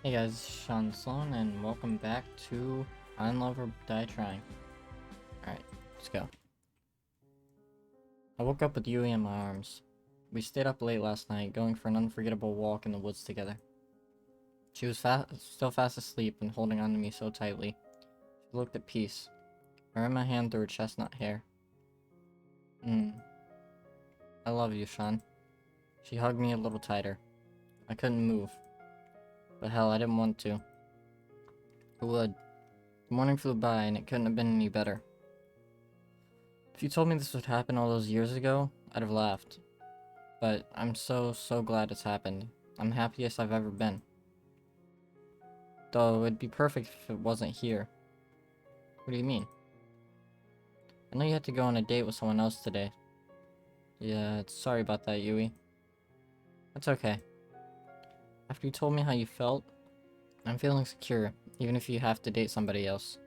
Hey guys, Shaun Slone, and welcome back to I Love or Die Trying. Alright, let's go. I woke up with Yui in my arms. We stayed up late last night, going for an unforgettable walk in the woods together. She was still fast asleep and holding on to me so tightly. She looked at peace. I ran my hand through her chestnut hair. I love you, Shaun. She hugged me a little tighter. I couldn't move. But hell, I didn't want to. Who would? The morning flew by and it couldn't have been any better. If you told me this would happen all those years ago, I'd have laughed. But I'm so glad it's happened. I'm happiest I've ever been. Though it'd be perfect if it wasn't here. What do you mean? I know you had to go on a date with someone else today. Yeah, sorry about that, Yui. That's okay. After you told me how you felt, I'm feeling secure, even if you have to date somebody else.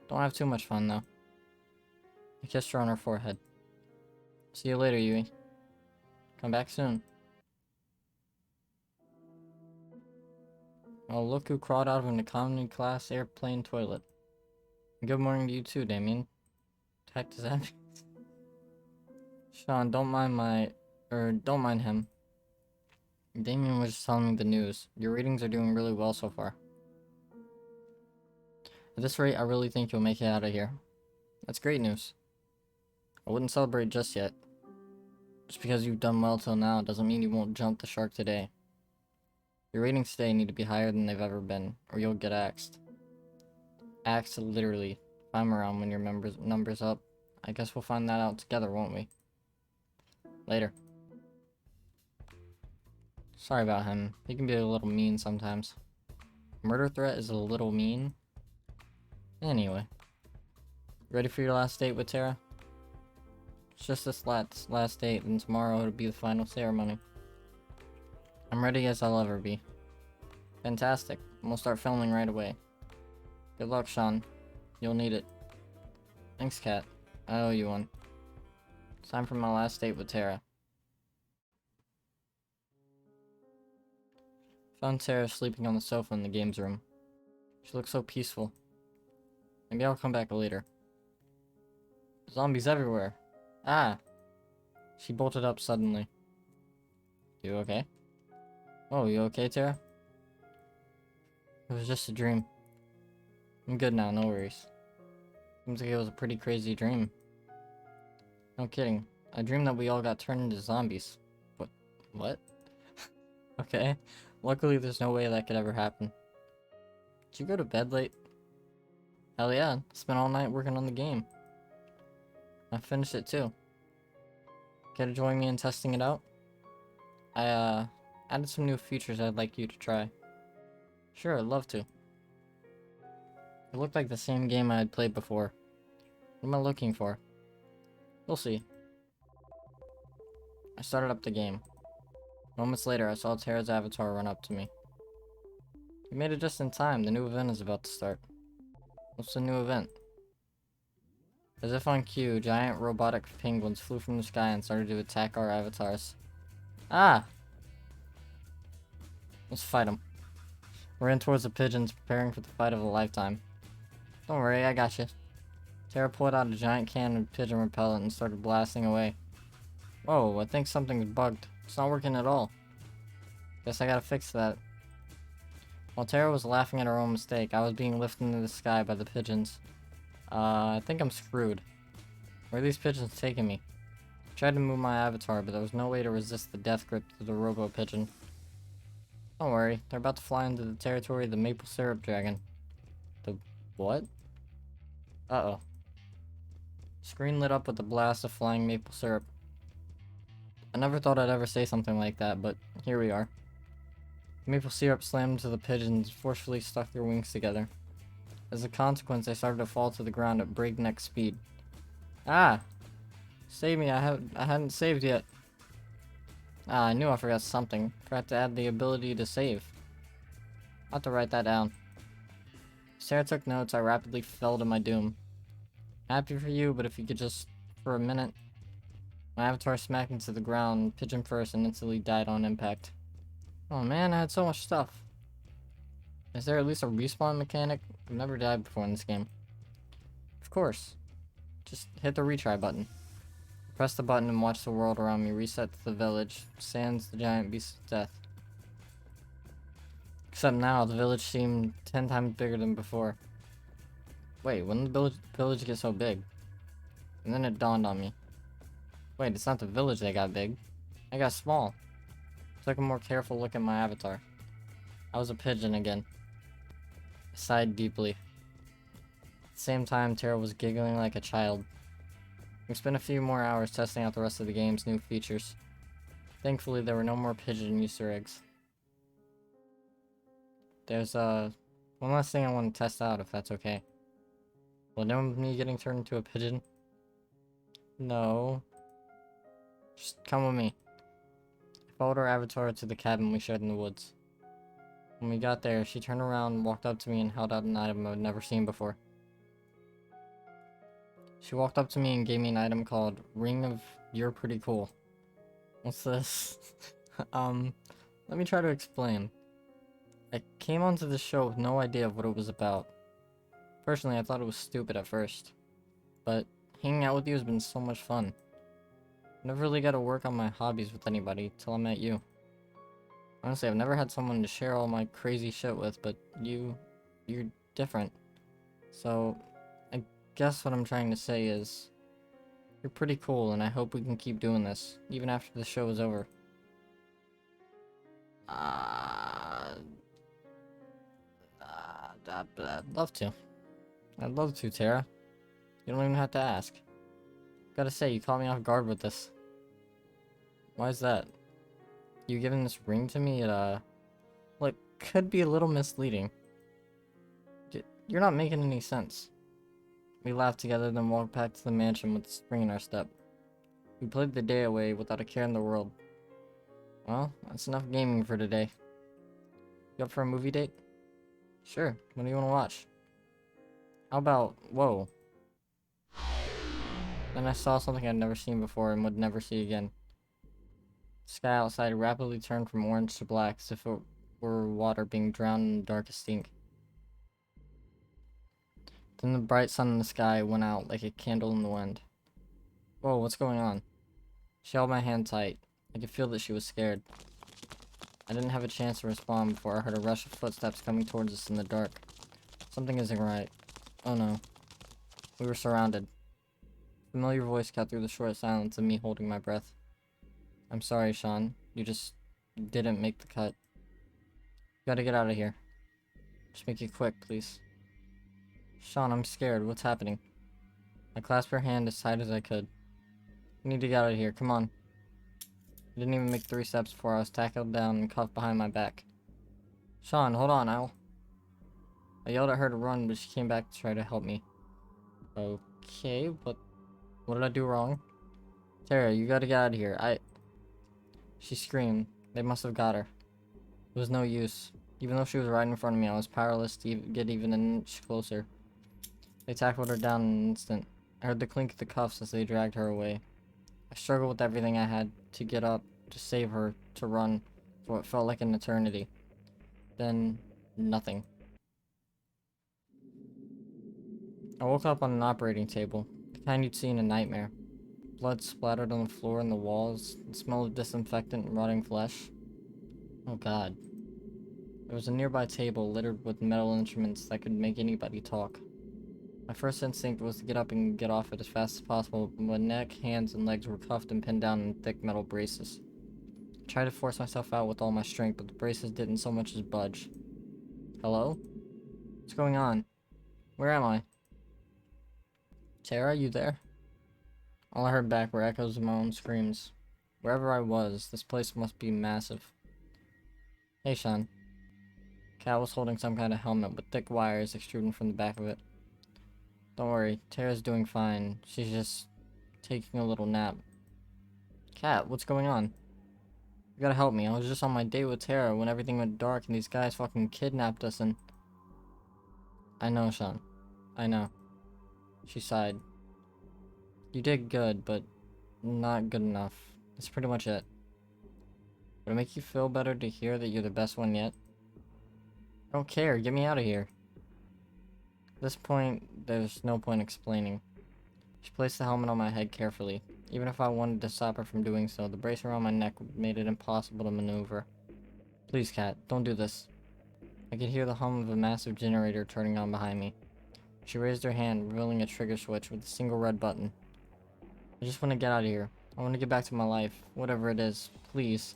Don't have too much fun, though. I kissed her on her forehead. See you later, Yui. Come back soon. Oh, look who crawled out of an economy class airplane toilet. Good morning to you too, Damien. What the heck does that mean? Shaun, don't mind him. Damien was just telling me the news. Your ratings are doing really well so far. At this rate, I really think you'll make it out of here. That's great news. I wouldn't celebrate just yet. Just because you've done well till now doesn't mean you won't jump the shark today. Your ratings today need to be higher than they've ever been, or you'll get axed. Axed literally. If I'm around when your numbers up, I guess we'll find that out together, won't we? Later. Sorry about him. He can be a little mean sometimes. Murder threat is a little mean. Anyway. Ready for your last date with Tara? It's just this last date, and tomorrow it'll be the final ceremony. I'm ready as I'll ever be. Fantastic. We'll start filming right away. Good luck, Shaun. You'll need it. Thanks, Kat. I owe you one. It's time for my last date with Tara. Found Tara sleeping on the sofa in the games room. She looked so peaceful. Maybe I'll come back later. Zombies everywhere. Ah! She bolted up suddenly. You okay? Oh, you okay, Tara? It was just a dream. I'm good now, no worries. Seems like it was a pretty crazy dream. No kidding. I dreamed that we all got turned into zombies. What? Okay. Luckily, there's no way that could ever happen. Did you go to bed late? Hell yeah. Spent all night working on the game. I finished it too. Care to join me in testing it out? I, added some new features I'd like you to try. Sure, I'd love to. It looked like the same game I had played before. What am I looking for? We'll see. I started up the game. Moments later, I saw Tara's avatar run up to me. You made it just in time. The new event is about to start. What's the new event? As if on cue, giant robotic penguins flew from the sky and started to attack our avatars. Ah! Let's fight them. Ran towards the pigeons, preparing for the fight of a lifetime. Don't worry, I got you. Tara pulled out a giant can of pigeon repellent and started blasting away. Whoa, I think something's bugged. It's not working at all. Guess I gotta fix that. While Tara was laughing at her own mistake, I was being lifted into the sky by the pigeons. I think I'm screwed. Where are these pigeons taking me? I tried to move my avatar, but there was no way to resist the death grip of the robo-pigeon. Don't worry, they're about to fly into the territory of the maple syrup dragon. The what? Uh-oh. Screen lit up with the blast of flying maple syrup. I never thought I'd ever say something like that, but here we are. Maple syrup slammed into the pigeons, forcefully stuck their wings together. As a consequence, they started to fall to the ground at breakneck speed. Ah! Save me, I hadn't saved yet. Ah, I knew I forgot something. Forgot to add the ability to save. I'll have to write that down. As Sarah took notes, I rapidly fell to my doom. Happy for you, but if you could just, for a minute. My avatar smacked into the ground, pigeon first, and instantly died on impact. Oh man, I had so much stuff. Is there at least a respawn mechanic? I've never died before in this game. Of course. Just hit the retry button. Press the button and watch the world around me reset to the village, sans the giant beast's death. Except now, the village seemed 10 times bigger than before. Wait, when did the village get so big? And then it dawned on me. Wait, it's not the village that got big. I got small. Took a more careful look at my avatar. I was a pigeon again. I sighed deeply. At the same time, Tara was giggling like a child. We spent a few more hours testing out the rest of the game's new features. Thankfully, there were no more pigeon Easter eggs. There's, one last thing I want to test out, if that's okay. Will no me getting turned into a pigeon? No. Just come with me. I followed our avatar to the cabin we shared in the woods. When we got there, she turned around, walked up to me, and held out an item I'd never seen before. She walked up to me and gave me an item called Ring of You're Pretty Cool. What's this? Let me try to explain. I came onto this show with no idea of what it was about. Personally, I thought it was stupid at first. But hanging out with you has been so much fun. I never really got to work on my hobbies with anybody till I met you. Honestly, I've never had someone to share all my crazy shit with, but you're different. So, I guess what I'm trying to say is, you're pretty cool, and I hope we can keep doing this, even after the show is over. I'd love to. I'd love to, Tara. You don't even have to ask. Gotta say, you caught me off guard with this. Why is that? You giving this ring to me at, like, could be a little misleading. You're not making any sense. We laughed together, then walked back to the mansion with a spring in our step. We played the day away without a care in the world. Well, that's enough gaming for today. You up for a movie date? Sure, what do you want to watch? How about, whoa. Then I saw something I'd never seen before and would never see again. The sky outside rapidly turned from orange to black as if it were water being drowned in the darkest ink. Then the bright sun in the sky went out like a candle in the wind. Whoa, what's going on? She held my hand tight. I could feel that she was scared. I didn't have a chance to respond before I heard a rush of footsteps coming towards us in the dark. Something isn't right. Oh no. We were surrounded. A familiar voice cut through the short silence of me holding my breath. I'm sorry, Shaun. You just didn't make the cut. You gotta get out of here. Just make it quick, please. Shaun, I'm scared. What's happening? I clasped her hand as tight as I could. We need to get out of here. Come on. I didn't even make 3 steps before I was tackled down and cuffed behind my back. Shaun, hold on, I yelled at her to run, but she came back to try to help me. Okay, but what did I do wrong? Tara, you gotta get out of here. She screamed. They must have got her. It was no use. Even though she was right in front of me, I was powerless to get even an inch closer. They tackled her down in an instant. I heard the clink of the cuffs as they dragged her away. I struggled with everything I had to get up, to save her, to run, for what felt like an eternity. Then, nothing. I woke up on an operating table, the kind you'd see in a nightmare. Blood splattered on the floor and the walls, the smell of disinfectant and rotting flesh. Oh god. There was a nearby table littered with metal instruments that could make anybody talk. My first instinct was to get up and get off it as fast as possible, but my neck, hands, and legs were cuffed and pinned down in thick metal braces. I tried to force myself out with all my strength, but the braces didn't so much as budge. Hello? What's going on? Where am I? Tara, you there? All I heard back were echoes of my own screams. Wherever I was, this place must be massive. Hey, Shaun. Cat was holding some kind of helmet with thick wires extruding from the back of it. Don't worry, Tara's doing fine. She's just taking a little nap. Cat, what's going on? You gotta help me. I was just on my date with Tara when everything went dark and these guys fucking kidnapped us and... I know, Shaun. I know. She sighed. You did good, but not good enough. That's pretty much it. Would it make you feel better to hear that you're the best one yet? don't care. Get me out of here. At this point, there's no point explaining. She placed the helmet on my head carefully. Even if I wanted to stop her from doing so, the brace around my neck made it impossible to maneuver. Please, Cat, don't do this. I could hear the hum of a massive generator turning on behind me. She raised her hand, revealing a trigger switch with a single red button. I just want to get out of here. I want to get back to my life, whatever it is. Please.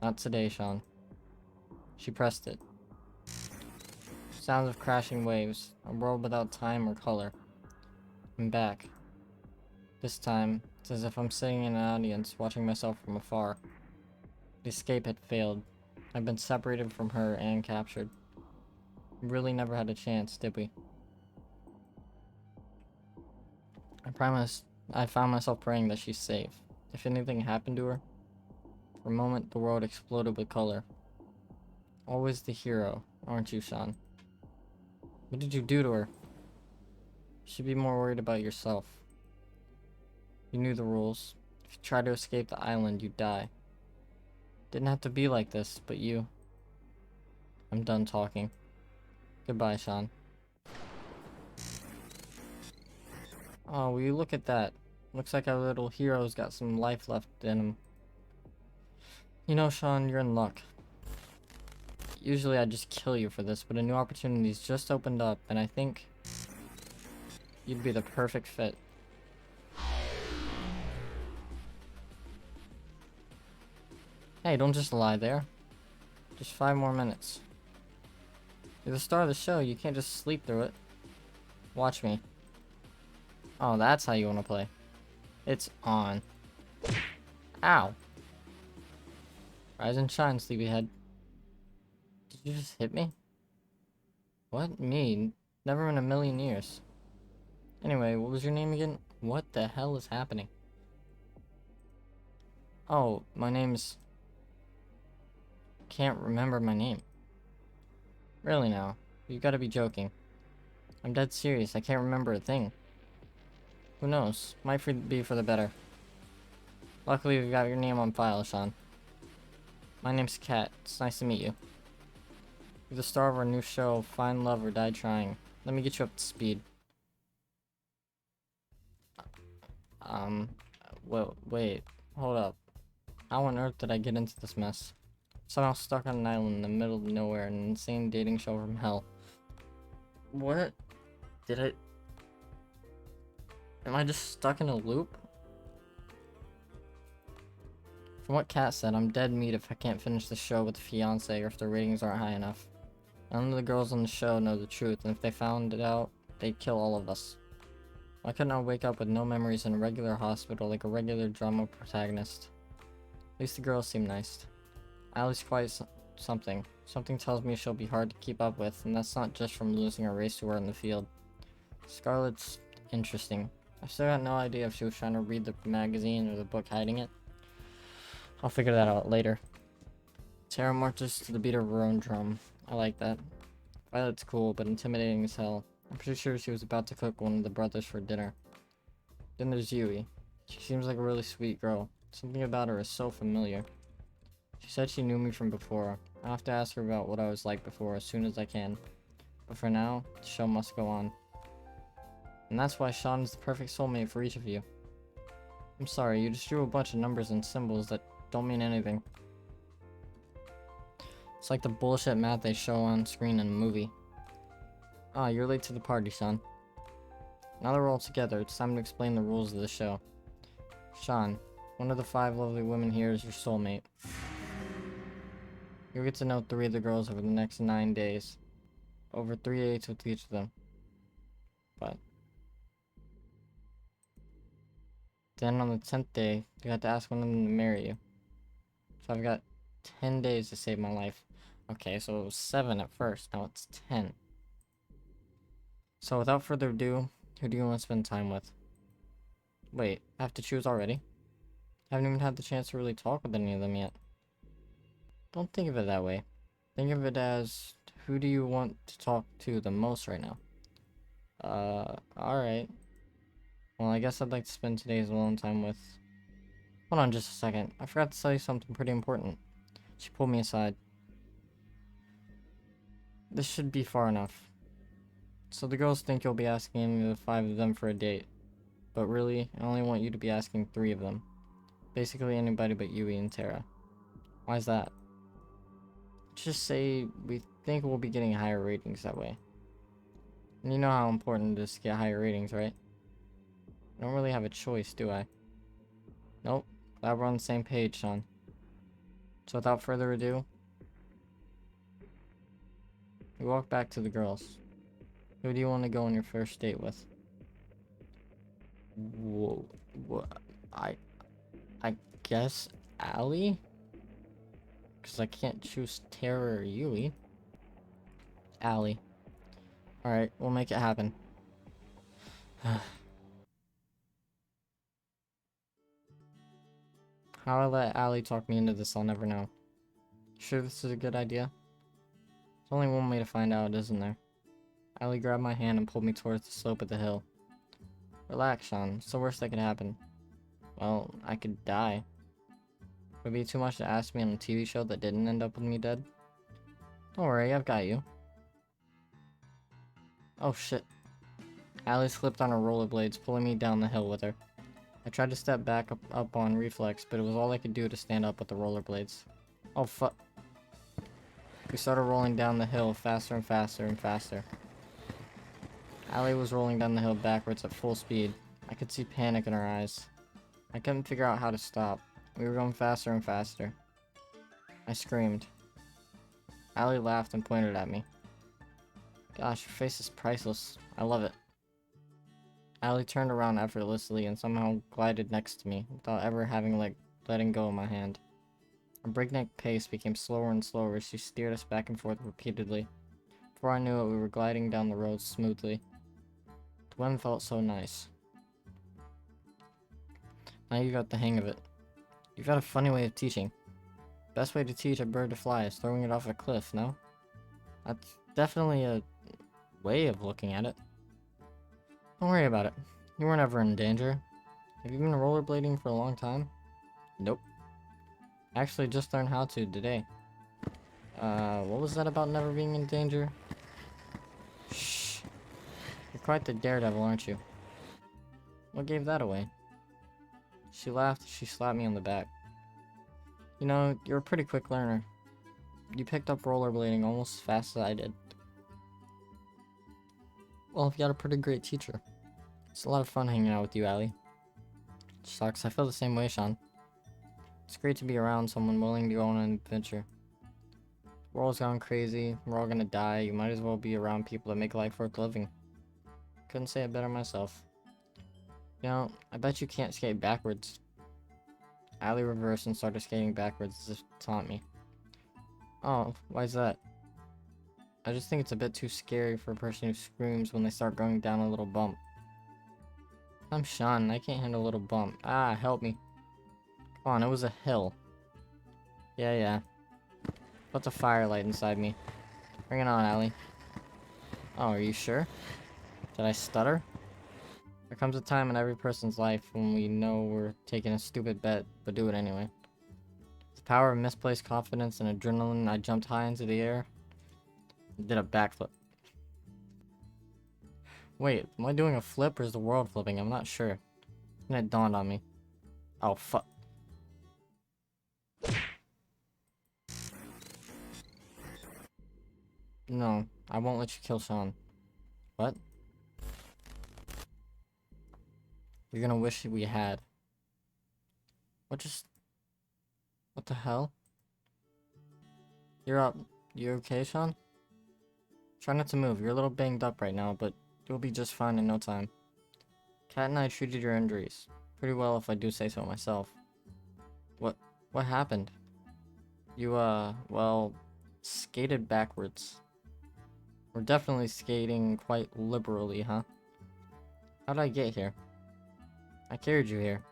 Not today, Shaun. She pressed it. Sounds of crashing waves, a world without time or color. I'm back. This time, it's as if I'm sitting in an audience, watching myself from afar. The escape had failed. I've been separated from her and captured. We really never had a chance, did we? I found myself praying that she's safe. If anything happened to her, for a moment the world exploded with color. Always the hero, aren't you, Shaun? What did you do to her? You should be more worried about yourself. You knew the rules. If you tried to escape the island, you'd die. Didn't have to be like this, but you... I'm done talking. Goodbye, Shaun. Oh, will you look at that? Looks like our little hero's got some life left in him. You know, Shaun, you're in luck. Usually I'd just kill you for this, but a new opportunity's just opened up, and I think you'd be the perfect fit. Hey, don't just lie there. Just 5 more minutes. You're the star of the show, you can't just sleep through it. Watch me. Oh, that's how you want to play. It's on. Ow. Rise and shine, sleepyhead. Did you just hit me? What? Me? Never in a million years. Anyway, what was your name again? What the hell is happening? Oh, my name's... Can't remember my name. Really now? You gotta be joking. I'm dead serious, I can't remember a thing. Who knows? Might be for the better. Luckily, we've got your name on file, Shaun. My name's Kat. It's nice to meet you. You're the star of our new show, Find Love or Die Trying. Let me get you up to speed. Wait, hold up. How on earth did I get into this mess? Somehow stuck on an island in the middle of nowhere, an insane dating show from hell. What? Am I just stuck in a loop? From what Kat said, I'm dead meat if I can't finish the show with a fiance or if the ratings aren't high enough. None of the girls on the show know the truth, and if they found it out, they'd kill all of us. Why couldn't I wake up with no memories in a regular hospital like a regular drama protagonist? At least the girls seem nice. Allie's quite something. Something tells me she'll be hard to keep up with, and that's not just from losing a race to her in the field. Scarlett's interesting. I still got no idea if she was trying to read the magazine or the book hiding it. I'll figure that out later. Tara marches to the beat of her own drum. I like that. Violet's cool, but intimidating as hell. I'm pretty sure she was about to cook one of the brothers for dinner. Then there's Yui. She seems like a really sweet girl. Something about her is so familiar. She said she knew me from before. I'll have to ask her about what I was like before as soon as I can. But for now, the show must go on. And that's why Shaun is the perfect soulmate for each of you. I'm sorry, you just drew a bunch of numbers and symbols that don't mean anything. It's like the bullshit math they show on screen in a movie. Ah, you're late to the party, son. Now that we're all together, it's time to explain the rules of the show. Shaun, one of the 5 lovely women here is your soulmate. You'll get to know 3 of the girls over the next 9 days. Over 3 dates with each of them. But then on the 10th day, you have to ask one of them to marry you. So I've got 10 days to save my life. Okay, so it was 7 at first, now it's 10. So without further ado, who do you want to spend time with? Wait, I have to choose already? I haven't even had the chance to really talk with any of them yet. Don't think of it that way. Think of it as, who do you want to talk to the most right now? Alright. Well, I guess I'd like to spend today's alone time with... Hold on just a second. I forgot to tell you something pretty important. She pulled me aside. This should be far enough. So the girls think you'll be asking any of the 5 of them for a date. But really, I only want you to be asking 3 of them. Basically anybody but Yui and Tara. Why's that? Just say we think we'll be getting higher ratings that way. And you know how important it is to get higher ratings, right? I don't really have a choice, do I? Nope. Glad we're on the same page, Shaun. So without further ado, we walk back to the girls. Who do you want to go on your first date with? Whoa. What? I guess Allie? Because I can't choose Tara or Yui. Allie. Alright, we'll make it happen. How I let Allie talk me into this, I'll never know. Sure this is a good idea? There's only one way to find out, isn't there? Allie grabbed my hand and pulled me towards the slope of the hill. Relax, Shaun. It's the worst that could happen. Well, I could die. Would it be too much to ask me on a TV show that didn't end up with me dead? Don't worry, I've got you. Oh shit. Allie slipped on her rollerblades, pulling me down the hill with her. I tried to step back up on reflex, but it was all I could do to stand up with the rollerblades. Oh fuck. We started rolling down the hill faster and faster and faster. Allie was rolling down the hill backwards at full speed. I could see panic in her eyes. I couldn't figure out how to stop. We were going faster and faster. I screamed. Allie laughed and pointed at me. Gosh, your face is priceless. I love it. Allie turned around effortlessly and somehow glided next to me, without ever letting go of my hand. Our breakneck pace became slower and slower as she steered us back and forth repeatedly. Before I knew it, we were gliding down the road smoothly. The wind felt so nice. Now you got the hang of it. You've got a funny way of teaching. Best way to teach a bird to fly is throwing it off a cliff, no? That's definitely a way of looking at it. Don't worry about it. You weren't ever in danger. Have you been rollerblading for a long time? Nope. I actually just learned how to today. What was that about never being in danger? Shh. You're quite the daredevil, aren't you? What gave that away? She laughed as she slapped me on the back. You know, you're a pretty quick learner. You picked up rollerblading almost as fast as I did. Well, you've got a pretty great teacher. It's a lot of fun hanging out with you, Allie. Shucks, I feel the same way, Shaun. It's great to be around someone willing to go on an adventure. The world's gone crazy, we're all gonna die, you might as well be around people that make life worth living. Couldn't say it better myself. You know, I bet you can't skate backwards. Allie reversed and started skating backwards as if to taunt me. Oh, why's that? I just think it's a bit too scary for a person who screams when they start going down a little bump. I'm Shaun, I can't handle a little bump. Ah, help me. Come on, it was a hill. Yeah. What's a firelight inside me? Bring it on, Allie. Oh, are you sure? Did I stutter? There comes a time in every person's life when we know we're taking a stupid bet, but do it anyway. With the power of misplaced confidence and adrenaline, I jumped high into the air and did a backflip. Wait, am I doing a flip or is the world flipping? I'm not sure. Then it dawned on me. Oh, fuck. No, I won't let you kill Shaun. What? You're gonna wish we had. What the hell? You're up. You okay, Shaun? Try not to move. You're a little banged up right now, but you'll be just fine in no time. Kat and I treated your injuries. Pretty well if I do say so myself. What happened? You, well, skated backwards. We're definitely skating quite liberally, huh? How'd I get here? I carried you here.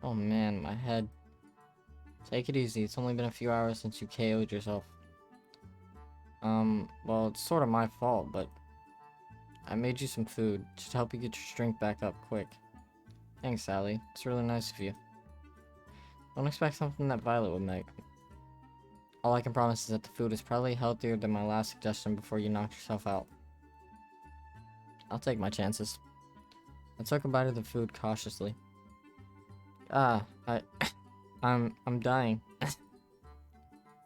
Oh man, my head. Take it easy, it's only been a few hours since you KO'd yourself. Well, it's sort of my fault, but I made you some food just to help you get your strength back up quick. Thanks, Sally. It's really nice of you. Don't expect something that Violet would make. All I can promise is that the food is probably healthier than my last suggestion before you knocked yourself out. I'll take my chances. I took a bite of the food cautiously. I'm dying.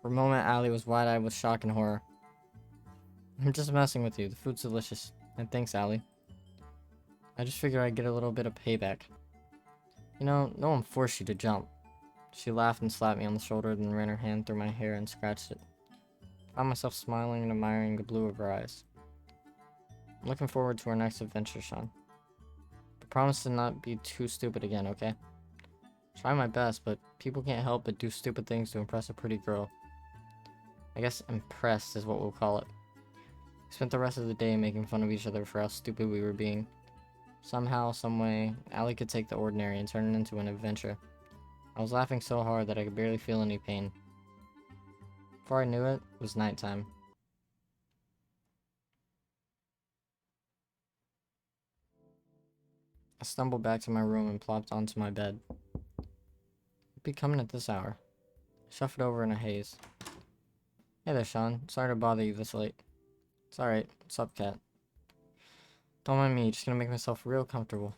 For a moment, Allie was wide-eyed with shock and horror. I'm just messing with you. The food's delicious. And thanks, Allie. I just figured I'd get a little bit of payback. You know, no one forced you to jump. She laughed and slapped me on the shoulder, then ran her hand through my hair and scratched it. I found myself smiling and admiring the blue of her eyes. I'm looking forward to our next adventure, Shaun. But promise to not be too stupid again, okay? Try my best, but people can't help but do stupid things to impress a pretty girl. I guess impressed is what we'll call it. We spent the rest of the day making fun of each other for how stupid we were being. Somehow, someway, Allie could take the ordinary and turn it into an adventure. I was laughing so hard that I could barely feel any pain. Before I knew it, it was nighttime. I stumbled back to my room and plopped onto my bed. It'd be coming at this hour. I shuffled over in a haze. Hey there, Shaun. Sorry to bother you this late. It's alright. What's up, cat? Don't mind me, just gonna make myself real comfortable.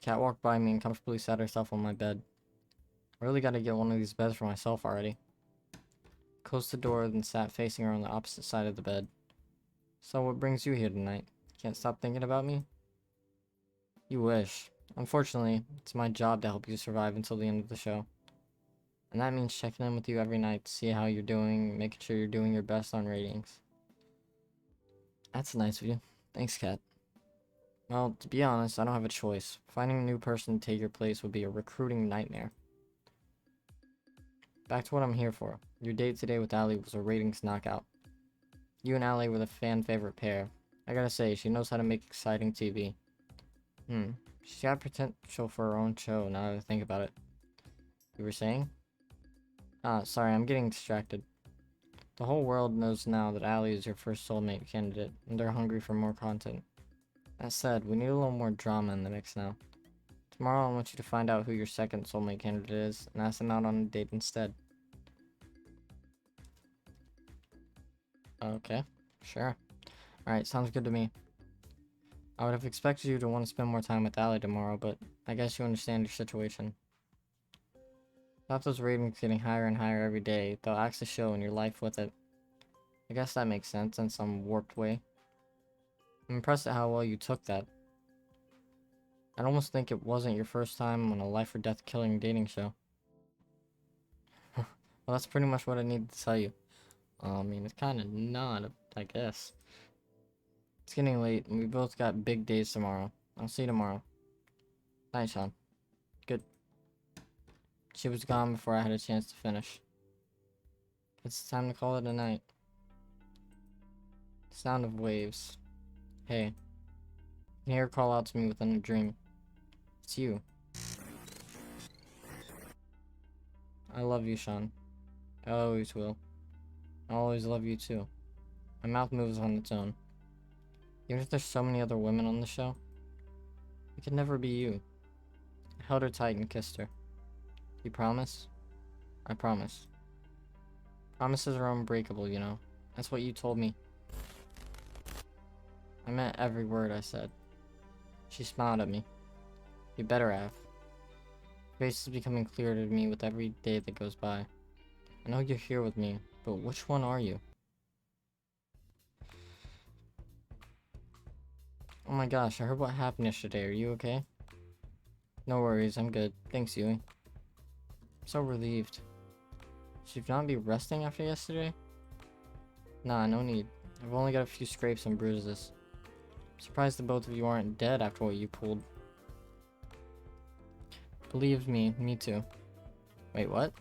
Cat walked by me and comfortably sat herself on my bed. I really gotta get one of these beds for myself already. Closed the door, then sat facing her on the opposite side of the bed. So what brings you here tonight? Can't stop thinking about me? You wish. Unfortunately, it's my job to help you survive until the end of the show. And that means checking in with you every night to see how you're doing, making sure you're doing your best on ratings. That's nice of you. Thanks, Kat. Well, to be honest, I don't have a choice. Finding a new person to take your place would be a recruiting nightmare. Back to what I'm here for. Your date today with Allie was a ratings knockout. You and Allie were the fan favorite pair. I gotta say, she knows how to make exciting TV. She's got potential for her own show now that I think about it. You were saying? Sorry, I'm getting distracted. The whole world knows now that Allie is your first soulmate candidate, and they're hungry for more content. That said, we need a little more drama in the mix now. Tomorrow I want you to find out who your second soulmate candidate is, and ask them out on a date instead. Okay, sure. Alright, sounds good to me. I would have expected you to want to spend more time with Allie tomorrow, but I guess you understand your situation. Without those ratings getting higher and higher every day, they'll axe the show and your life with it. I guess that makes sense in some warped way. I'm impressed at how well you took that. I'd almost think it wasn't your first time on a life or death killing dating show. Well, that's pretty much what I needed to tell you. I mean, it's kind of not, I guess. It's getting late, and we both got big days tomorrow. I'll see you tomorrow. Night, Shaun. Good. She was gone before I had a chance to finish. It's time to call it a night. Sound of waves. Hey. I can hear her call out to me within a dream. It's you. I love you, Shaun. I always will. I'll always love you too. My mouth moves on its own. Even if there's so many other women on the show, it could never be you. I held her tight and kissed her. You promise? I promise. Promises are unbreakable, you know. That's what you told me. I meant every word I said. She smiled at me. You better have. Your face is becoming clearer to me with every day that goes by. I know you're here with me, but which one are you? Oh my gosh, I heard what happened yesterday. Are you okay? No worries, I'm good. Thanks, Yui. I'm so relieved. Should you not be resting after yesterday? Nah, no need. I've only got a few scrapes and bruises. I'm surprised the both of you aren't dead after what you pulled. Believe me too. Wait, what?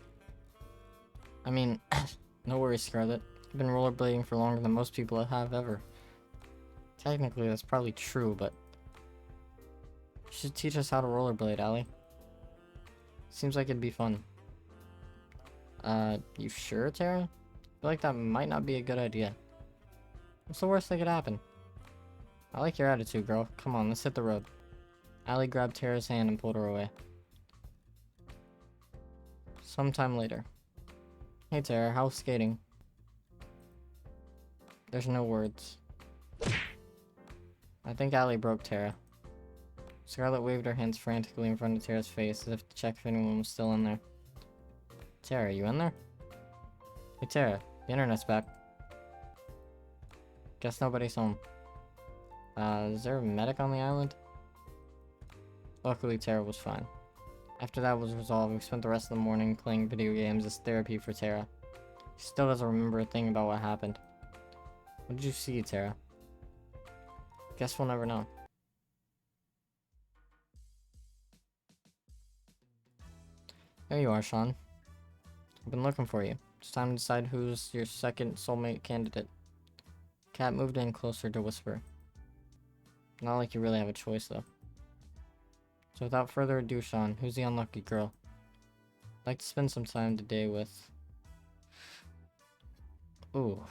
I mean, no worries, Scarlet. I've been rollerblading for longer than most people have ever. Technically, that's probably true, but... You should teach us how to rollerblade, Allie. Seems like it'd be fun. You sure, Tara? I feel like that might not be a good idea. What's the worst that could happen? I like your attitude, girl. Come on, let's hit the road. Allie grabbed Tara's hand and pulled her away. Sometime later. Hey Tara, how's skating? There's no words. I think Allie broke Tara. Scarlet waved her hands frantically in front of Tara's face as if to check if anyone was still in there. Tara, you in there? Hey Tara, the internet's back. Guess nobody's home. Is there a medic on the island? Luckily, Tara was fine. After that was resolved, we spent the rest of the morning playing video games as therapy for Tara. She still doesn't remember a thing about what happened. What did you see, Tara? Guess we'll never know. There you are, Shaun. I've been looking for you. It's time to decide who's your second soulmate candidate. Cat moved in closer to whisper. Not like you really have a choice, though. So without further ado, Shaun, who's the unlucky girl? I'd like to spend some time today with... Ooh.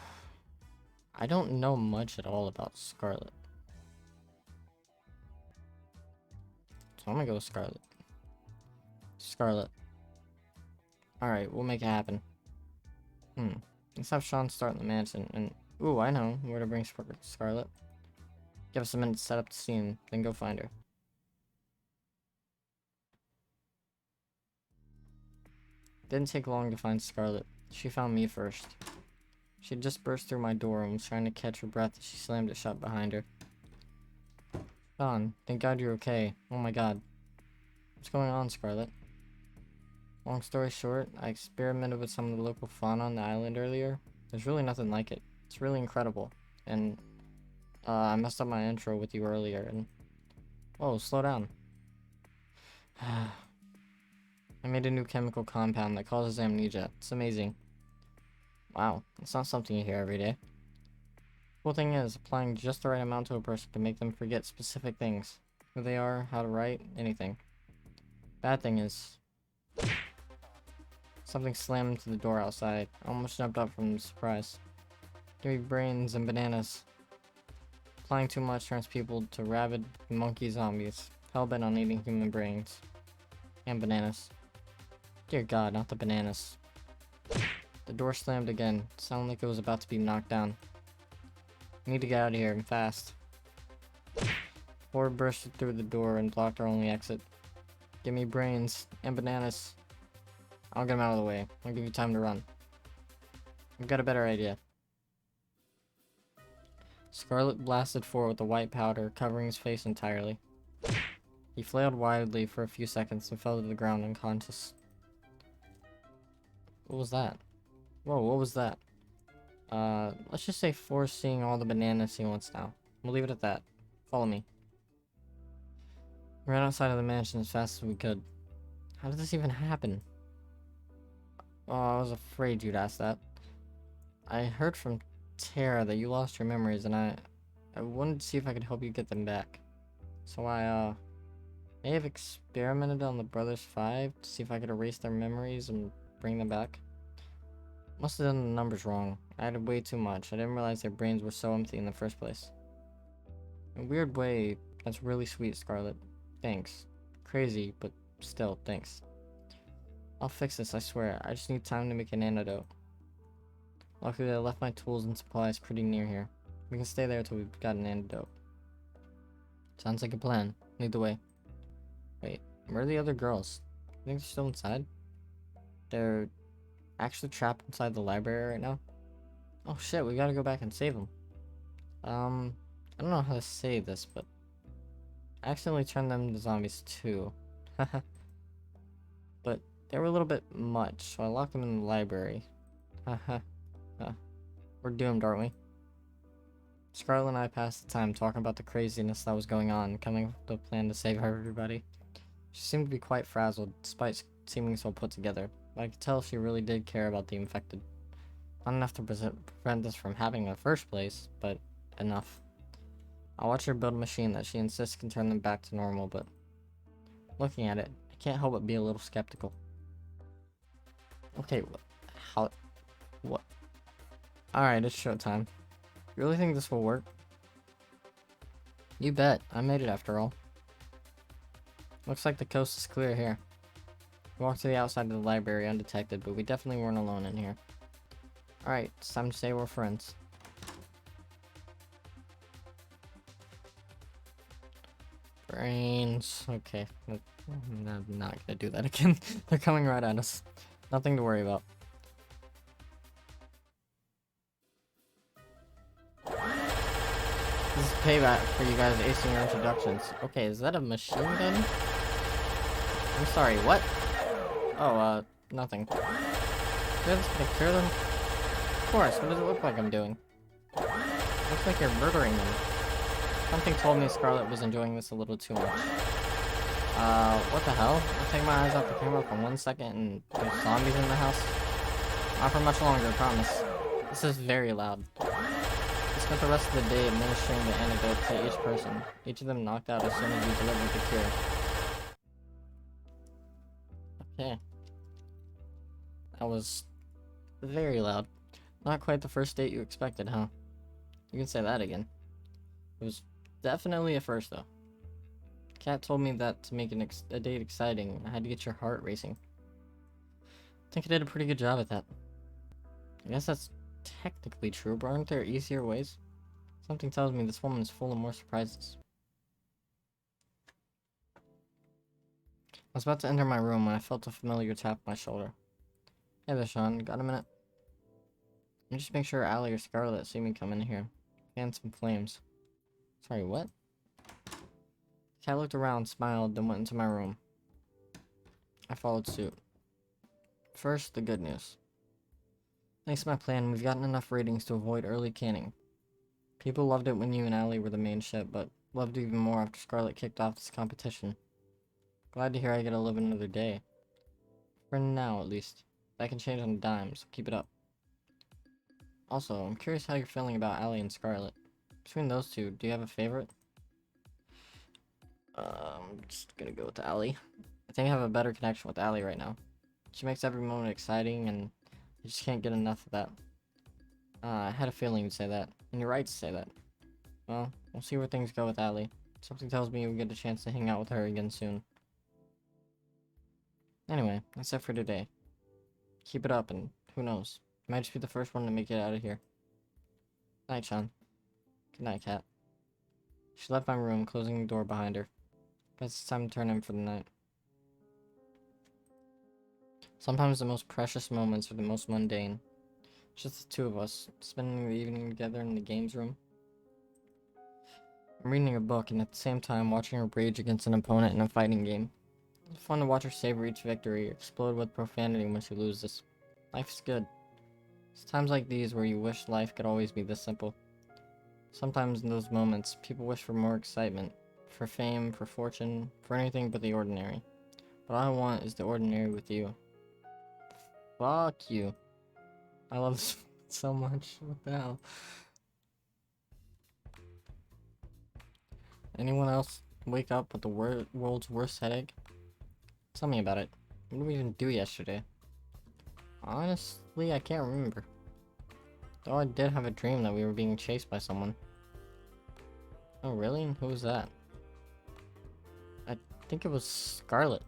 I don't know much at all about Scarlet. So I'm gonna go with Scarlet. Scarlet. Alright, we'll make it happen. Let's have Shaun start in the mansion, and... Ooh, I know where to bring Scarlet. Give us a minute to set up the scene, then go find her. Didn't take long to find Scarlet. She found me first. She had just burst through my door and was trying to catch her breath as she slammed it shut behind her. Shaun, thank God you're okay. Oh my God. What's going on, Scarlet? Long story short, I experimented with some of the local fauna on the island earlier. There's really nothing like it. It's really incredible. And, I messed up my intro with you earlier and... Whoa, slow down. I made a new chemical compound that causes amnesia. It's amazing. Wow, it's not something you hear every day. Cool thing is, applying just the right amount to a person can make them forget specific things. Who they are, how to write, anything. Bad thing is... Something slammed into the door outside. I almost jumped up from the surprise. Give me brains and bananas. Applying too much turns people to rabid monkey zombies, hellbent on eating human brains. And bananas. Dear God, not the bananas. The door slammed again. It sounded like it was about to be knocked down. We need to get out of here, and fast. Horde bursted through the door and blocked our only exit. Give me brains and bananas. I'll get them out of the way. I'll give you time to run. I've got a better idea. Scarlet blasted forward with the white powder, covering his face entirely. He flailed wildly for a few seconds and fell to the ground unconscious. What was that? Whoa, what was that? Let's just say foreseeing all the bananas he wants now. We'll leave it at that. Follow me. We ran outside of the mansion as fast as we could. How did this even happen? Oh, I was afraid you'd ask that. I heard from Tara that you lost your memories, and I wanted to see if I could help you get them back. So I, may have experimented on the Brothers 5 to see if I could erase their memories and bring them back. Must have done the numbers wrong. I added way too much. I didn't realize their brains were so empty in the first place. In a weird way, that's really sweet, Scarlet. Thanks. Crazy, but still, thanks. I'll fix this, I swear. I just need time to make an antidote. Luckily, I left my tools and supplies pretty near here. We can stay there till we've got an antidote. Sounds like a plan. Lead the way. Wait, where are the other girls? You think they're still inside? They're actually trapped inside the library right now? Oh shit, we gotta go back and save them. I don't know how to say this, but I accidentally turned them into zombies too. But they were a little bit much, so I locked them in the library. Haha. We're doomed, aren't we? Scarlet and I passed the time talking about the craziness that was going on, coming up with a plan to save everybody. She seemed to be quite frazzled, despite seeming so put together. But I could tell she really did care about the infected. Not enough to prevent this from happening in the first place, but enough. I'll watch her build a machine that she insists can turn them back to normal, but looking at it, I can't help but be a little skeptical. Okay, what? Alright, it's showtime. You really think this will work? You bet. I made it after all. Looks like the coast is clear here. We walked to the outside of the library undetected, but we definitely weren't alone in here. Alright, it's time to say we're friends. Brains. Okay. I'm not gonna do that again. They're coming right at us. Nothing to worry about. This is payback for you guys acing your introductions. Okay, is that a machine gun? I'm sorry, what? Oh, nothing. You're just gonna cure them? Of course, what does it look like I'm doing? Looks like you're murdering them. Something told me Scarlet was enjoying this a little too much. What the hell? I'll take my eyes off the camera for 1 second and there's zombies in the house? Not for much longer, I promise. This is very loud. We spent the rest of the day administering the antidote to each person. Each of them knocked out as soon as we delivered the cure. Okay. That was very loud. Not quite the first date you expected, huh? You can say that again. It was definitely a first, though. Cat told me that to make a date exciting, I had to get your heart racing. I think I did a pretty good job at that. I guess that's technically true, but aren't there easier ways? Something tells me this woman is full of more surprises. I was about to enter my room when I felt a familiar tap on my shoulder. Hey there, Shaun. Got a minute? Let me just make sure Allie or Scarlet see me come in here. Fan some flames. Sorry, what? Cat looked around, smiled, then went into my room. I followed suit. First, the good news. Thanks to my plan, we've gotten enough ratings to avoid early canning. People loved it when you and Allie were the main ship, but loved it even more after Scarlet kicked off this competition. Glad to hear I get to live another day. For now, at least. That can change on a dime, so keep it up. Also, I'm curious how you're feeling about Allie and Scarlet. Between those two, do you have a favorite? I'm just gonna go with Allie. I think I have a better connection with Allie right now. She makes every moment exciting, and I just can't get enough of that. I had a feeling you'd say that, and you're right to say that. Well, we'll see where things go with Allie. Something tells me we'll get a chance to hang out with her again soon. Anyway, that's it for today. Keep it up, and who knows, you might just be the first one to make it out of here. Night, Shaun. Good night, Cat. She left my room, closing the door behind her. Guess it's time to turn in for the night. Sometimes the most precious moments are the most mundane. Just the two of us, spending the evening together in the games room. I'm reading a book and at the same time watching her rage against an opponent in a fighting game. It's fun to watch her savor each victory, explode with profanity when she loses. Life's good. It's times like these where you wish life could always be this simple. Sometimes in those moments, people wish for more excitement, for fame, for fortune, for anything but the ordinary. But all I want is the ordinary with you. Fuck you. I love this so much. What the hell? Anyone else wake up with the world's worst headache? Tell me about it. What did we even do yesterday? Honestly, I can't remember. Though I did have a dream that we were being chased by someone. Oh, really? Who was that? I think it was Scarlet.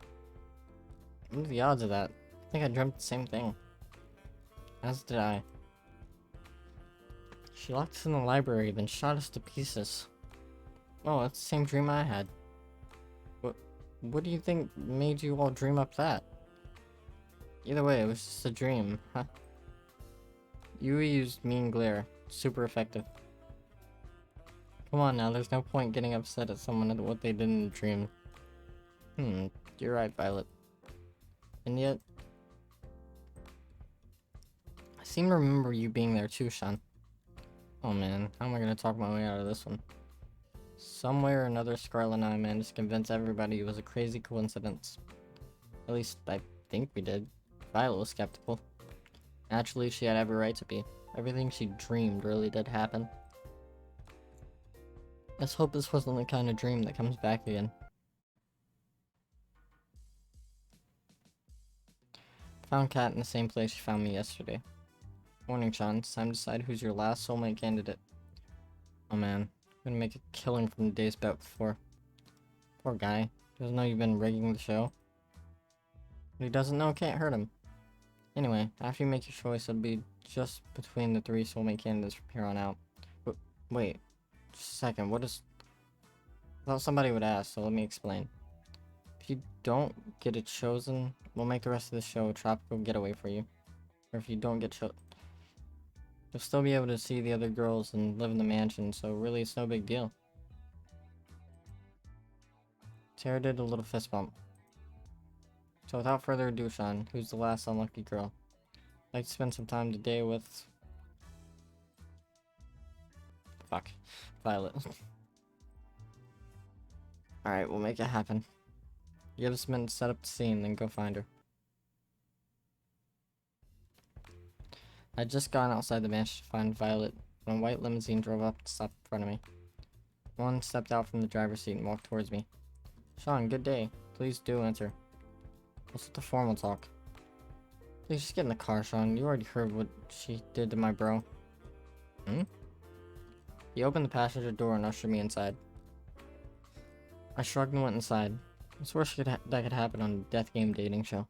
What are the odds of that? I think I dreamt the same thing. As did I. She locked us in the library, then shot us to pieces. Oh, that's the same dream I had. What do you think made you all dream up that? Either way, it was just a dream, huh? Yui used mean glare. Super effective. Come on now, there's no point getting upset at someone at what they did in a dream. You're right, Violet. And yet... I seem to remember you being there too, Shaun. Oh man, how am I gonna talk my way out of this one? Some way or another, Scarlet and I managed to convince everybody it was a crazy coincidence. At least, I think we did. Violet was skeptical. Naturally, she had every right to be. Everything she dreamed really did happen. Let's hope this wasn't the kind of dream that comes back again. Found Cat in the same place she found me yesterday. Morning, Shaun. It's time to decide who's your last soulmate candidate. Oh man, I'm gonna make a killing from the day's bout before. Poor guy. Doesn't know you've been rigging the show. What he doesn't know can't hurt him. Anyway, after you make your choice, it'll be just between the 3 soulmate candidates from here on out. Wait, just a second, what is... I thought somebody would ask, so let me explain. If you don't get it chosen, we'll make the rest of the show a tropical getaway for you. Or if you don't get chosen, you'll still be able to see the other girls and live in the mansion, so really it's no big deal. Tara did a little fist bump. So without further ado, Shaun, who's the last unlucky girl? I'd like to spend some time today with... Fuck. Violet. Alright, we'll make it happen. Give us a minute to set up the scene, then go find her. I'd just gone outside the mansion to find Violet when a white limousine drove up and stopped in front of me. One stepped out from the driver's seat and walked towards me. Shaun, good day. Please do enter. What's with the formal talk? Please just get in the car, Shaun. You already heard what she did to my bro. He opened the passenger door and ushered me inside. I shrugged and went inside. It's worst that could happen on a death game dating show.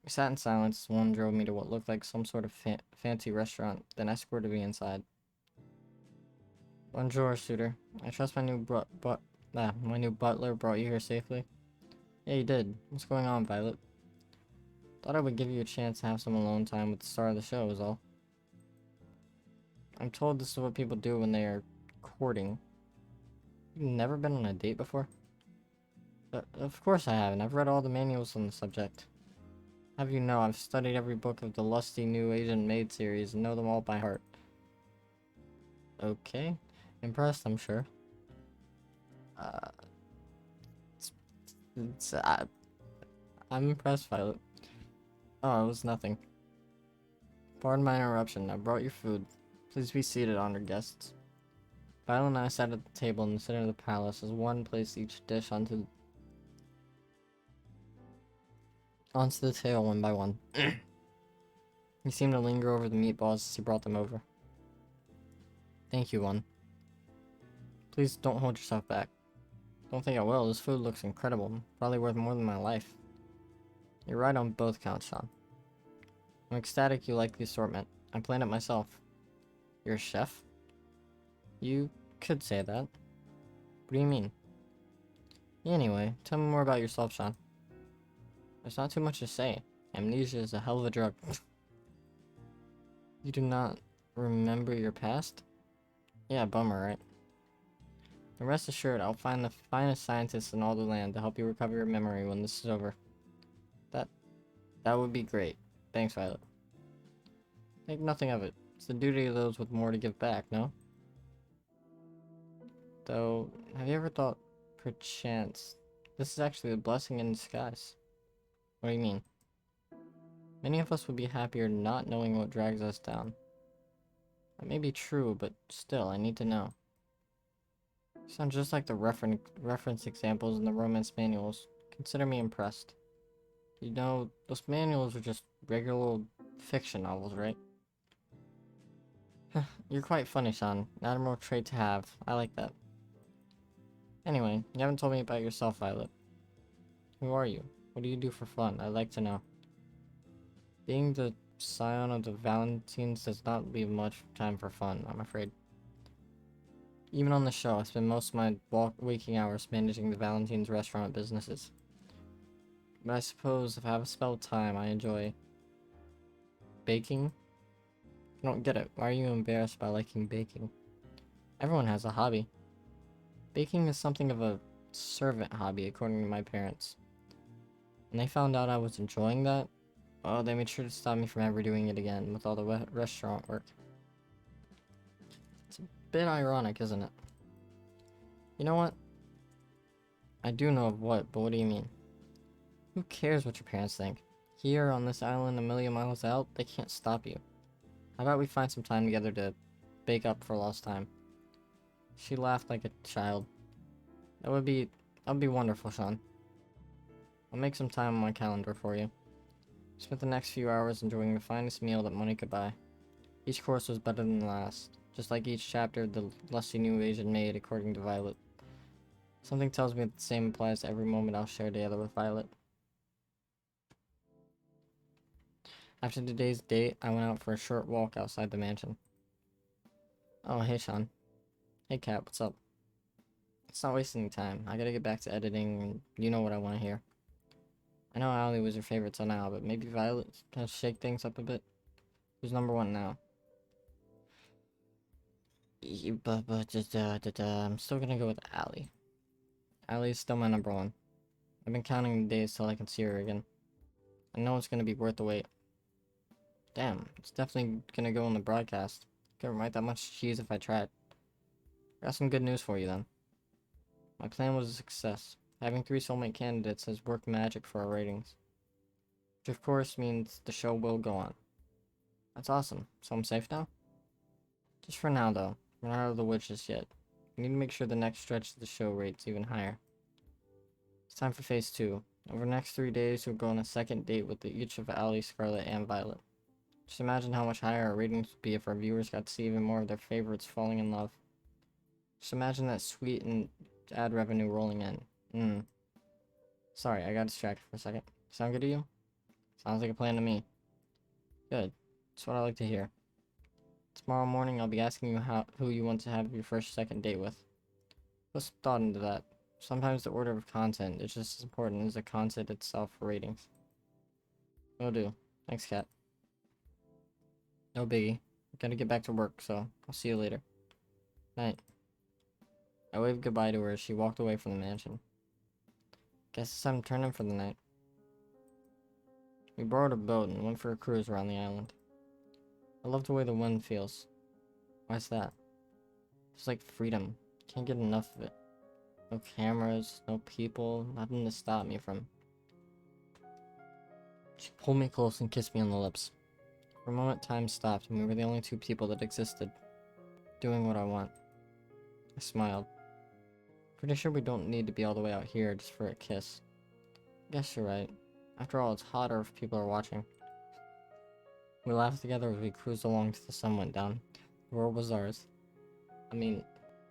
We sat in silence as one drove me to what looked like some sort of fancy restaurant, then escorted me inside. Bonjour, suitor. I trust my new butler brought you here safely. Yeah, he did. What's going on, Violet? Thought I would give you a chance to have some alone time with the star of the show is all. I'm told this is what people do when they are courting. You've never been on a date before? Of course I haven't. I've read all the manuals on the subject. Have you know, I've studied every book of the lusty new Asian maid series and know them all by heart. Okay. Impressed, I'm sure. I'm impressed, Violet. Oh, it was nothing. Pardon my interruption. I brought your food. Please be seated, honored guests. Violet and I sat at the table in the center of the palace as one placed each dish onto the table one by one. He seemed to linger over the meatballs as he brought them over. Thank you, one. Please don't hold yourself back. Don't think I will. This food looks incredible. Probably worth more than my life. You're right on both counts, Shaun. I'm ecstatic you like the assortment. I planned it myself. You're a chef? You could say that. What do you mean? Anyway, tell me more about yourself, Shaun. There's not too much to say. Amnesia is a hell of a drug. You do not remember your past? Yeah, bummer, right? And rest assured, I'll find the finest scientists in all the land to help you recover your memory when this is over. That would be great. Thanks, Violet. Think nothing of it. It's the duty of those with more to give back, no? Though, have you ever thought, perchance, this is actually a blessing in disguise? What do you mean? Many of us would be happier not knowing what drags us down. That may be true, but still, I need to know. You sound just like the reference examples in the romance manuals. Consider me impressed. You know, those manuals are just regular old fiction novels, right? You're quite funny, Shaun. An admirable trait to have. I like that. Anyway, you haven't told me about yourself, Violet. Who are you? What do you do for fun? I'd like to know. Being the scion of the Valentines does not leave much time for fun, I'm afraid. Even on the show, I spend most of my waking hours managing the Valentines restaurant businesses. But I suppose if I have a spell of time, I enjoy baking. I don't get it. Why are you embarrassed by liking baking? Everyone has a hobby. Baking is something of a servant hobby, according to my parents. When they found out I was enjoying that, oh, they made sure to stop me from ever doing it again with all the restaurant work. It's a bit ironic, isn't it? You know what? I do know of what, but what do you mean? Who cares what your parents think? Here on this island a million miles out, they can't stop you. How about we find some time together to bake up for lost time? She laughed like a child. That would be wonderful, Shaun. I'll make some time on my calendar for you. Spent the next few hours enjoying the finest meal that money could buy. Each course was better than the last, just like each chapter of the lusty new Asian maid, according to Violet. Something tells me that the same applies to every moment I'll share together with Violet. After today's date, I went out for a short walk outside the mansion. Oh, hey, Shaun. Hey, Kat, what's up? It's not wasting any time. I gotta get back to editing, and you know what I want to hear. I know Allie was your favorite till now, but maybe Violet has shake things up a bit. Who's number one now? I'm still gonna go with Allie. Allie's still my number one. I've been counting the days till I can see her again. I know it's gonna be worth the wait. Damn, it's definitely gonna go on the broadcast. Couldn't write that much cheese if I tried. Got some good news for you then. My plan was a success. Having 3 soulmate candidates has worked magic for our ratings. Which of course means the show will go on. That's awesome. So I'm safe now? Just for now though. We're not out of the woods just yet. We need to make sure the next stretch of the show rates even higher. It's time for phase 2. Over the next 3 days, we'll go on a second date with each of Allie, Scarlet, and Violet. Just imagine how much higher our ratings would be if our viewers got to see even more of their favorites falling in love. Just imagine that sweet and ad revenue rolling in. Sorry, I got distracted for a second. Sound good to you? Sounds like a plan to me. Good. That's what I like to hear. Tomorrow morning, I'll be asking you who you want to have your first second date with. Put some thought into that. Sometimes the order of content is just as important as the content itself for ratings. Will do. Thanks, Kat. No biggie. Gotta get back to work, so I'll see you later. Night. I waved goodbye to her as she walked away from the mansion. Guess it's time to turn in for the night. We borrowed a boat and went for a cruise around the island. I love the way the wind feels. Why's that? It's like freedom. Can't get enough of it. No cameras, no people, nothing to stop me from. She pulled me close and kissed me on the lips. For a moment, time stopped, and we were the only 2 people that existed, doing what I want. I smiled. Pretty sure we don't need to be all the way out here just for a kiss. Guess you're right. After all, it's hotter if people are watching. We laughed together as we cruised along till the sun went down. The world was ours. I mean,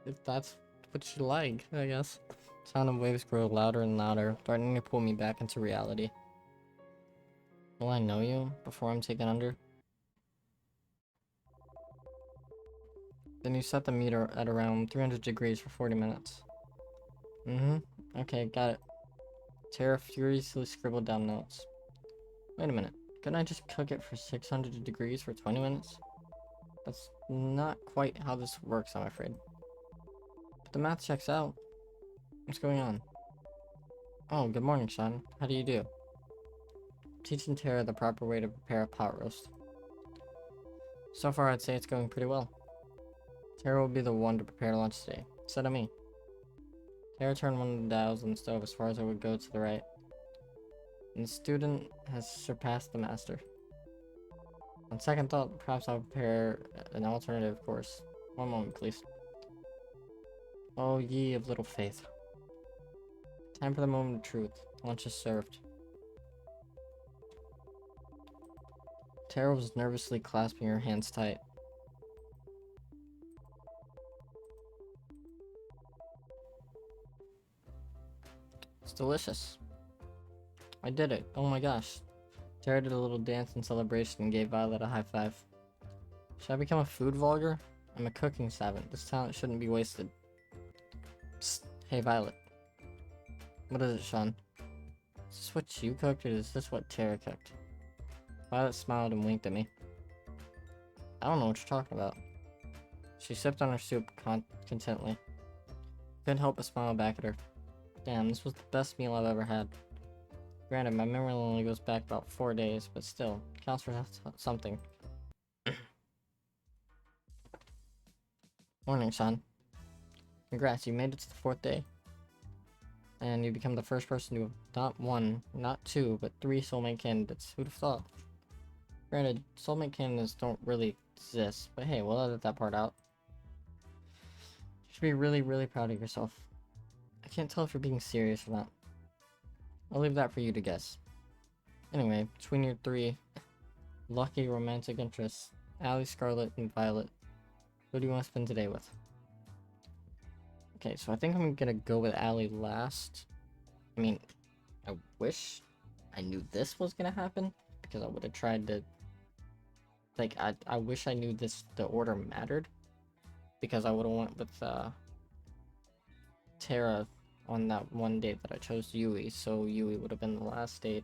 if that's what you like, I guess. Sound of waves grew louder and louder, threatening to pull me back into reality. Will I know you before I'm taken under? Then you set the meter at around 300 degrees for 40 minutes. Okay, got it. Tara furiously scribbled down notes. Wait a minute. Couldn't I just cook it for 600 degrees for 20 minutes? That's not quite how this works, I'm afraid. But the math checks out. What's going on? Oh, good morning, Shaun. How do you do? Teaching Tara the proper way to prepare a pot roast. So far, I'd say it's going pretty well. Tara will be the one to prepare lunch today, instead of me. Tara turned one of the dials on the stove as far as it would go to the right. And the student has surpassed the master. On second thought, perhaps I'll prepare an alternative course. One moment, please. Oh, ye of little faith. Time for the moment of truth. Lunch is served. Tara was nervously clasping her hands tight. It's delicious. I did it. Oh my gosh. Tara did a little dance in celebration and gave Violet a high five. Should I become a food vlogger? I'm a cooking savant. This talent shouldn't be wasted. Psst. Hey, Violet. What is it, Shaun? Is this what you cooked, or is this what Tara cooked? Violet smiled and winked at me. I don't know what you're talking about. She sipped on her soup contently. Couldn't help but smile back at her. Damn, this was the best meal I've ever had. Granted, my memory only goes back about 4 days, but still, counts for something. Morning, Shaun. Congrats, you made it to the 4th day. And you become the first person to have not 1, not 2, but 3 soulmate candidates. Who'd have thought? Granted, soulmate candidates don't really exist, but hey, we'll edit that part out. You should be really, really proud of yourself. I can't tell if you're being serious or not. I'll leave that for you to guess. Anyway, between your 3 lucky romantic interests, Allie, Scarlet, and Violet, who do you want to spend today with? Okay, so I think I'm gonna go with Allie last. I mean, I wish I knew this was gonna happen, because I would have tried to Like, I wish I knew the order mattered, because I would have went with Terra on that one date that I chose Yui, so Yui would have been the last date.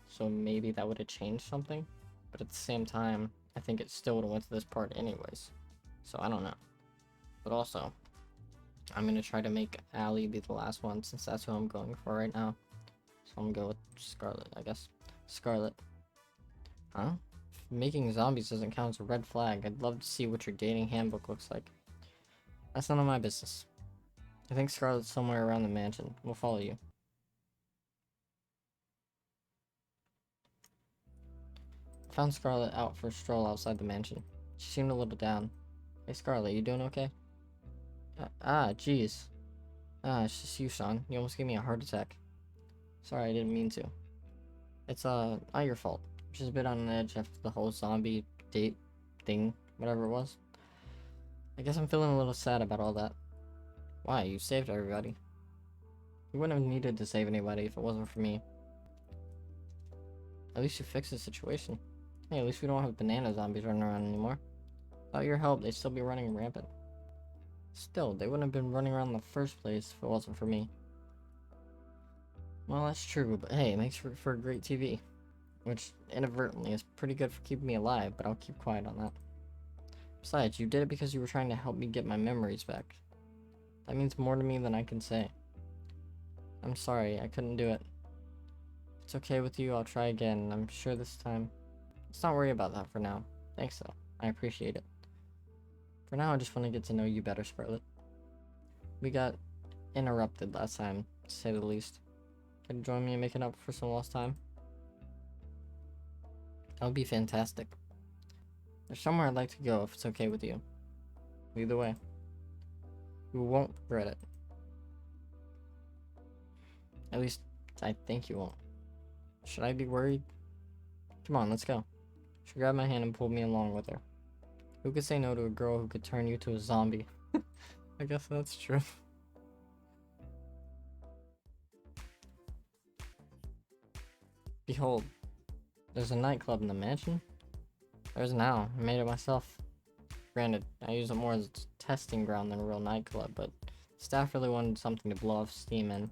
So maybe that would have changed something, but at the same time, I think it still would have went to this part anyways. So I don't know. But also, I'm gonna try to make Allie be the last one since that's who I'm going for right now. So I'm gonna go with Scarlet, I guess. Scarlet. Huh? If making zombies doesn't count as a red flag, I'd love to see what your dating handbook looks like. That's none of my business. I think Scarlet's somewhere around the mansion. We'll follow you. I found Scarlet out for a stroll outside the mansion. She seemed a little down. Hey Scarlet, you doing okay? Jeez. It's just you, Shaun. You almost gave me a heart attack. Sorry, I didn't mean to. It's, not your fault. Just a bit on edge after the whole zombie date thing, whatever it was. I guess I'm feeling a little sad about all that. Why? You saved everybody. You wouldn't have needed to save anybody if it wasn't for me. At least you fixed the situation. Hey, at least we don't have banana zombies running around anymore. Without your help, they'd still be running rampant. Still, they wouldn't have been running around in the first place if it wasn't for me. Well, that's true, but hey, it makes for great TV. Which, inadvertently, is pretty good for keeping me alive, but I'll keep quiet on that. Besides, you did it because you were trying to help me get my memories back. That means more to me than I can say. I'm sorry, I couldn't do it. If it's okay with you, I'll try again. I'm sure this time. Let's not worry about that for now. Thanks, though. I appreciate it. For now, I just want to get to know you better, Scarlet. We got interrupted last time, to say the least. Could you join me in making up for some lost time? That would be fantastic. There's somewhere I'd like to go if it's okay with you. Either way. You won't regret it. At least, I think you won't. Should I be worried? Come on, let's go. She grabbed my hand and pulled me along with her. Who could say no to a girl who could turn you to a zombie? I guess that's true. Behold, there's a nightclub in the mansion? There's now. I made it myself. Granted, I use it more as a testing ground than a real nightclub, but staff really wanted something to blow off steam in.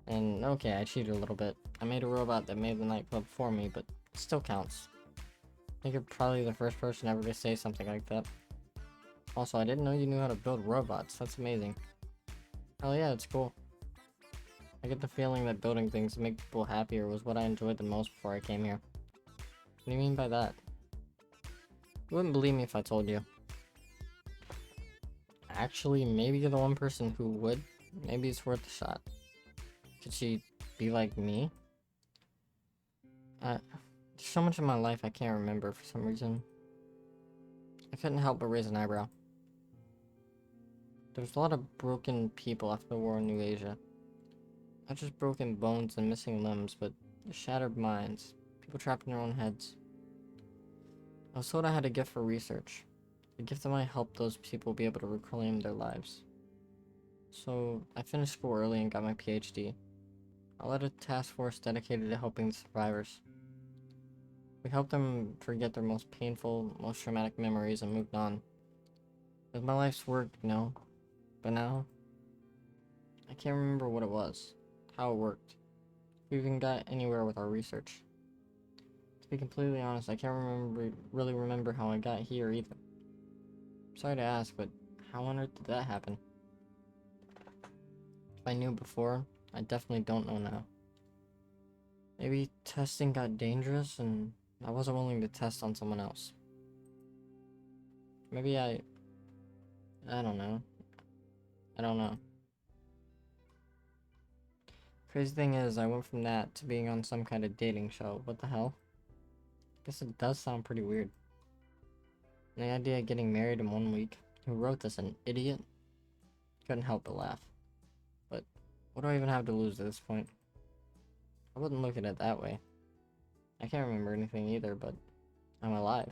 And okay, I cheated a little bit. I made a robot that made the nightclub for me, but it still counts. I think you're probably the first person ever to say something like that. Also, I didn't know you knew how to build robots. That's amazing. Hell yeah, it's cool. I get the feeling that building things to make people happier was what I enjoyed the most before I came here. What do you mean by that? You wouldn't believe me if I told you. Actually, maybe you're the one person who would. Maybe it's worth a shot. Could she be like me? There's so much of my life I can't remember for some reason. I couldn't help but raise an eyebrow. There was a lot of broken people after the war in New Asia. Not just broken bones and missing limbs, but shattered minds. People trapped in their own heads. I was told I had a gift for research. A gift that might help those people be able to reclaim their lives. So, I finished school early and got my PhD. I led a task force dedicated to helping the survivors. We helped them forget their most painful, most traumatic memories and moved on. It was my life's work, you know. But now, I can't remember what it was, how it worked. If we even got anywhere with our research. To be completely honest, I can't really remember how I got here either. Sorry to ask, but how on earth did that happen? If I knew before, I definitely don't know now. Maybe testing got dangerous and I wasn't willing to test on someone else. Maybe I don't know. I don't know. Crazy thing is, I went from that to being on some kind of dating show. What the hell? Guess it does sound pretty weird. And the idea of getting married in 1 week. Who wrote this? An idiot? Couldn't help but laugh. But what do I even have to lose at this point? I wouldn't look at it that way. I can't remember anything either, but I'm alive.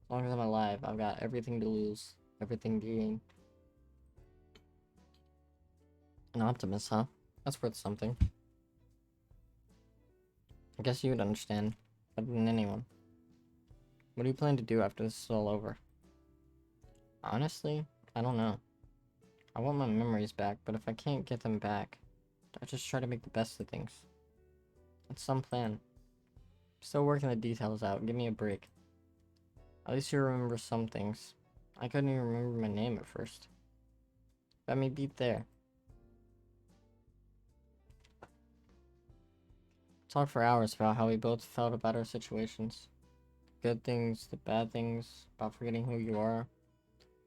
As long as I'm alive, I've got everything to lose, everything to gain. An optimist, huh? That's worth something. I guess you'd understand better than anyone. What do you plan to do after this is all over? Honestly, I don't know. I want my memories back, but if I can't get them back, I just try to make the best of things. That's some plan. Still working the details out. Give me a break. At least you remember some things. I couldn't even remember my name at first. Let me beat there. Talked for hours about how we both felt about our situations. The good things, the bad things, about forgetting who you are.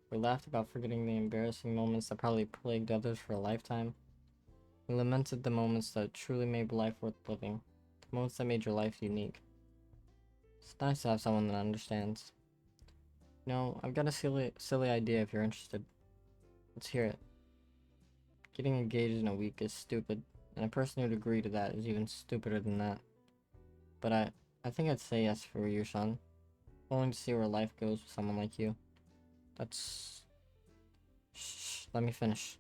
We laughed about forgetting the embarrassing moments that probably plagued others for a lifetime. We lamented the moments that truly made life worth living. The moments that made your life unique. It's nice to have someone that understands. No, I've got a silly idea if you're interested. Let's hear it. Getting engaged in a week is stupid, and a person who'd agree to that is even stupider than that. But I think I'd say yes for you, Shaun. Willing to see where life goes with someone like you. That's... Shh, let me finish.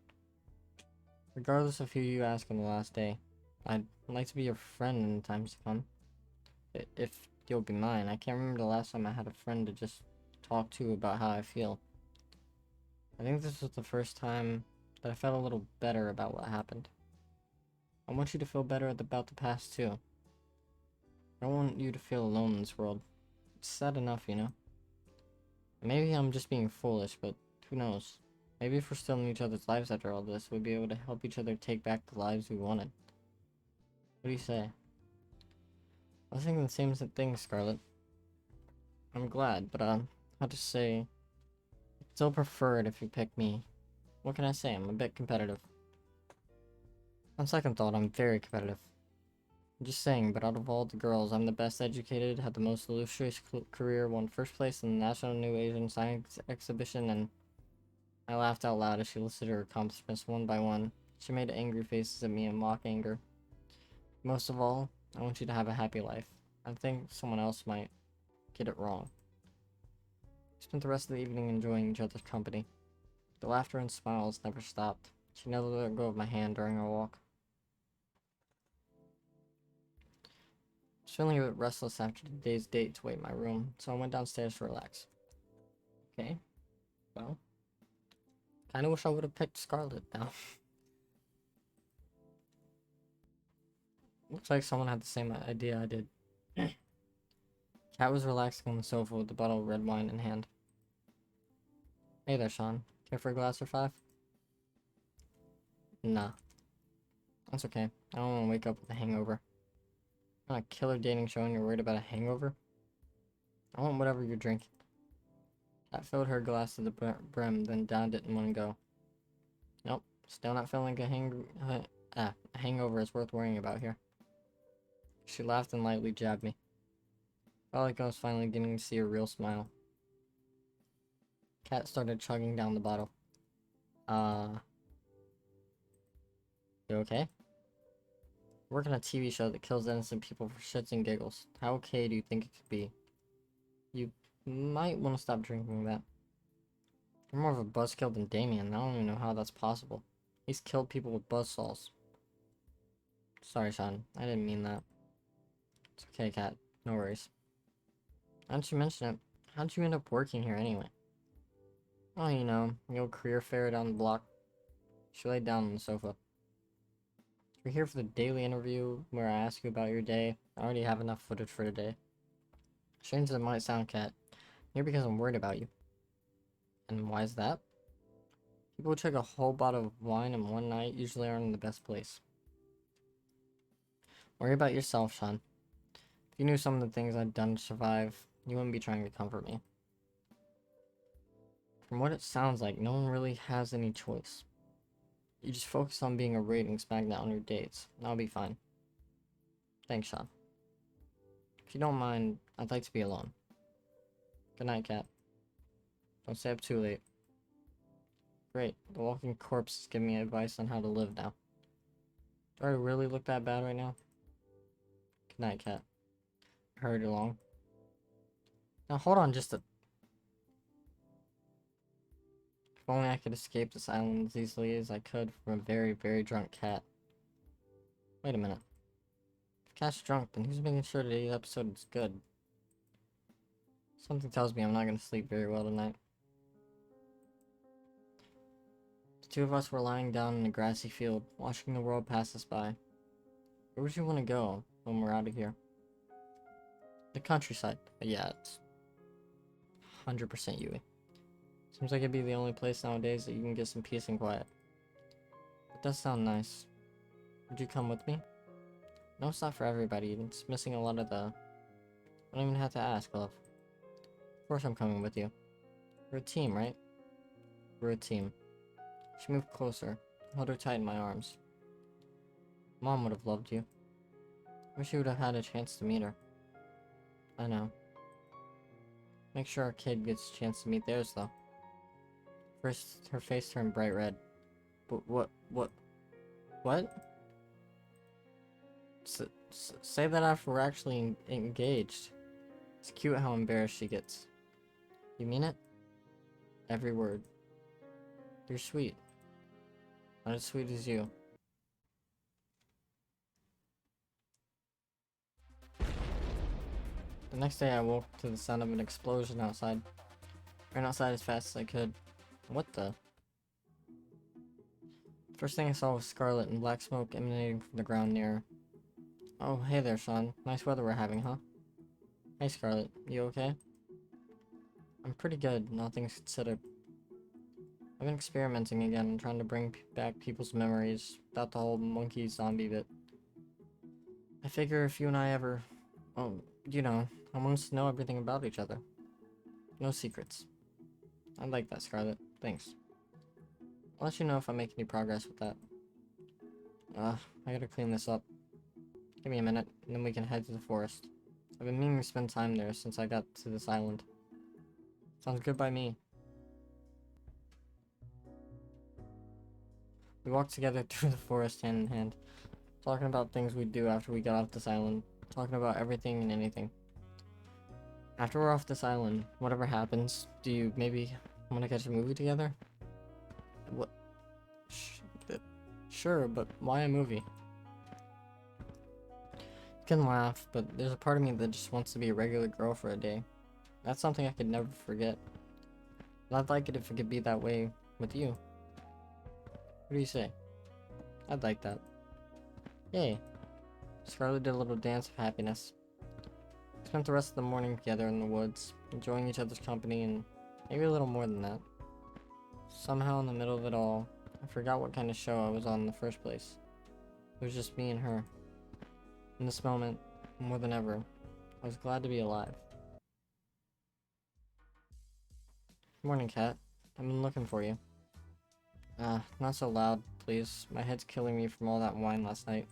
Regardless of who you ask on the last day, I'd like to be your friend in the times to come. If you'll be mine. I can't remember the last time I had a friend to just talk to about how I feel. I think this was the first time that I felt a little better about what happened. I want you to feel better about the past too. I don't want you to feel alone in this world. It's sad enough, you know? Maybe I'm just being foolish, but who knows? Maybe if we're still in each other's lives after all this, we'd be able to help each other take back the lives we wanted. What do you say? I was thinking the same thing, Scarlet. I'm glad, but how to say... I'd still prefer it if you pick me. What can I say? I'm a bit competitive. On second thought, I'm very competitive. I'm just saying, but out of all the girls, I'm the best educated, had the most illustrious career, won first place in the National New Asian Science Exhibition, and... I laughed out loud as she listed her accomplishments one by one. She made angry faces at me in mock anger. Most of all, I want you to have a happy life. I think someone else might get it wrong. We spent the rest of the evening enjoying each other's company. The laughter and smiles never stopped. She never let go of my hand during our walk. I was feeling a bit restless after the day's date to wait in my room, so I went downstairs to relax. Okay, well, kinda wish I would have picked Scarlet now. Looks like someone had the same idea I did. Cat was relaxing on the sofa with a bottle of red wine in hand. Hey there, Shaun. Care for a glass or five? Nah. That's okay. I don't want to wake up with a hangover. On a killer dating show and you're worried about a hangover? I want whatever you're drinking. Cat filled her glass to the brim, then downed it in one go. Nope. Still not feeling a hangover is worth worrying about here. She laughed and lightly jabbed me. Felt like I was finally getting to see a real smile. Cat started chugging down the bottle. You okay? I work on a TV show that kills innocent people for shits and giggles. How okay do you think it could be? You might want to stop drinking that. You're more of a buzzkill than Damien. I don't even know how that's possible. He's killed people with buzzsaws. Sorry, Shaun. I didn't mean that. It's okay, Cat. No worries. Now that you mention it, how'd you end up working here anyway? Oh, you know, the old career fair down the block. She laid down on the sofa. You're here for the daily interview where I ask you about your day. I already have enough footage for today. Strange as it might sound, Cat. I'm here because I'm worried about you. And why is that? People who chug a whole bottle of wine in one night usually aren't in the best place. Worry about yourself, Shaun. If you knew some of the things I'd done to survive, you wouldn't be trying to comfort me. From what it sounds like, no one really has any choice. You just focus on being a ratings magnet on your dates, and I'll be fine. Thanks, Shaun. If you don't mind, I'd like to be alone. Good night, Cat. Don't stay up too late. Great, the walking corpse is giving me advice on how to live now. Do I really look that bad right now? Good night, Cat. I hurried along. Now hold on just a... If only I could escape this island as easily as I could from a very, very drunk cat. Wait a minute. If Cat's drunk, then who's making sure today's episode is good? Something tells me I'm not gonna sleep very well tonight. The two of us were lying down in a grassy field, watching the world pass us by. Where would you want to go when we're out of here? The countryside. But yeah, it's 100% Yui. Seems like it'd be the only place nowadays that you can get some peace and quiet. It does sound nice. Would you come with me? No, it's not for everybody. It's missing a lot of the... I don't even have to ask, love. Of course I'm coming with you. We're a team, right? We're a team. She moved closer, held her tight in my arms. Mom would have loved you. Wish you would have had a chance to meet her. I know. Make sure our kid gets a chance to meet theirs, though. First, her face turned bright red. But what? Say that after we're actually engaged. It's cute how embarrassed she gets. You mean it? Every word. You're sweet. Not as sweet as you. The next day I woke to the sound of an explosion outside. Ran outside as fast as I could. What the? First thing I saw was Scarlet and black smoke emanating from the ground near her. Oh, hey there, Shaun. Nice weather we're having, huh? Hey, Scarlet. You okay? I'm pretty good, all things considered. I've been experimenting again, trying to bring back people's memories without the whole monkey zombie bit. I figure if you and I ever... Oh, you know, I want us to know everything about each other. No secrets. I like that, Scarlet. Thanks. I'll let you know if I make any progress with that. I gotta clean this up. Give me a minute, and then we can head to the forest. I've been meaning to spend time there since I got to this island. Sounds good by me. We walked together through the forest hand in hand, talking about things we'd do after we got off this island, talking about everything and anything. After we're off this island, whatever happens, do you maybe want to catch a movie together? What? Sure, but why a movie? You can laugh, but there's a part of me that just wants to be a regular girl for a day. That's something I could never forget. But I'd like it if it could be that way with you. What do you say? I'd like that. Yay. Scarlet did a little dance of happiness. We spent the rest of the morning together in the woods, enjoying each other's company and maybe a little more than that. Somehow in the middle of it all, I forgot what kind of show I was on in the first place. It was just me and her. In this moment, more than ever, I was glad to be alive. Good morning, Kat. I've been looking for you. Not so loud, please. My head's killing me from all that wine last night.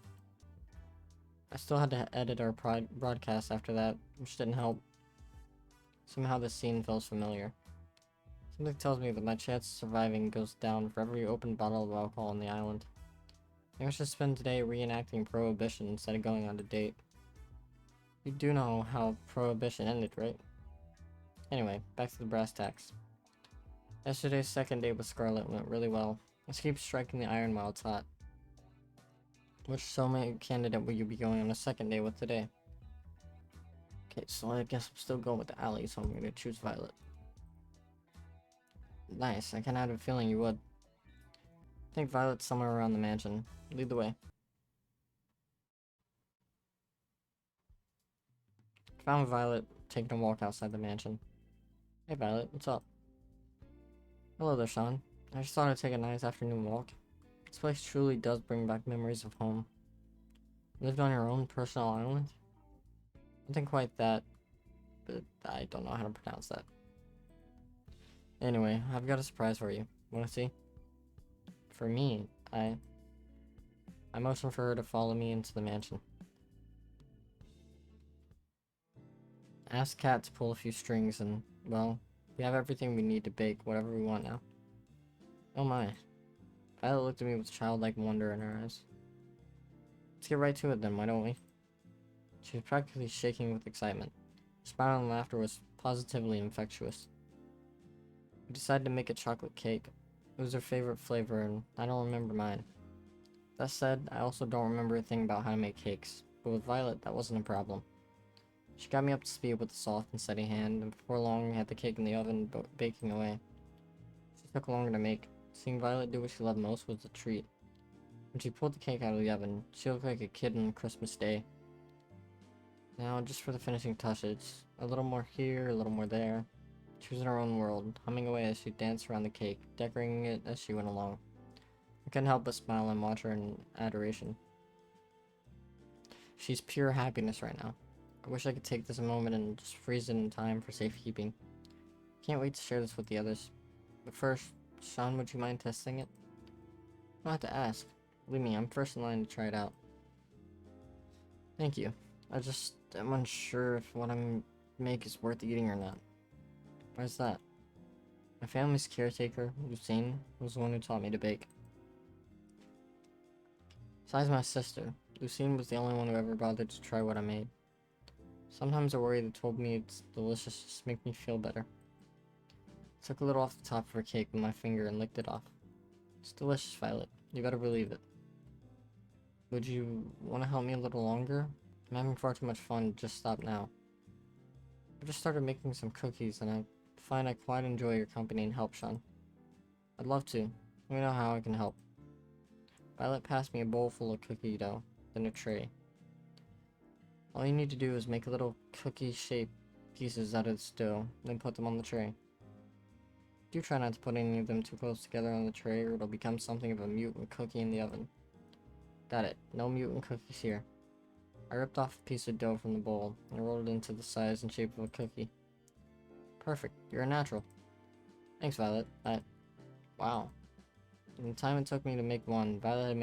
I still had to edit our broadcast after that, which didn't help. Somehow this scene feels familiar. Something tells me that my chance of surviving goes down for every open bottle of alcohol on the island. I think I should spend today reenacting Prohibition instead of going on a date. You do know how Prohibition ended, right? Anyway, back to the brass tacks. Yesterday's second date with Scarlet went really well. Let's keep striking the iron while it's hot. Which soulmate candidate will you be going on a second date with today? Okay, so I guess I'm still going with the alley, so I'm gonna choose Violet. Nice, I kinda had a feeling you would. I think Violet's somewhere around the mansion. Lead the way. Found Violet taking a walk outside the mansion. Hey Violet, what's up? Hello there, Shaun. I just thought I'd take a nice afternoon walk. This place truly does bring back memories of home. You lived on your own personal island? Nothing quite that, but I don't know how to pronounce that. Anyway, I've got a surprise for you. Wanna see? For me, I motioned for her to follow me into the mansion. I asked Kat to pull a few strings and, well, we have everything we need to bake whatever we want now. Oh my. Violet looked at me with childlike wonder in her eyes. Let's get right to it then, why don't we? She was practically shaking with excitement. Her smile and laughter was positively infectious. We decided to make a chocolate cake. It was her favorite flavor and I don't remember mine. That said, I also don't remember a thing about how to make cakes, but with Violet that wasn't a problem. She got me up to speed with a soft and steady hand, and before long, I had the cake in the oven baking away. She took longer to make. Seeing Violet do what she loved most was a treat. When she pulled the cake out of the oven, she looked like a kid on Christmas Day. Now, just for the finishing touches, a little more here, a little more there. She was in her own world, humming away as she danced around the cake, decorating it as she went along. I couldn't help but smile and watch her in adoration. She's pure happiness right now. I wish I could take this moment and just freeze it in time for safekeeping. Can't wait to share this with the others. But first, Shaun, would you mind testing it? I'll have to ask. Believe me, I'm first in line to try it out. Thank you. I just am unsure if what I make is worth eating or not. Why's that? My family's caretaker, Lucine, was the one who taught me to bake. Besides my sister, Lucine was the only one who ever bothered to try what I made. Sometimes a worry that told me it's delicious just make me feel better. I took a little off the top of her cake with my finger and licked it off. It's delicious, Violet. You better believe it. Would you want to help me a little longer? I'm having far too much fun to just stop now. I just started making some cookies and I find I quite enjoy your company and help, Shaun. I'd love to. Let me know how I can help. Violet passed me a bowl full of cookie dough, then a tray. All you need to do is make little cookie-shaped pieces out of this dough, then put them on the tray. Do try not to put any of them too close together on the tray or it'll become something of a mutant cookie in the oven. Got it. No mutant cookies here. I ripped off a piece of dough from the bowl and rolled it into the size and shape of a cookie. Perfect. You're a natural. Thanks, Violet. Wow. In the time it took me to make one, Violet had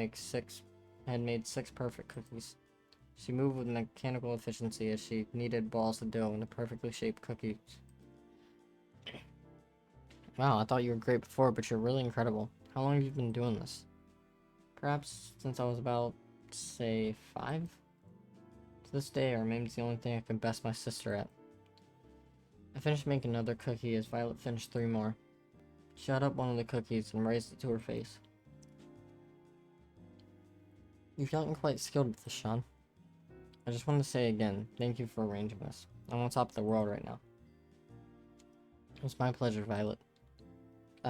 made six perfect cookies. She moved with mechanical efficiency as she kneaded balls of dough into perfectly shaped cookies. Wow, I thought you were great before, but you're really incredible. How long have you been doing this? Perhaps since I was about, say, 5? To this day, or maybe it's the only thing I can best my sister at. I finished making another cookie as Violet finished 3 more. She held up one of the cookies and raised it to her face. You've gotten quite skilled with this, Shaun. I just wanted to say again, thank you for arranging this. I'm on top of the world right now. It's my pleasure, Violet.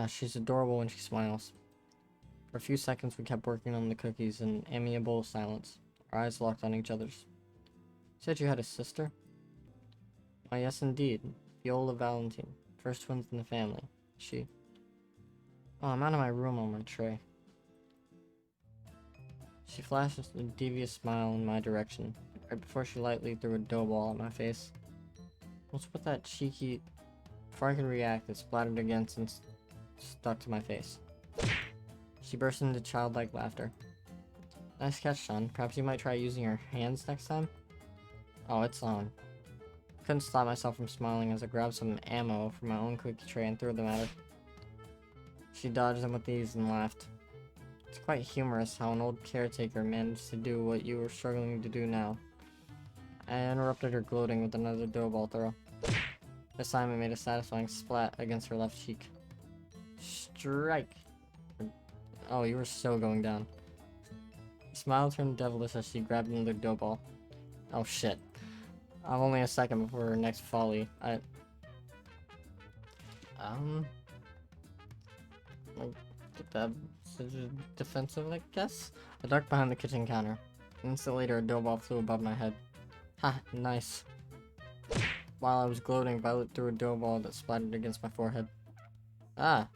She's adorable when she smiles. For a few seconds we kept working on the cookies in amiable silence, our eyes locked on each other's. You said you had a sister? Why, yes indeed. Viola Valentine, first twins in the family. She... Oh, I'm out of my room on my tray. She flashed a devious smile in my direction, right before she lightly threw a dough ball at my face. What's with that cheeky... Before I could react, it splattered against and stuck to my face. She burst into childlike laughter. Nice catch, Shaun. Perhaps you might try using your hands next time? Oh, it's on. I couldn't stop myself from smiling as I grabbed some ammo from my own cookie tray and threw them at her. She dodged them with ease and laughed. It's quite humorous how an old caretaker managed to do what you were struggling to do now. I interrupted her gloating with another dough ball throw. This time it made a satisfying splat against her left cheek. Strike! Oh, you were so going down. The smile turned devilish as she grabbed another dough ball. Oh shit. I'm only a second before her next volley. Like, that's defensive, I guess? I ducked behind the kitchen counter. An instant later, a dough ball flew above my head. Ha, nice. While I was gloating, Violet threw a dough ball that splattered against my forehead. Ah!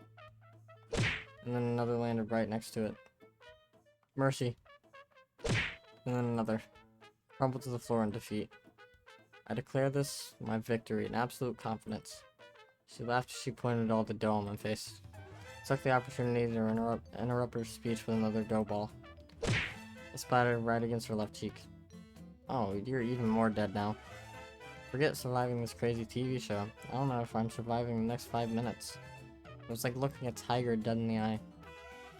And then another landed right next to it. Mercy. And then another. Crumpled to the floor in defeat. I declare this my victory in absolute confidence. She laughed as she pointed all the dough on my face. I took the opportunity to interrupt her speech with another dough ball. It splattered right against her left cheek. Oh, you're even more dead now. Forget surviving this crazy TV show. I don't know if I'm surviving the next 5 minutes. It was like looking a tiger dead in the eye.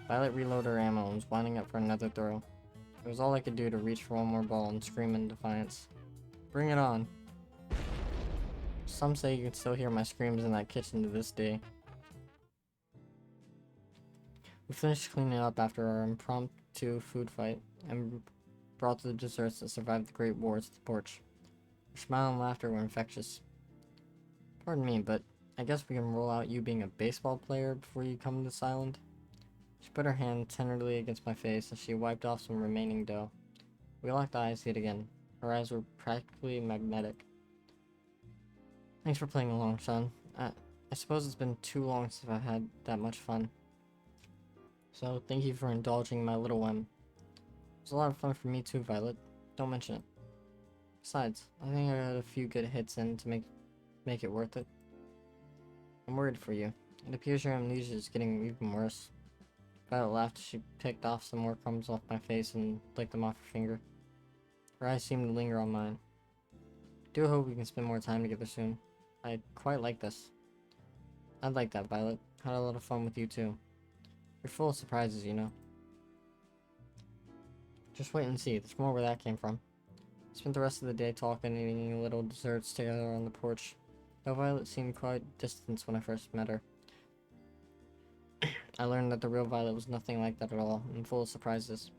Violet reloaded her ammo and was winding up for another throw. It was all I could do to reach for one more ball and scream in defiance. Bring it on. Some say you can still hear my screams in that kitchen to this day. We finished cleaning up after our impromptu food fight and brought the desserts that survived the Great Wars to the porch. Her smile and laughter were infectious. Pardon me, but I guess we can rule out you being a baseball player before you come to this island. She put her hand tenderly against my face as she wiped off some remaining dough. We locked eyes yet again. Her eyes were practically magnetic. Thanks for playing along, Shaun. I suppose it's been too long since I've had that much fun. So, thank you for indulging my little whim. It was a lot of fun for me too, Violet. Don't mention it. Besides, I think I got a few good hits in to make it worth it. I'm worried for you. It appears your amnesia is getting even worse. Violet laughed as she picked off some more crumbs off my face and licked them off her finger. Her eyes seemed to linger on mine. I do hope we can spend more time together soon. I quite like this. I'd like that, Violet. Had a lot of fun with you too. You're full of surprises, you know. Just wait and see. There's more where that came from. Spent the rest of the day talking and eating little desserts together on the porch. Though Violet seemed quite distant when I first met her. I learned that the real Violet was nothing like that at all, and full of surprises.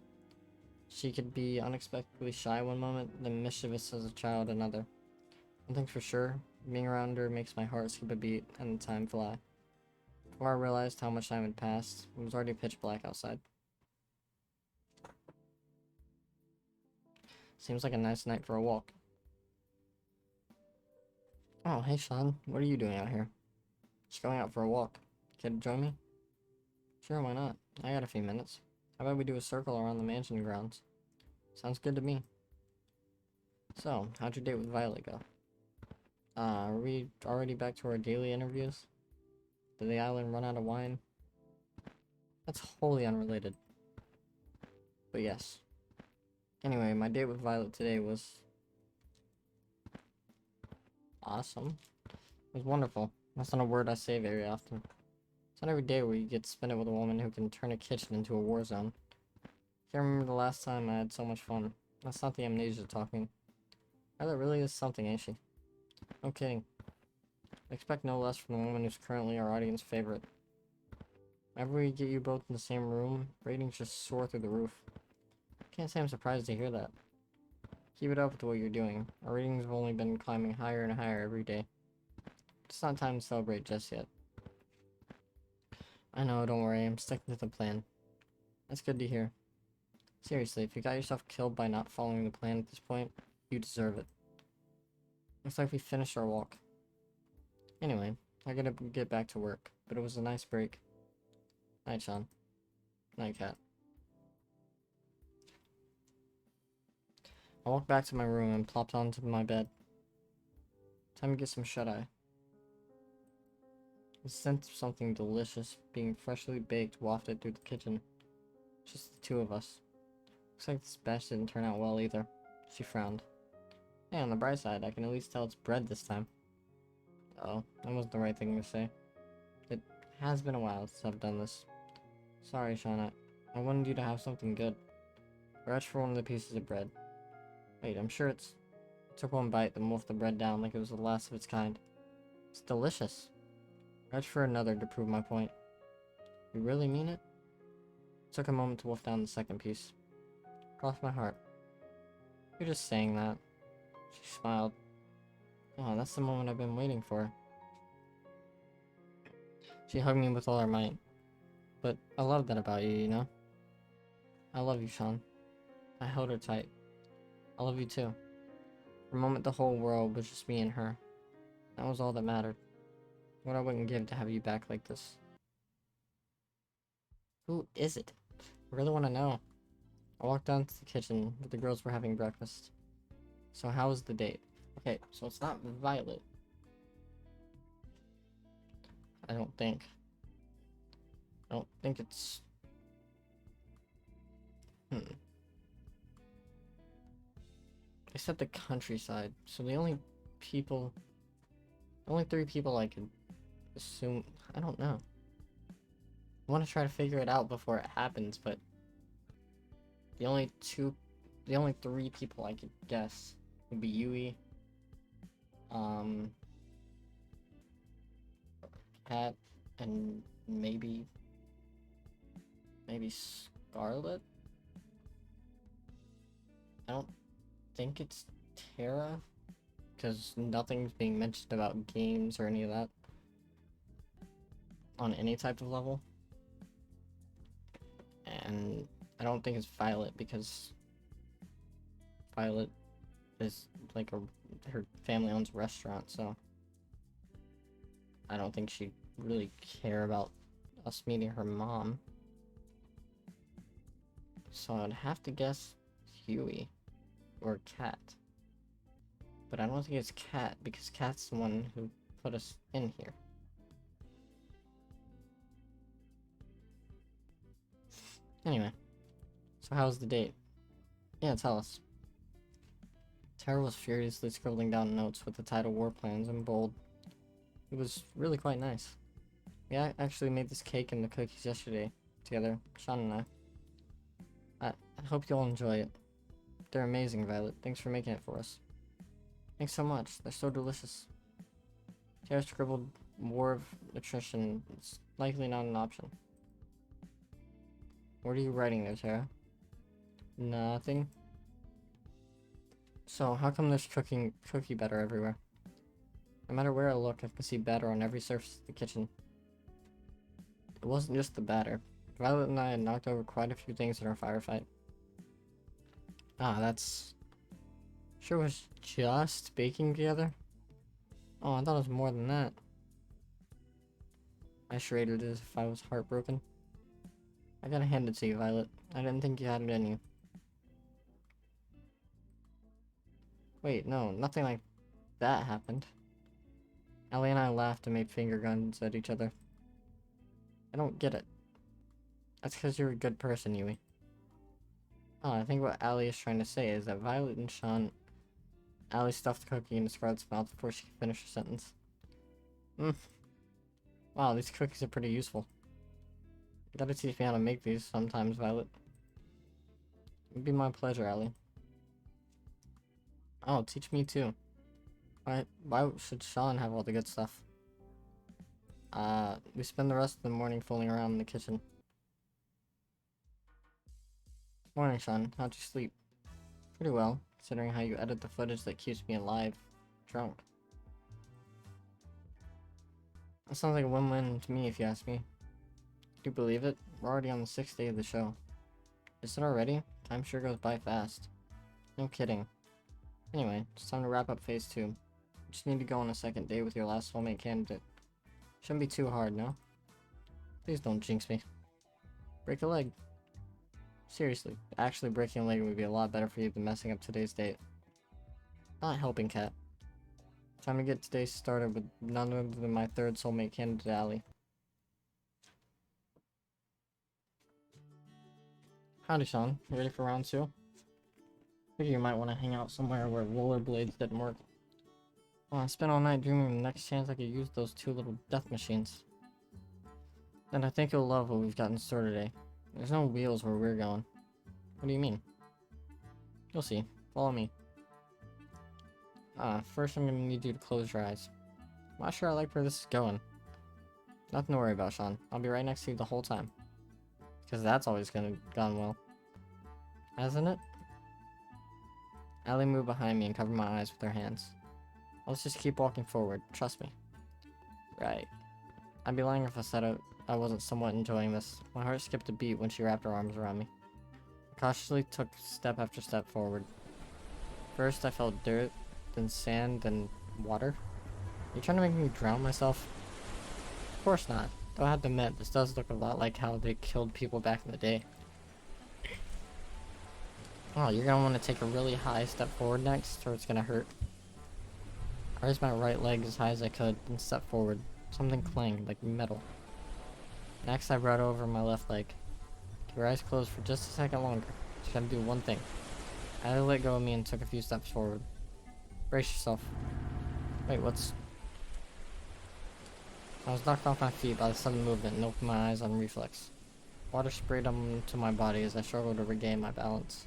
She could be unexpectedly shy one moment, then mischievous as a child another. One thing's for sure, being around her makes my heart skip a beat and the time fly. Before I realized how much time had passed, it was already pitch black outside. Seems like a nice night for a walk. Oh, hey Shaun, what are you doing out here? Just going out for a walk. Care to join me? Sure, why not? I got a few minutes. How about we do a circle around the mansion grounds? Sounds good to me. So, how'd your date with Violet go? Are we already back to our daily interviews? Did the island run out of wine? That's wholly unrelated. But yes. Anyway, my date with Violet today was awesome. It was wonderful. That's not a word I say very often. It's not every day where you get to spend it with a woman who can turn a kitchen into a war zone. Can't remember the last time I had so much fun. That's not the amnesia talking. Violet really is something, ain't she? No kidding. I expect no less from the woman who's currently our audience favorite. Whenever we get you both in the same room, ratings just soar through the roof. Can't say I'm surprised to hear that. Keep it up with what you're doing. Our ratings have only been climbing higher and higher every day. It's not time to celebrate just yet. I know, don't worry, I'm sticking to the plan. That's good to hear. Seriously, if you got yourself killed by not following the plan at this point, you deserve it. Looks like we finished our walk. Anyway, I gotta get back to work, but it was a nice break. Night, Shaun. Night, Cat. I walked back to my room and plopped onto my bed. Time to get some shut-eye. The scent of something delicious being freshly baked wafted through the kitchen. Just the two of us. Looks like this batch didn't turn out well either. She frowned. Hey, on the bright side, I can at least tell it's bread this time. Oh, that wasn't the right thing to say. It has been a while since I've done this. Sorry, Shaun, I wanted you to have something good. Reach for one of the pieces of bread. Wait, I'm sure it's... I took one bite, then wolfed the bread down like it was the last of its kind. It's delicious. Reach for another to prove my point. You really mean it? Took a moment to wolf down the second piece. Cross my heart. You're just saying that. She smiled. Oh, that's the moment I've been waiting for. She hugged me with all her might. But I love that about you, you know? I love you, Shaun. I held her tight. I love you too. For a moment, the whole world was just me and her. That was all that mattered. What I wouldn't give to have you back like this. Who is it? I really want to know. I walked down to the kitchen where the girls were having breakfast. So how was the date? Okay, so it's not Violet. I don't think. I don't think it's... They said the countryside, so the only three people I could assume... I don't know. I want to try to figure it out before it happens, but... The only three people I could guess would be Yui, Cat, and maybe Scarlet? I don't think it's Terra. because nothing's being mentioned about games or any of that on any type of level. And I don't think it's Violet, because Violet is like her family owns a restaurant, so I don't think she'd really care about us meeting her mom. So I'd have to guess Huey or Cat. But I don't think it's Cat, because Cat's the one who put us in here. Anyway, so how's the date? Yeah, tell us. Tara was furiously scribbling down notes with the title War Plans in bold. It was really quite nice. We actually made this cake and the cookies yesterday together, Shaun and I. I hope you'll enjoy it. They're amazing, Violet. Thanks for making it for us. Thanks so much. They're so delicious. Tara scribbled War of Attrition. It's likely not an option. What are you writing there, Tara? Nothing. So, how come there's cookie batter everywhere? No matter where I look, I can see batter on every surface of the kitchen. It wasn't just the batter. Violet and I had knocked over quite a few things in our firefight. Ah, that's... Sure was just baking together? Oh, I thought it was more than that. I shraded as if I was heartbroken. I gotta hand it to you, Violet. I didn't think you had it in you. Wait, no, nothing like that happened. Ellie and I laughed and made finger guns at each other. I don't get it. That's because you're a good person, Yui. Oh, I think what Allie is trying to say is that Violet and Shaun... Allie stuffed the cookie into Scarlett's mouth before she could finish her sentence. Wow, these cookies are pretty useful. You gotta teach me how to make these sometimes, Violet. It'd be my pleasure, Allie. Oh, teach me too. Why should Shaun have all the good stuff? We spend the rest of the morning fooling around in the kitchen. Morning, Shaun. How'd you sleep? Pretty well, considering how you edit the footage that keeps me alive, drunk. That sounds like a win-win to me, if you ask me. Do you believe it? We're already on the 6th day of the show. Is it already? Time sure goes by fast. No kidding. Anyway, it's time to wrap up phase 2. You just need to go on a second date with your last soulmate candidate. Shouldn't be too hard, no? Please don't jinx me. Break a leg. Seriously, actually breaking a leg would be a lot better for you than messing up today's date. Not helping, Cat. Time to get today started with none other than my third soulmate candidate, Allie. Howdy, Shaun. You ready for round 2? Figure you might want to hang out somewhere where rollerblades didn't work. Well, I spent all night dreaming of the next chance I could use those 2 little death machines. And I think you'll love what we've got in store today. There's no wheels where we're going. What do you mean? You'll see. Follow me. First I'm gonna need you to close your eyes. I'm not sure I like where this is going. Nothing to worry about, Shaun. I'll be right next to you the whole time. Because that's always gone well. Hasn't it? Allie moved behind me and covered my eyes with her hands. Let's just keep walking forward. Trust me. Right. I'd be lying if I said I wasn't somewhat enjoying this. My heart skipped a beat when she wrapped her arms around me. I cautiously took step after step forward. First I felt dirt, then sand, then water. Are you trying to make me drown myself? Of course not. Though I have to admit, this does look a lot like how they killed people back in the day. Oh, you're gonna want to take a really high step forward next, or it's gonna hurt. I raised my right leg as high as I could, and stepped forward. Something clanged, like metal. Next, I brought over my left leg. Keep your eyes closed for just a second longer. Just gotta do one thing. Allie let go of me and took a few steps forward. Brace yourself. Wait, what's... I was knocked off my feet by the sudden movement and opened my eyes on reflex. Water sprayed onto my body as I struggled to regain my balance.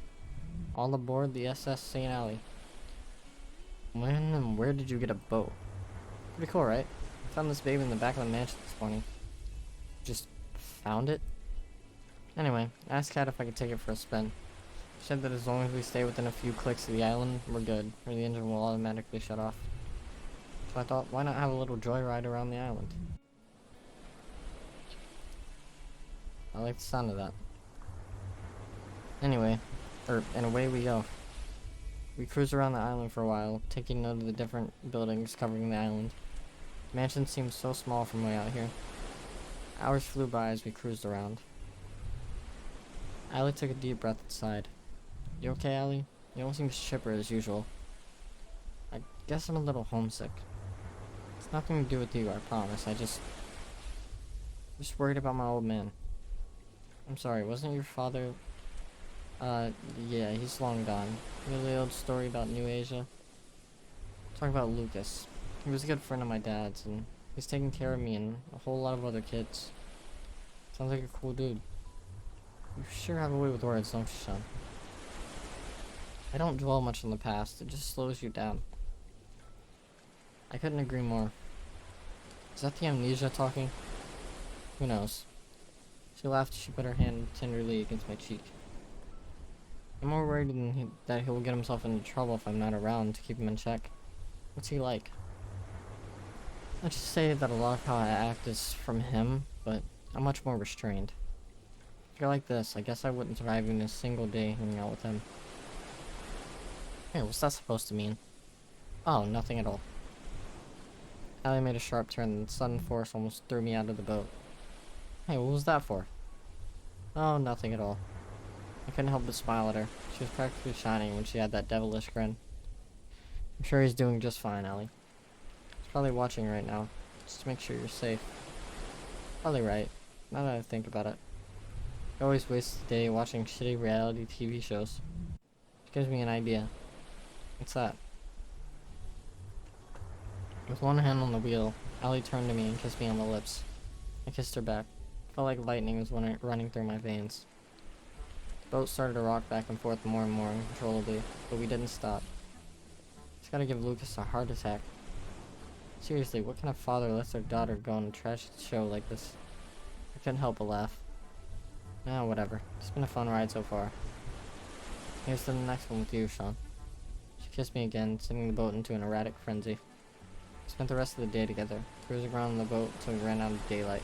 All aboard the SS St. Alley. When and where did you get a boat? Pretty cool, right? I found this baby in the back of the mansion this morning. Just found it? Anyway, I asked Kat if I could take it for a spin. Said that as long as we stay within a few clicks of the island, we're good, or the engine will automatically shut off. So I thought, why not have a little joyride around the island? I like the sound of that. Anyway, and away we go. We cruise around the island for a while, taking note of the different buildings covering the island. The mansion seems so small from way out here. Hours flew by as we cruised around. Allie took a deep breath and sighed. You okay, Allie? You don't seem chipper as usual. I guess I'm a little homesick. It's nothing to do with you, I promise. I'm just worried about my old man. I'm sorry, wasn't your father... yeah, he's long gone. You know the old story about New Asia? Talk about Lucas. He was a good friend of my dad's, and he's taking care of me and a whole lot of other kids. Sounds like a cool dude. You sure have a way with words, don't you, Shaun? I don't dwell much on the past, it just slows you down. I couldn't agree more. Is that the amnesia talking? Who knows? She laughed as she put her hand tenderly against my cheek. I'm more worried that he will get himself into trouble if I'm not around to keep him in check. What's he like? Let's just say that a lot of how I act is from him, but I'm much more restrained. If you're like this, I guess I wouldn't survive even a single day hanging out with him. Hey, what's that supposed to mean? Oh, nothing at all. Allie made a sharp turn and sudden force almost threw me out of the boat. Hey, what was that for? Oh, nothing at all. I couldn't help but smile at her. She was practically shining when she had that devilish grin. I'm sure he's doing just fine, Allie. He's probably watching right now, just to make sure you're safe. Probably right, now that I think about it. I always waste the day watching shitty reality TV shows. Which gives me an idea. What's that? With one hand on the wheel, Allie turned to me and kissed me on the lips. I kissed her back. It felt like lightning was running through my veins. The boat started to rock back and forth more and more uncontrollably, but we didn't stop. Just gotta give Lucas a heart attack. Seriously, what kind of father lets their daughter go on a trash show like this? I couldn't help but laugh. Nah, whatever. It's been a fun ride so far. Here's to the next one with you, Shaun. She kissed me again, sending the boat into an erratic frenzy. We spent the rest of the day together, cruising around on the boat until we ran out of daylight.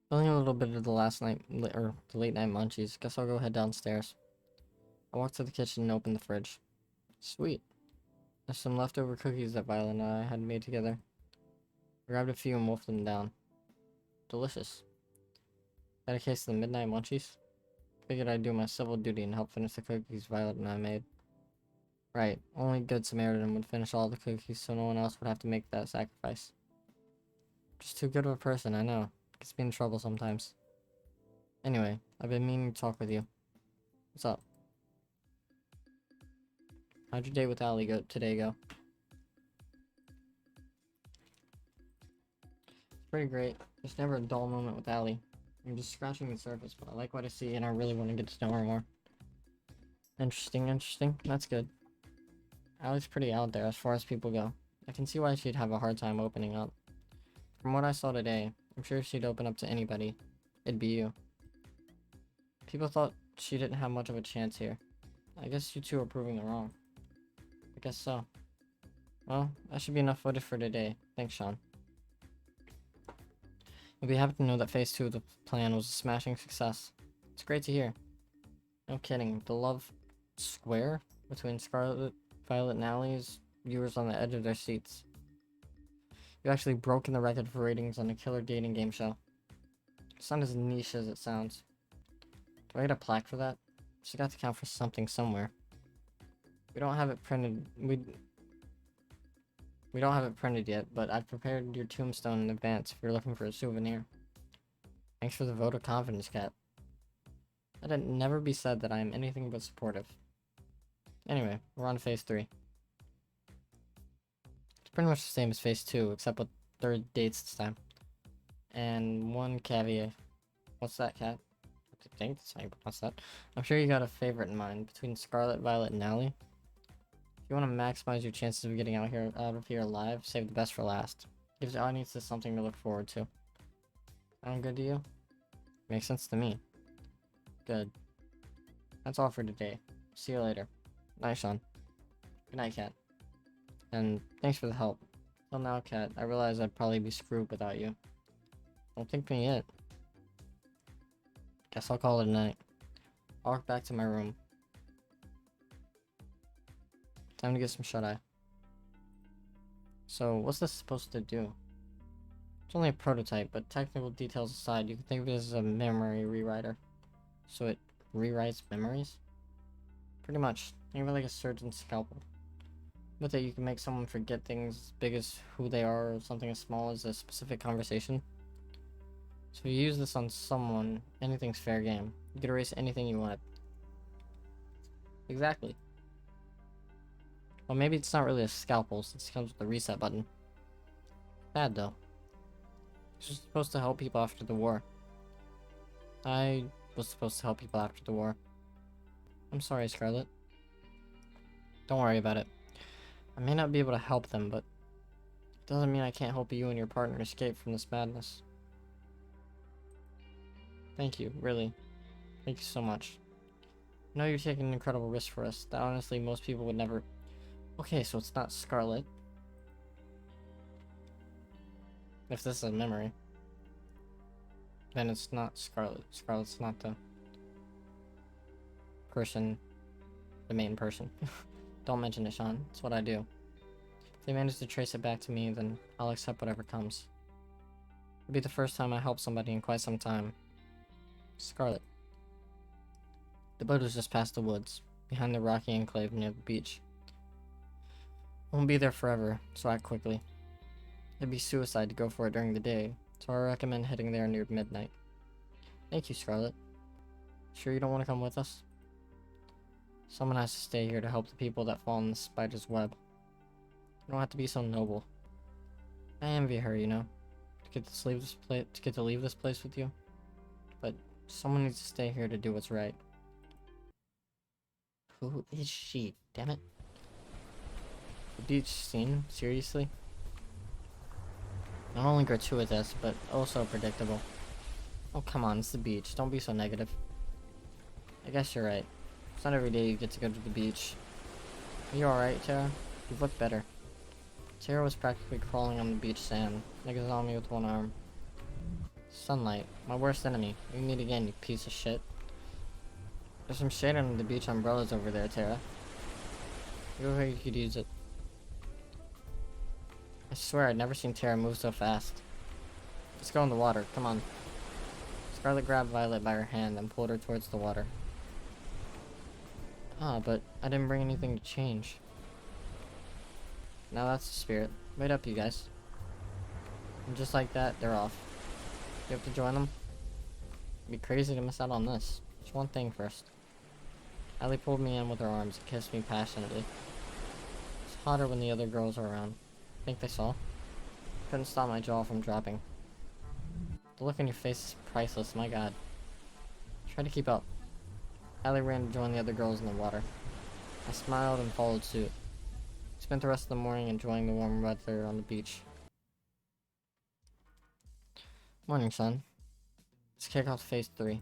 Feeling a little bit of the the late night munchies, guess I'll go head downstairs. I walked to the kitchen and opened the fridge. Sweet. There's some leftover cookies that Violet and I had made together. I grabbed a few and wolfed them down. Delicious. Got a case of the midnight munchies? Figured I'd do my civil duty and help finish the cookies Violet and I made. Right, only good Samaritan would finish all the cookies so no one else would have to make that sacrifice. Just too good of a person, I know. Gets me in trouble sometimes. Anyway, I've been meaning to talk with you. What's up? How'd your date with Allie today go? It's pretty great. There's never a dull moment with Allie. I'm just scratching the surface, but I like what I see and I really want to get to know her more. Interesting. That's good. Allie's pretty out there as far as people go. I can see why she'd have a hard time opening up. From what I saw today, I'm sure if she'd open up to anybody, it'd be you. People thought she didn't have much of a chance here. I guess you two are proving it wrong. I guess so. Well, that should be enough footage for today. Thanks, Shaun. You'll be happy to know that phase 2 of the plan was a smashing success. It's great to hear. No kidding, the love square between Scarlet, Violet, and Allie's viewers on the edge of their seats. You've actually broken the record for ratings on a killer dating game show. It's not as niche as it sounds. Do I get a plaque for that? She got to count for something somewhere. We don't have it printed. We don't have it printed yet, but I've prepared your tombstone in advance if you're looking for a souvenir. Thanks for the vote of confidence, Cat. Let it never be said that I am anything but supportive. Anyway, we're on to phase 3. It's pretty much the same as phase 2, except with 3rd dates this time. And one caveat. What's that, Cat? I think that's how you pronounce that. I'm sure you got a favorite in mind between Scarlet, Violet, and Allie. If you want to maximize your chances of getting out of here alive, save the best for last. Gives the audiences something to look forward to. Sound good to you? Makes sense to me. Good. That's all for today. See you later. Night, Shaun. Good night, Cat. And thanks for the help. Till now, Cat, I realize I'd probably be screwed without you. Don't think me yet. Guess I'll call it a night. I'll walk back to my room. Time to get some shut-eye. So, what's this supposed to do? It's only a prototype, but technical details aside, you can think of it as a memory rewriter. So it rewrites memories? Pretty much. Think of it like a surgeon's scalpel. With it, you can make someone forget things as big as who they are, or something as small as a specific conversation. So if you use this on someone, anything's fair game. You could erase anything you want. Exactly. Well, maybe it's not really a scalpel since it comes with a reset button. Bad though. It's just supposed to help people after the war. I was supposed to help people after the war. I'm sorry, Scarlet. Don't worry about it. I may not be able to help them, but it doesn't mean I can't help you and your partner escape from this madness. Thank you, really. Thank you so much. I know you're taking an incredible risk for us that honestly most people would never... Okay, so it's not Scarlet. If this is a memory, then it's not Scarlet. Scarlet's not the person, the main person. Don't mention it, Shaun. It's what I do. If they manage to trace it back to me, then I'll accept whatever comes. It'll be the first time I help somebody in quite some time. Scarlet. The boat was just past the woods, behind the rocky enclave near the beach. Won't be there forever, so act quickly. It'd be suicide to go for it during the day, so I recommend heading there near midnight. Thank you, Scarlet. Sure you don't want to come with us? Someone has to stay here to help the people that fall in the spider's web. You don't have to be so noble. I envy her, you know, to get to leave this place with you. But someone needs to stay here to do what's right. Who is she? Damn it. The beach scene? Seriously? Not only gratuitous, but also predictable. Oh, come on, it's the beach. Don't be so negative. I guess you're right. It's not every day you get to go to the beach. Are you alright, Tara? You look better. Tara was practically crawling on the beach sand. Niggas on me with one arm. Sunlight. My worst enemy. We meet again, you piece of shit. There's some shade under the beach umbrellas over there, Tara. You look like you could use it. I swear I'd never seen Tara move so fast. Let's go in the water, come on. Scarlet grabbed Violet by her hand and pulled her towards the water. Ah, but I didn't bring anything to change. Now that's the spirit. Wait up, you guys. And just like that, they're off. You have to join them? It'd be crazy to miss out on this. Just one thing first. Allie pulled me in with her arms and kissed me passionately. It's hotter when the other girls are around. Think they saw? Couldn't stop my jaw from dropping. The look on your face is priceless, my god. Try to keep up. Allie ran to join the other girls in the water. I smiled and followed suit. Spent the rest of the morning enjoying the warm weather on the beach. Morning, Shaun. Let's kick off phase 3.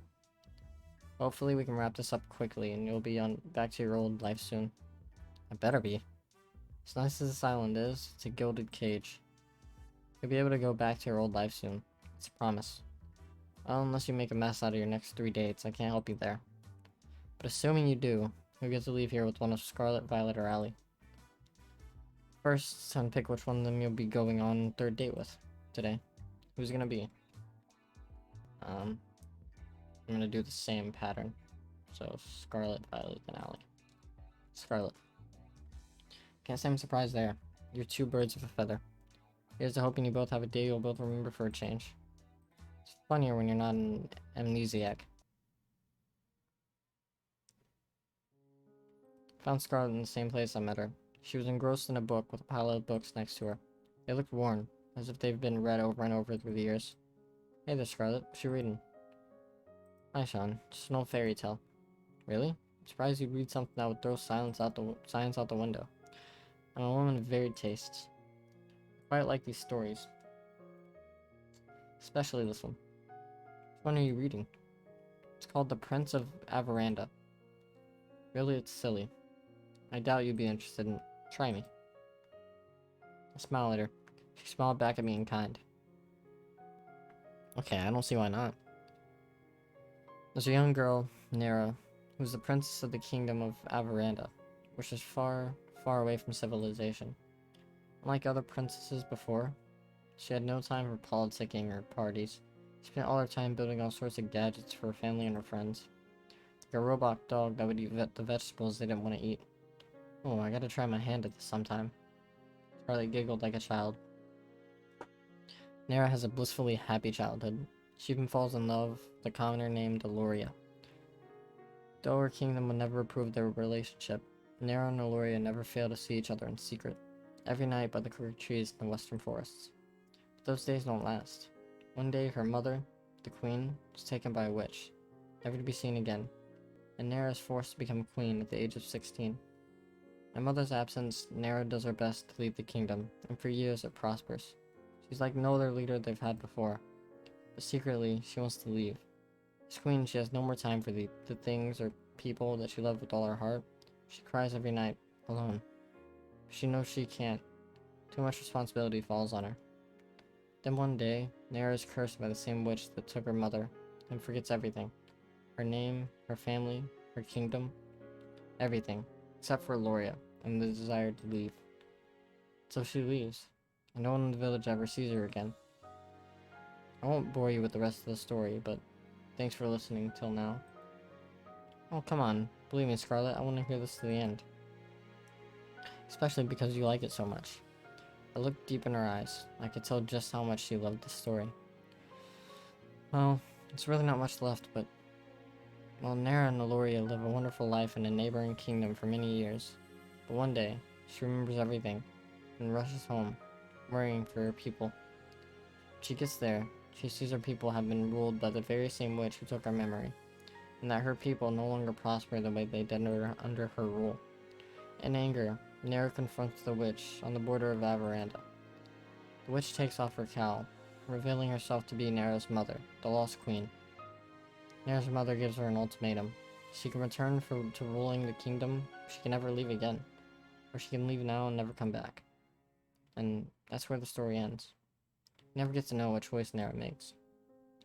Hopefully we can wrap this up quickly and you'll be back to your old life soon. I better be. As nice as this island is, it's a gilded cage. You'll be able to go back to your old life soon. It's a promise. Well, unless you make a mess out of your next 3 dates, I can't help you there. But assuming you do, you'll get to leave here with one of Scarlet, Violet, or Allie. First, it's time to pick which one of them you'll be going on 3rd date with today. Who's it gonna be? I'm gonna do the same pattern. So, Scarlet, Violet, and Allie. Scarlet. Can't say I'm surprised there. You're 2 birds with a feather. Here's to hoping you both have a day you'll both remember for a change. It's funnier when you're not an amnesiac. Found Scarlet in the same place I met her. She was engrossed in a book with a pile of books next to her. They looked worn, as if they've been read over and over through the years. Hey there, Scarlet. What you reading? Hi, Shaun. Just an old fairy tale. Really? I'm surprised you'd read something that would throw science out the window. I'm a woman of varied tastes. I quite like these stories. Especially this one. Which one are you reading? It's called The Prince of Averanda. Really, it's silly. I doubt you'd be interested in... Try me. I smiled at her. She smiled back at me in kind. Okay, I don't see why not. There's a young girl, Nera, who's the princess of the kingdom of Averanda, which is far, far away from civilization. Unlike other princesses before, she had no time for politicking or parties. She spent all her time building all sorts of gadgets for her family and her friends. Like a robot dog that would eat the vegetables they didn't want to eat. Oh, I gotta try my hand at this sometime. Scarlet giggled like a child. Nera has a blissfully happy childhood. She even falls in love with a commoner named Aloria. Though her kingdom would never approve their relationship, Nera and Aloria never fail to see each other in secret, every night by the crooked trees in the western forests. But those days don't last. One day, her mother, the queen, was taken by a witch, never to be seen again, and Nera is forced to become queen at the age of 16. In my mother's absence, Nera does her best to lead the kingdom, and for years it prospers. She's like no other leader they've had before, but secretly, she wants to leave. As queen, she has no more time for the things or people that she loved with all her heart. She cries every night, alone. She knows she can't. Too much responsibility falls on her. Then one day, Nera is cursed by the same witch that took her mother, and forgets everything. Her name, her family, her kingdom, everything, except for Loria, and the desire to leave. So she leaves, and no one in the village ever sees her again. I won't bore you with the rest of the story, but thanks for listening till now. Oh, come on. Believe me, Scarlet, I want to hear this to the end. Especially because you like it so much. I looked deep in her eyes. I could tell just how much she loved the story. Well, it's really not much left, but... Well, Nera and Aloria live a wonderful life in a neighboring kingdom for many years. But one day, she remembers everything, and rushes home, worrying for her people. When she gets there, she sees her people have been ruled by the very same witch who took her memory, and that her people no longer prosper the way they did under her rule. In anger, Nera confronts the witch on the border of Averanda. The witch takes off her cowl, revealing herself to be Nera's mother, the Lost Queen. Nera's mother gives her an ultimatum. She can return to ruling the kingdom, or she can never leave again. Or she can leave now and never come back. And that's where the story ends. You never get to know what choice Nera makes.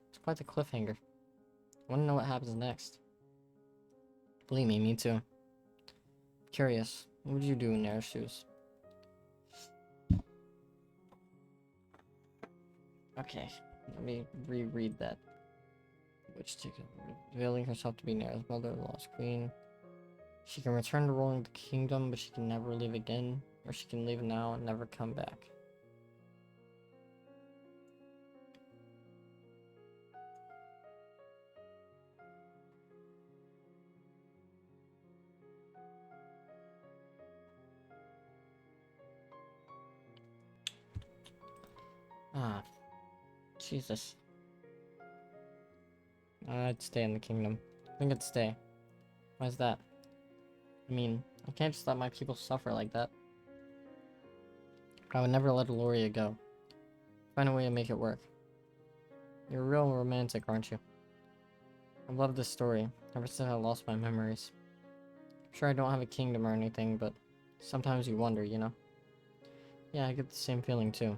It's quite the cliffhanger. I want to know what happens next. Believe me too. Curious, what would you do in Nera's shoes? Okay, let me reread that. Which revealing herself to be Nera's mother, the Lost Queen. She can return to ruling the kingdom, but she can never leave again. Or she can leave now and never come back. Ah, Jesus. I'd stay in the kingdom. I think I'd stay. Why's that? I mean, I can't just let my people suffer like that. I would never let Aloria go. Find a way to make it work. You're a real romantic, aren't you? I've loved this story, ever since I lost my memories. I'm sure I don't have a kingdom or anything, but sometimes you wonder, you know? Yeah, I get the same feeling too.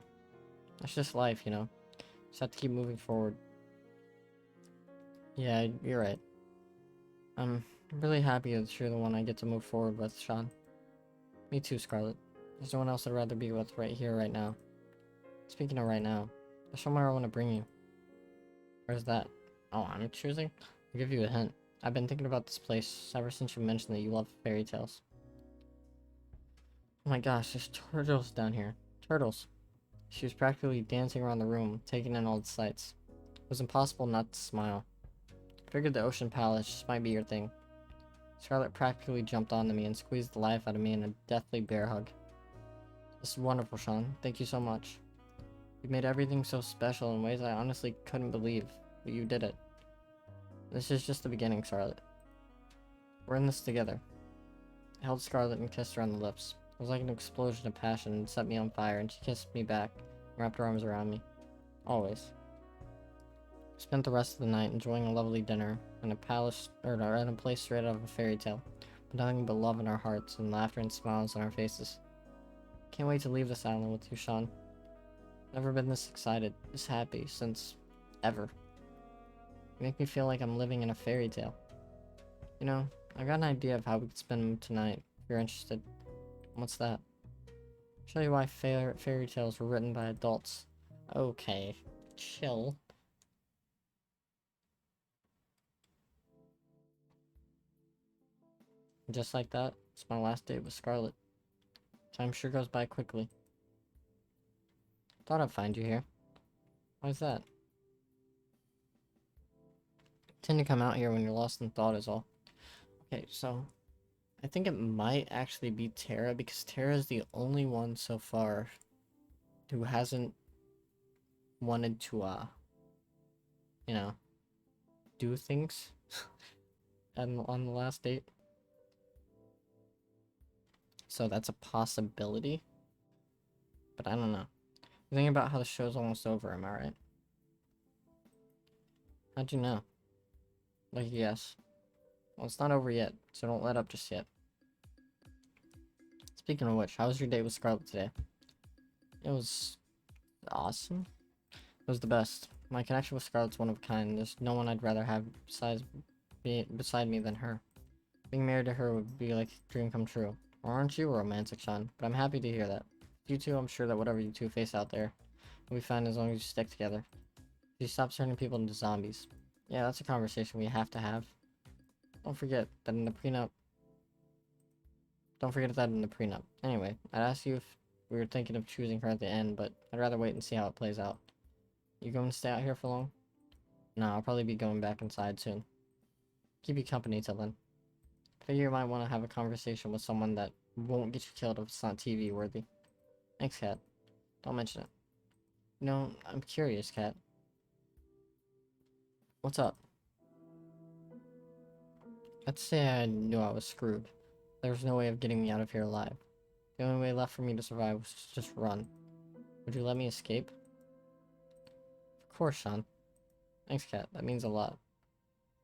It's just life, you know? Just have to keep moving forward. Yeah, you're right. I'm really happy that you're the one I get to move forward with, Shaun. Me too, Scarlet. There's no one else I'd rather be with right here, right now. Speaking of right now, there's somewhere I want to bring you. Where's that? Oh, I'm choosing? I'll give you a hint. I've been thinking about this place ever since you mentioned that you love fairy tales. Oh my gosh, there's turtles down here. Turtles. She was practically dancing around the room, taking in all the sights. It was impossible not to smile. I figured the Ocean Palace just might be your thing. Scarlet practically jumped onto me and squeezed the life out of me in a deathly bear hug. This is wonderful, Shaun. Thank you so much. You made everything so special in ways I honestly couldn't believe, but you did it. This is just the beginning, Scarlet. We're in this together. I held Scarlet and kissed her on the lips. It was like an explosion of passion and set me on fire, and she kissed me back and wrapped her arms around me. Always. We spent the rest of the night enjoying a lovely dinner, in a palace, or in a place straight out of a fairy tale, but nothing but love in our hearts and laughter and smiles on our faces. Can't wait to leave this island with you, Shaun. Never been this excited, this happy, since ever. You make me feel like I'm living in a fairy tale. You know, I got an idea of how we could spend tonight, if you're interested. What's that? Show you why fairy tales were written by adults. Okay, chill. Just like that, it's my last date with Scarlet. Time sure goes by quickly. Thought I'd find you here. Why's that? Tend to come out here when you're lost in thought is all. Okay, so I think it might actually be Tara, because Tara is the only one so far who hasn't wanted to you know, do things on the last date. So that's a possibility. But I don't know. Thinking about how the show's almost over, am I right? How'd you know? Like, yes. Well, it's not over yet, so don't let up just yet. Speaking of which, how was your date with Scarlet today? It was awesome. It was the best. My connection with Scarlet's one of a kind. There's no one I'd rather have beside me than her. Being married to her would be like a dream come true. Or aren't you a romantic, Shaun? But I'm happy to hear that. You two, I'm sure that whatever you two face out there will be fine as long as you stick together. You stop turning people into zombies. Yeah, that's a conversation we have to have. Don't forget that in the prenup. Don't forget that in the prenup. Anyway, I'd ask you if we were thinking of choosing her at the end, but I'd rather wait and see how it plays out. You going to stay out here for long? No, I'll probably be going back inside soon. Keep you company till then. Figure you might want to have a conversation with someone that won't get you killed if it's not TV worthy. Thanks, Kat. Don't mention it. No, I'm curious, Kat. What's up? Let's say I knew I was screwed. There was no way of getting me out of here alive. The only way left for me to survive was to just run. Would you let me escape? Of course, Shaun. Thanks, Kat. That means a lot.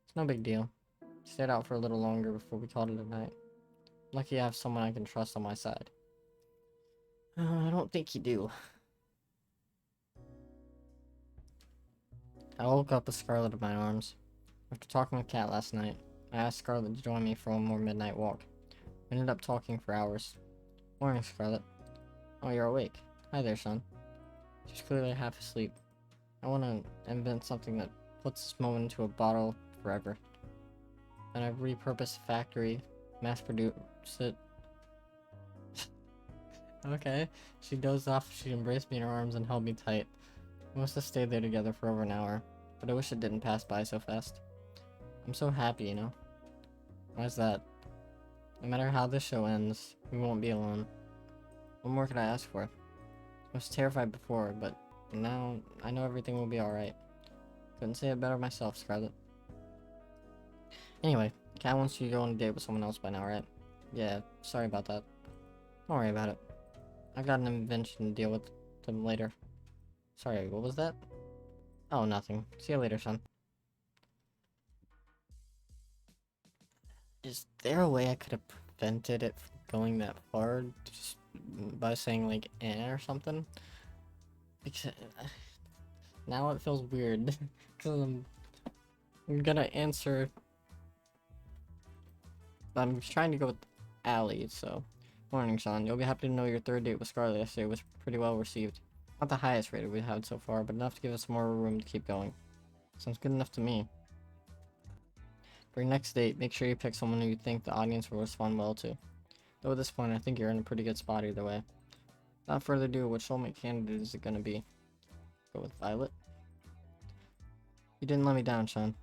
It's no big deal. Stayed out for a little longer before we called it a night. Lucky I have someone I can trust on my side. I don't think you do. I woke up with Scarlet in my arms. After talking with Kat last night, I asked Scarlet to join me for one more midnight walk. We ended up talking for hours. Morning, Scarlet. Oh, you're awake. Hi there, Shaun. She's clearly half asleep. I want to invent something that puts this moment into a bottle forever. Then I repurpose the factory, mass produce it. Okay. She dozed off, she embraced me in her arms and held me tight. We must have stayed there together for over an hour, but I wish it didn't pass by so fast. I'm so happy, you know? Why's that? No matter how this show ends, we won't be alone. What more could I ask for? I was terrified before, but now I know everything will be alright. Couldn't say it better myself, Scarlet. Anyway, Kat wants you to go on a date with someone else by now, right? Yeah, sorry about that. Don't worry about it. I've got an invention to deal with them later. Sorry, what was that? Oh, nothing. See you later, son. Is there a way I could have prevented it from going that far just by saying like or something? Because now it feels weird because I'm gonna answer. I'm trying to go with Allie, so morning, Shaun. You'll be happy to know your third date with Scarlet yesterday was pretty well received. Not the highest rated we've had so far, but enough to give us more room to keep going. Sounds good enough to me. For your next date, make sure you pick someone who you think the audience will respond well to. Though at this point, I think you're in a pretty good spot either way. Without further ado, which soulmate candidate is it gonna be? Go with Violet. You didn't let me down, Shaun.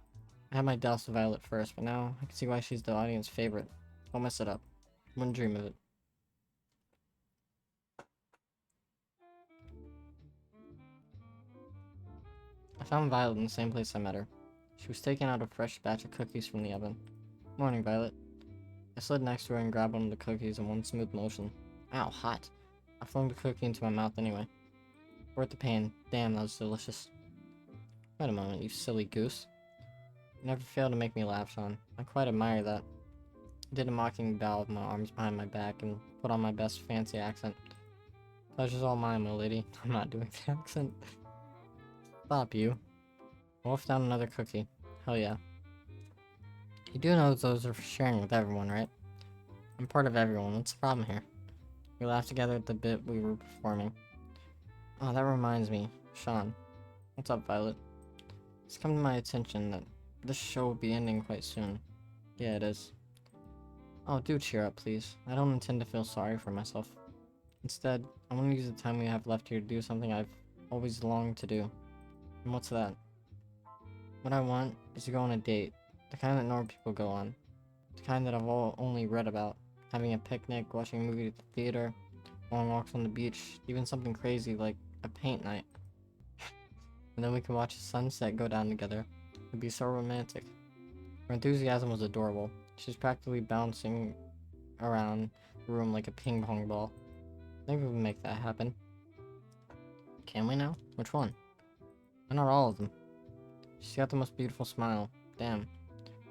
I had my doubts with Violet first, but now I can see why she's the audience favorite. Don't mess it up. Wouldn't dream of it. I found Violet in the same place I met her. She was taking out a fresh batch of cookies from the oven. Morning, Violet. I slid next to her and grabbed one of the cookies in one smooth motion. Ow, hot. I flung the cookie into my mouth anyway. Worth the pain. Damn, that was delicious. Wait a moment, you silly goose. You never fail to make me laugh, Shaun. I quite admire that. I did a mocking bow with my arms behind my back and put on my best fancy accent. Pleasure's all mine, my lady. I'm not doing the accent. Stop, you. Wolf down another cookie. Hell yeah. You do know those are for sharing with everyone, right? I'm part of everyone. What's the problem here? We laughed together at the bit we were performing. Oh, that reminds me. Shaun. What's up, Violet? It's come to my attention that this show will be ending quite soon. Yeah, it is. Oh, do cheer up, please. I don't intend to feel sorry for myself. Instead, I want to use the time we have left here to do something I've always longed to do. And what's that? What I want is to go on a date. The kind that normal people go on. The kind that I've only read about. Having a picnic, watching a movie at the theater, long walks on the beach, even something crazy like a paint night. And then we can watch a sunset go down together. It'd be so romantic. Her enthusiasm was adorable. She's practically bouncing around the room like a ping pong ball. I think we can make that happen. Can we now? Which one? Why not all of them? She's got the most beautiful smile. Damn.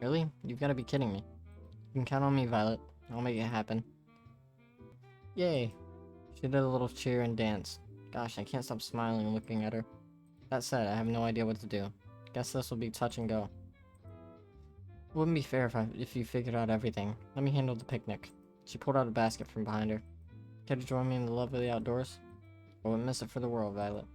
Really? You've got to be kidding me. You can count on me, Violet. I'll make it happen. Yay! She did a little cheer and dance. Gosh, I can't stop smiling and looking at her. That said, I have no idea what to do. Guess this will be touch and go. It wouldn't be fair if you figured out everything. Let me handle the picnic. She pulled out a basket from behind her. Care to join me in the love of the outdoors? I wouldn't miss it for the world, Violet.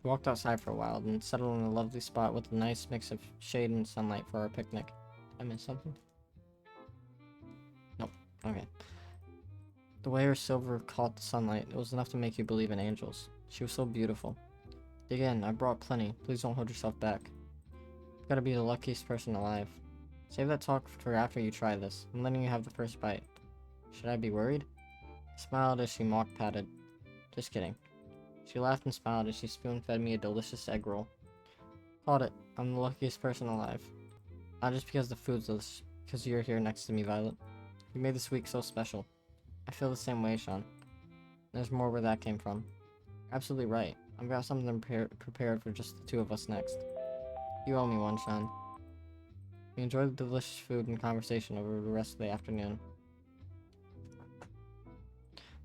We walked outside for a while, then settled in a lovely spot with a nice mix of shade and sunlight for our picnic. Did I miss something? Nope. Okay. The way her silver caught the sunlight, it was enough to make you believe in angels. She was so beautiful. Dig in, I brought plenty. Please don't hold yourself back. You've got to be the luckiest person alive. Save that talk for after you try this. I'm letting you have the first bite. Should I be worried? I smiled as she mock patted. Just kidding. She laughed and smiled as she spoon-fed me a delicious egg roll. Called it. I'm the luckiest person alive. Not just because the food's delicious, because you're here next to me, Violet. You made this week so special. I feel the same way, Shaun. There's more where that came from. You're absolutely right. I've got something prepared for just the two of us next. You owe me one, Shaun. We enjoyed the delicious food and conversation over the rest of the afternoon.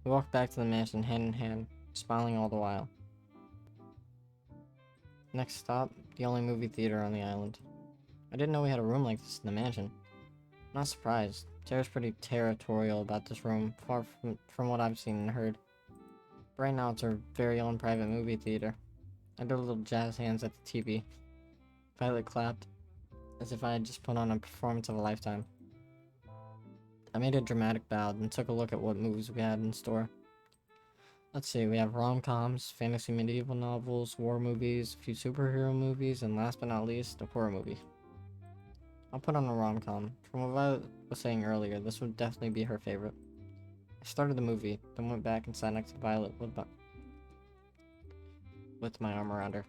We walked back to the mansion hand in hand, smiling all the while. Next stop, the only movie theater on the island. I didn't know we had a room like this in the mansion. I'm not surprised. Tara's pretty territorial about this room, far from what I've seen and heard. But right now it's our very own private movie theater. I did a little jazz hands at the TV. Violet clapped, as if I had just put on a performance of a lifetime. I made a dramatic bow and took a look at what movies we had in store. Let's see, we have rom-coms, fantasy medieval novels, war movies, a few superhero movies, and last but not least, a horror movie. I'll put on a rom-com. From what Violet was saying earlier, this would definitely be her favorite. I started the movie, then went back and sat next to Violet with my arm around her.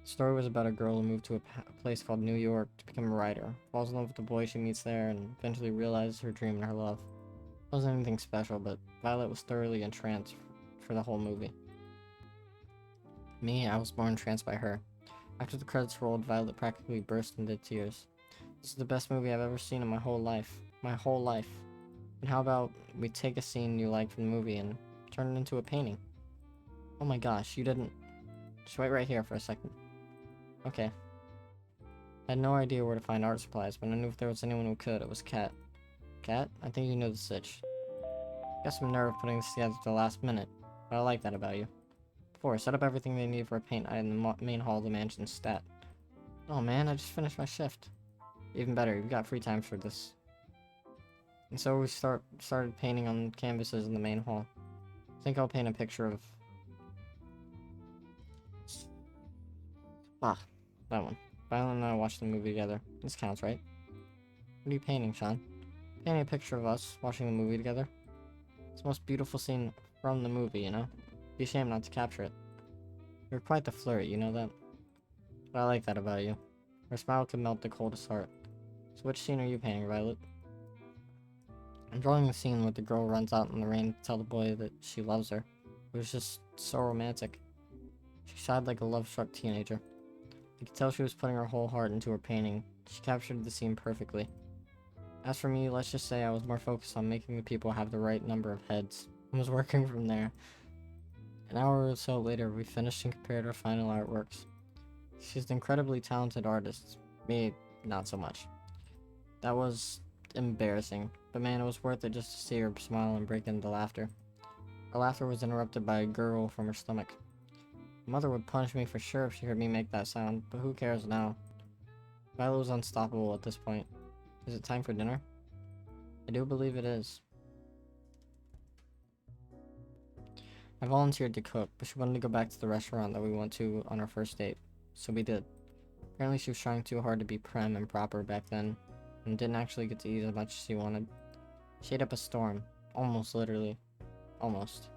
The story was about a girl who moved to a place called New York to become a writer, falls in love with the boy she meets there, and eventually realizes her dream and her love. It wasn't anything special, but Violet was thoroughly entranced for the whole movie. Me, I was more entranced by her. After the credits rolled, Violet practically burst into tears. This is the best movie I've ever seen in my whole life. My whole life. And how about we take a scene you like from the movie and turn it into a painting? Oh my gosh, you didn't... Just wait right here for a second. Okay. I had no idea where to find art supplies, but I knew if there was anyone who could, it was Kat. Kat, I think you know the sitch. Got some nerve putting this together at the last minute, but I like that about you. 4. Set up everything they need for a paint night in the main hall of the mansion stat. Oh man, I just finished my shift. Even better, you've got free time for this. And so we started painting on canvases in the main hall. I think I'll paint a picture of... that one. Violet and I watched the movie together. This counts, right? What are you painting, Shaun? Painting a picture of us watching the movie together. It's the most beautiful scene from the movie, you know? Be ashamed not to capture it. You're quite the flirt, you know that? But I like that about you. Her smile could melt the coldest heart. So which scene are you painting, Violet? I'm drawing the scene where the girl runs out in the rain to tell the boy that she loves her. It was just so romantic. She sighed like a love-struck teenager. I could tell she was putting her whole heart into her painting. She captured the scene perfectly. As for me, let's just say I was more focused on making the people have the right number of heads. I was working from there. An hour or so later, we finished and compared our final artworks. She's an incredibly talented artist. Me, not so much. That was embarrassing, but man, it was worth it just to see her smile and break into laughter. Her laughter was interrupted by a gurgle from her stomach. Mother would punish me for sure if she heard me make that sound, but who cares now? Violet was unstoppable at this point. Is it time for dinner? I do believe it is. I volunteered to cook, but she wanted to go back to the restaurant that we went to on our first date, so we did. Apparently she was trying too hard to be prim and proper back then, and didn't actually get to eat as much as she wanted. She ate up a storm. Almost literally. Almost.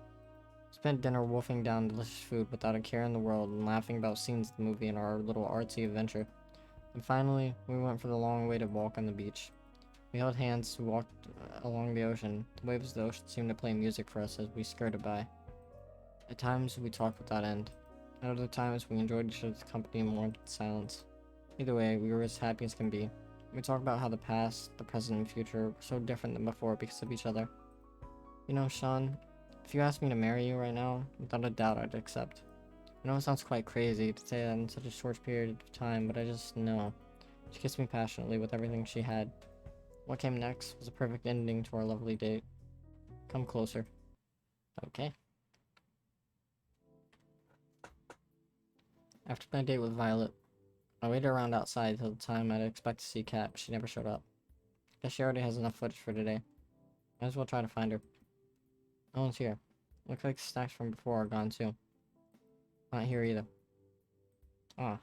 Spent dinner wolfing down delicious food without a care in the world and laughing about scenes of the movie and our little artsy adventure. And finally, we went for the long-awaited walk on the beach. We held hands and walked along the ocean. The waves of the ocean seemed to play music for us as we skirted by. At times, we talked without end. At other times, we enjoyed each other's company more than silence. Either way, we were as happy as can be. We talked about how the past, the present, and future were so different than before because of each other. You know, Shaun, if you asked me to marry you right now, without a doubt I'd accept. I know it sounds quite crazy to say that in such a short period of time, but I just know. She kissed me passionately with everything she had. What came next was a perfect ending to our lovely date. Come closer. Okay. After my date with Violet, I waited around outside till the time I'd expect to see Kat, but she never showed up. Guess she already has enough footage for today. Might as well try to find her. No one's here. Looks like the snacks from before are gone too. Not here either. Ah.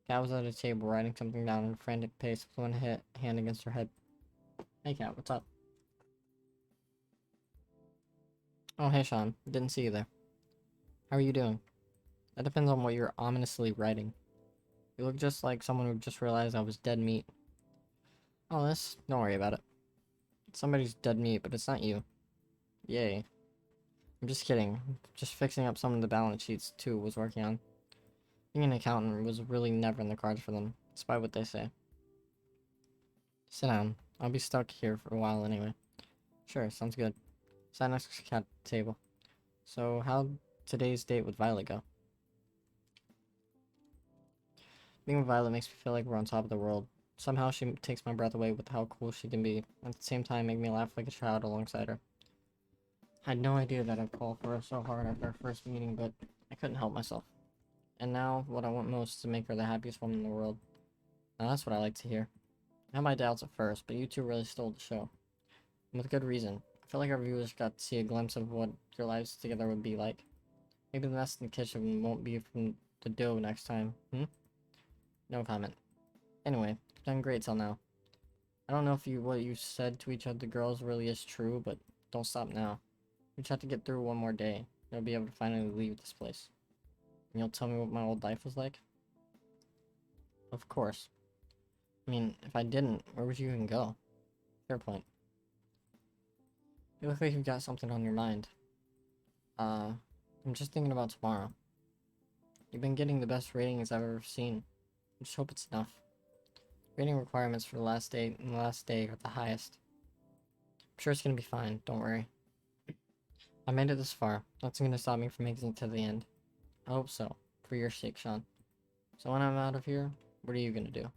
Kat was at a table writing something down at a frantic pace with one hand against her head. Hey Kat, what's up? Oh hey Shaun, didn't see you there. How are you doing? That depends on what you're ominously writing. You look just like someone who just realized I was dead meat. Oh, don't worry about it. Somebody's dead meat, but it's not you. Yay. I'm just kidding. Just fixing up some of the balance sheets too was working on. Being an accountant was really never in the cards for them, despite what they say. Sit down. I'll be stuck here for a while anyway. Sure, sounds good. Sat next to Kat at the table. So, how'd today's date with Violet go? Being with Violet makes me feel like we're on top of the world. Somehow she takes my breath away with how cool she can be, at the same time make me laugh like a child alongside her. I had no idea that I'd fall for her so hard after our first meeting, but I couldn't help myself. And now, what I want most is to make her the happiest woman in the world. Now that's what I like to hear. I had my doubts at first, but you two really stole the show. And with good reason. I feel like our viewers got to see a glimpse of what your lives together would be like. Maybe the mess in the kitchen won't be from the dough next time, No comment. Anyway, you've done great till now. I don't know if what you said to each of the girls really is true, but don't stop now. We just have to get through one more day. You'll be able to finally leave this place. And you'll tell me what my old life was like? Of course. I mean, if I didn't, where would you even go? Fair point. You look like you've got something on your mind. I'm just thinking about tomorrow. You've been getting the best ratings I've ever seen. I just hope it's enough. Rating requirements for the last date and the last day are the highest. I'm sure it's gonna be fine, don't worry. I made it this far. Nothing's gonna stop me from making it to the end. I hope so. For your sake, Shaun. So when I'm out of here, what are you gonna do?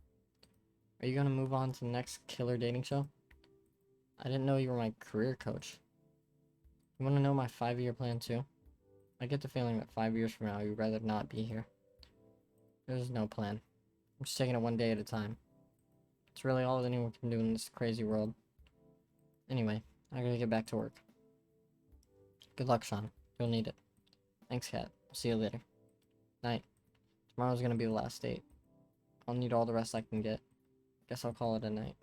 Are you gonna move on to the next killer dating show? I didn't know you were my career coach. You wanna know my 5-year plan too? I get the feeling that 5 years from now you'd rather not be here. There's no plan. I'm just taking it one day at a time. It's really all anyone can do in this crazy world. Anyway, I gotta get back to work. Good luck, Shaun. You'll need it. Thanks, Kat. I'll see you later. Night. Tomorrow's gonna be the last date. I'll need all the rest I can get. Guess I'll call it a night.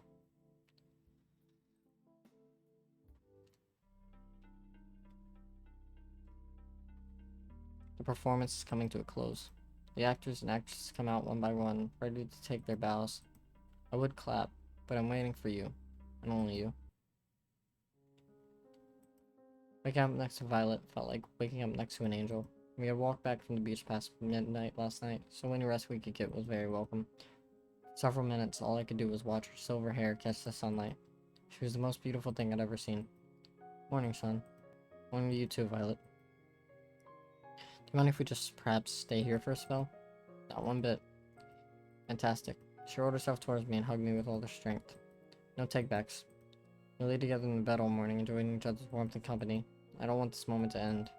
The performance is coming to a close. The actors and actresses come out one by one, ready to take their bows. I would clap, but I'm waiting for you, and only you. Waking up next to Violet felt like waking up next to an angel. We had walked back from the beach past midnight last night, so any rest we could get was very welcome. For several minutes, all I could do was watch her silver hair catch the sunlight. She was the most beautiful thing I'd ever seen. Morning, Shaun. Morning to you too, Violet. Do you mind if we just perhaps stay here for a spell? Not one bit. Fantastic. She rolled herself towards me and hugged me with all her strength. No takebacks. We lay together in the bed all morning, enjoying each other's warmth and company. I don't want this moment to end.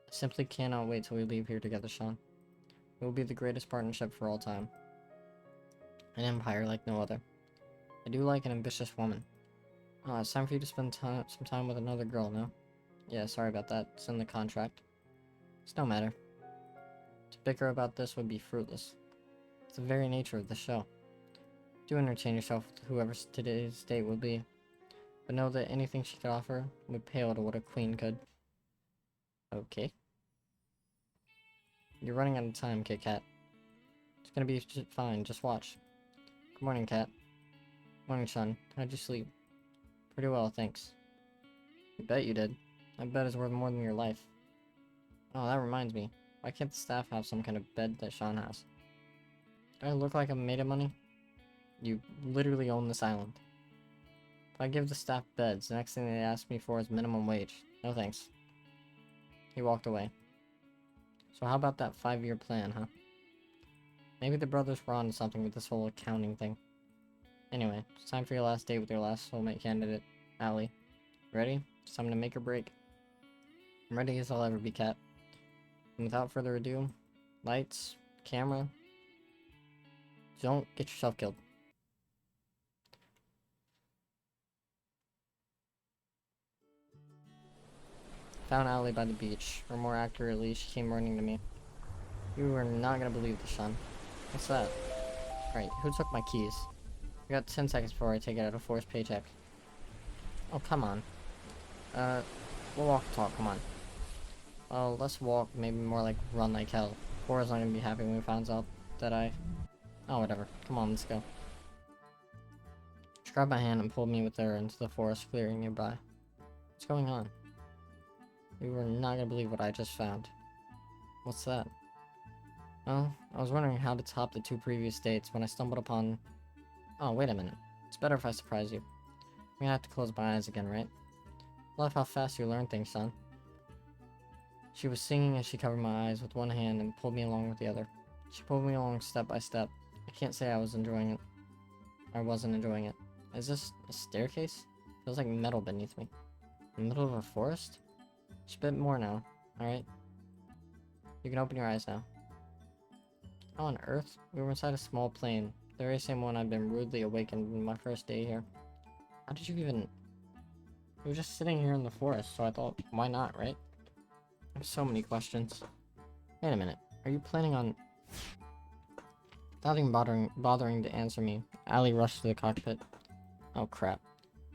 I simply cannot wait till we leave here together, Shaun. It will be the greatest partnership for all time. An empire like no other. I do like an ambitious woman. Ah, it's time for you to spend some time with another girl, no? Yeah, sorry about that. It's in the contract. It's no matter. To bicker about this would be fruitless. It's the very nature of the show. Do entertain yourself with whoever today's date will be, but know that anything she could offer would pale to what a queen could. Okay. You're running out of time, Kit Kat. It's gonna be fine, just watch. Good morning, Kat. Morning, Shaun. How'd you sleep? Pretty well, thanks. I bet you did. I bet it's worth more than your life. Oh, that reminds me. Why can't the staff have some kind of bed that Shaun has? Do I look like I'm made of money? You literally own this island. If I give the staff beds, the next thing they ask me for is minimum wage. No thanks. He walked away. So how about that 5-year plan, huh? Maybe the brothers were onto something with this whole accounting thing. Anyway, it's time for your last date with your last soulmate candidate, Allie. Ready? It's time to make or break. I'm ready as I'll ever be, Kat. And without further ado, lights, camera, don't get yourself killed. Found Allie by the beach, or more accurately, she came running to me. You are not gonna believe this, Shaun. What's that? Alright, who took my keys? I got 10 seconds before I take it out a forced paycheck. Oh, come on. We'll walk and talk, come on. Well, let's walk, maybe more like run like hell. Cora's not gonna be happy when he finds out that I... Oh, whatever. Come on, let's go. She grabbed my hand and pulled me with her into the forest clearing nearby. What's going on? You are not gonna believe what I just found. What's that? Well, I was wondering how to top the 2 previous dates when I stumbled upon... Oh, wait a minute. It's better if I surprise you. I'm gonna have to close my eyes again, right? Love how fast you learn things, son. She was singing as she covered my eyes with one hand and pulled me along with the other. She pulled me along step by step. I can't say I was enjoying it. I wasn't enjoying it. Is this a staircase? Feels like metal beneath me. In the middle of a forest? Just a bit more now, alright? You can open your eyes now. How on earth? We were inside a small plane. The very same one I'd been rudely awakened in my first day here. How did you even... We were just sitting here in the forest, so I thought, why not, right? I have so many questions. Wait a minute. Are you planning on... Without even bothering to answer me, Allie rushed to the cockpit. Oh crap.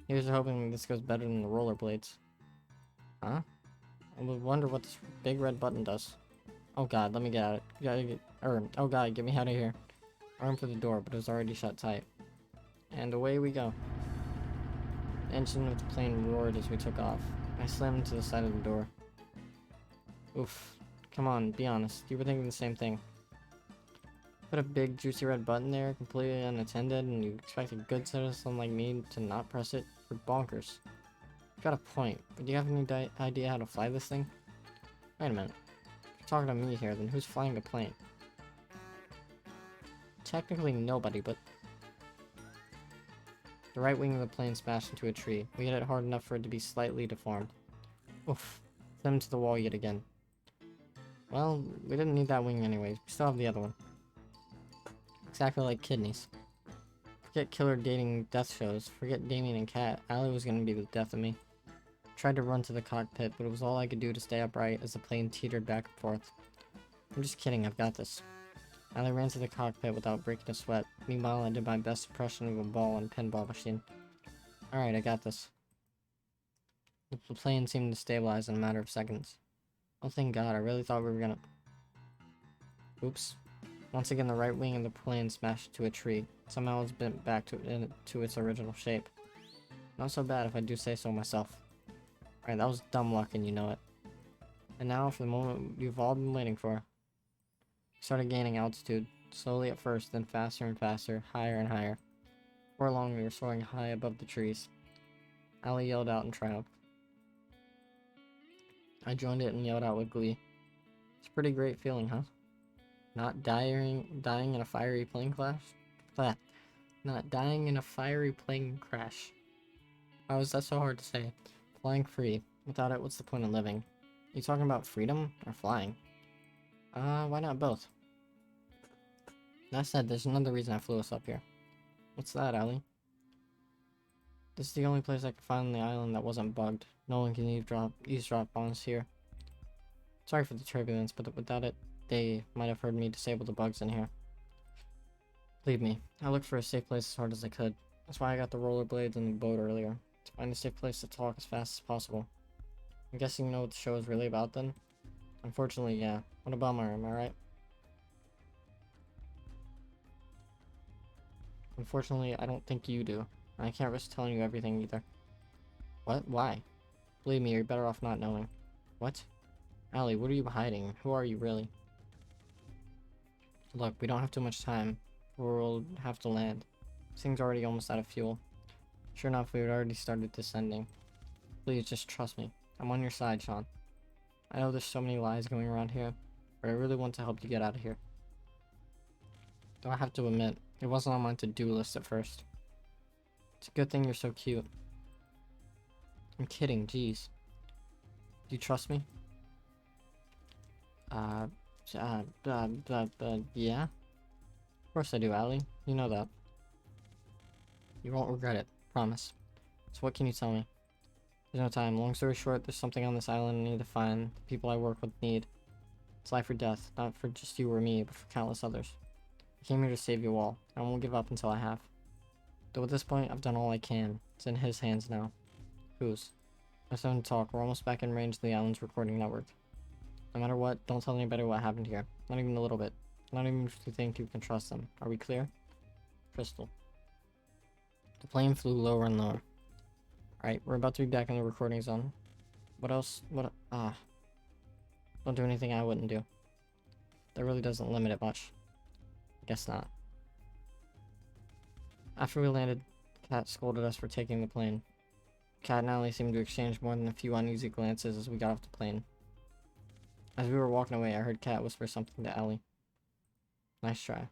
He was hoping this goes better than the rollerblades. Huh? I would wonder what this big red button does. Oh god, let me get out of it. Oh god, get me out of here. Arm for the door, but it was already shut tight. And away we go. The engine of the plane roared as we took off. I slammed into the side of the door. Oof. Come on, be honest. You were thinking the same thing. Put a big juicy red button there, completely unattended, and you expect a good citizen like me to not press it? You're bonkers. You got a point, but do you have any idea how to fly this thing? Wait a minute. If you're talking to me here, then who's flying the plane? Technically nobody, but... The right wing of the plane smashed into a tree. We hit it hard enough for it to be slightly deformed. Oof. Slammed to the wall yet again. Well, we didn't need that wing anyways. We still have the other one. Exactly like kidneys. Forget killer dating death shows. Forget Damien and Kat. Allie was gonna be the death of me. I tried to run to the cockpit, but it was all I could do to stay upright as the plane teetered back and forth. I'm just kidding, I've got this. Allie ran to the cockpit without breaking a sweat. Meanwhile, I did my best impression of a ball and pinball machine. Alright, I got this. The plane seemed to stabilize in a matter of seconds. Oh, thank God, I really thought we were gonna... Oops. Once again, the right wing of the plane smashed into a tree. Somehow it was bent back to its original shape. Not so bad if I do say so myself. Alright, that was dumb luck and you know it. And now for the moment you've all been waiting for. Started gaining altitude, slowly at first, then faster and faster, higher and higher. Before long, we were soaring high above the trees. Allie yelled out in triumph. I joined it and yelled out with glee. It's a pretty great feeling, huh? Not dying in a fiery plane crash? Blah. Not dying in a fiery plane crash. How is that so hard to say? Flying free. Without it, what's the point of living? You talking about freedom or flying? Why not both? That said, there's another reason I flew us up here. What's that, Allie? This is the only place I could find on the island that wasn't bugged. No one can eavesdrop on us here. Sorry for the turbulence, but without it, they might have heard me disable the bugs in here. Believe me, I looked for a safe place as hard as I could. That's why I got the rollerblades and the boat earlier. To find a safe place to talk as fast as possible. I'm guessing you know what the show is really about then? Unfortunately, yeah. What a bummer, am I right? Unfortunately, I don't think you do. And I can't risk telling you everything either. What? Why? Believe me, you're better off not knowing. What? Allie, what are you hiding? Who are you really? Look, we don't have too much time. We'll have to land. This thing's already almost out of fuel. Sure enough, we had already started descending. Please, just trust me. I'm on your side, Shaun. I know there's so many lies going around here, but I really want to help you get out of here. Though I have to admit, it wasn't on my to-do list at first. It's a good thing you're so cute. I'm kidding, jeez. Do you trust me? Yeah? Of course I do, Allie. You know that. You won't regret it, promise. So what can you tell me? There's no time. Long story short, there's something on this island I need to find. The people I work with need. It's life or death, not for just you or me, but for countless others. I came here to save you all. I won't give up until I have. Though at this point, I've done all I can. It's in his hands now. Whose? Let's don't talk. We're almost back in range of the island's recording network. No matter what, don't tell anybody what happened here. Not even a little bit. Not even if you think you can trust them. Are we clear? Crystal. The plane flew lower and lower. Alright, we're about to be back in the recording zone. What else? Don't do anything I wouldn't do. That really doesn't limit it much. Guess not. After we landed, Kat scolded us for taking the plane. Kat and Allie seemed to exchange more than a few uneasy glances as we got off the plane. As we were walking away, I heard Kat whisper something to Allie. Nice try.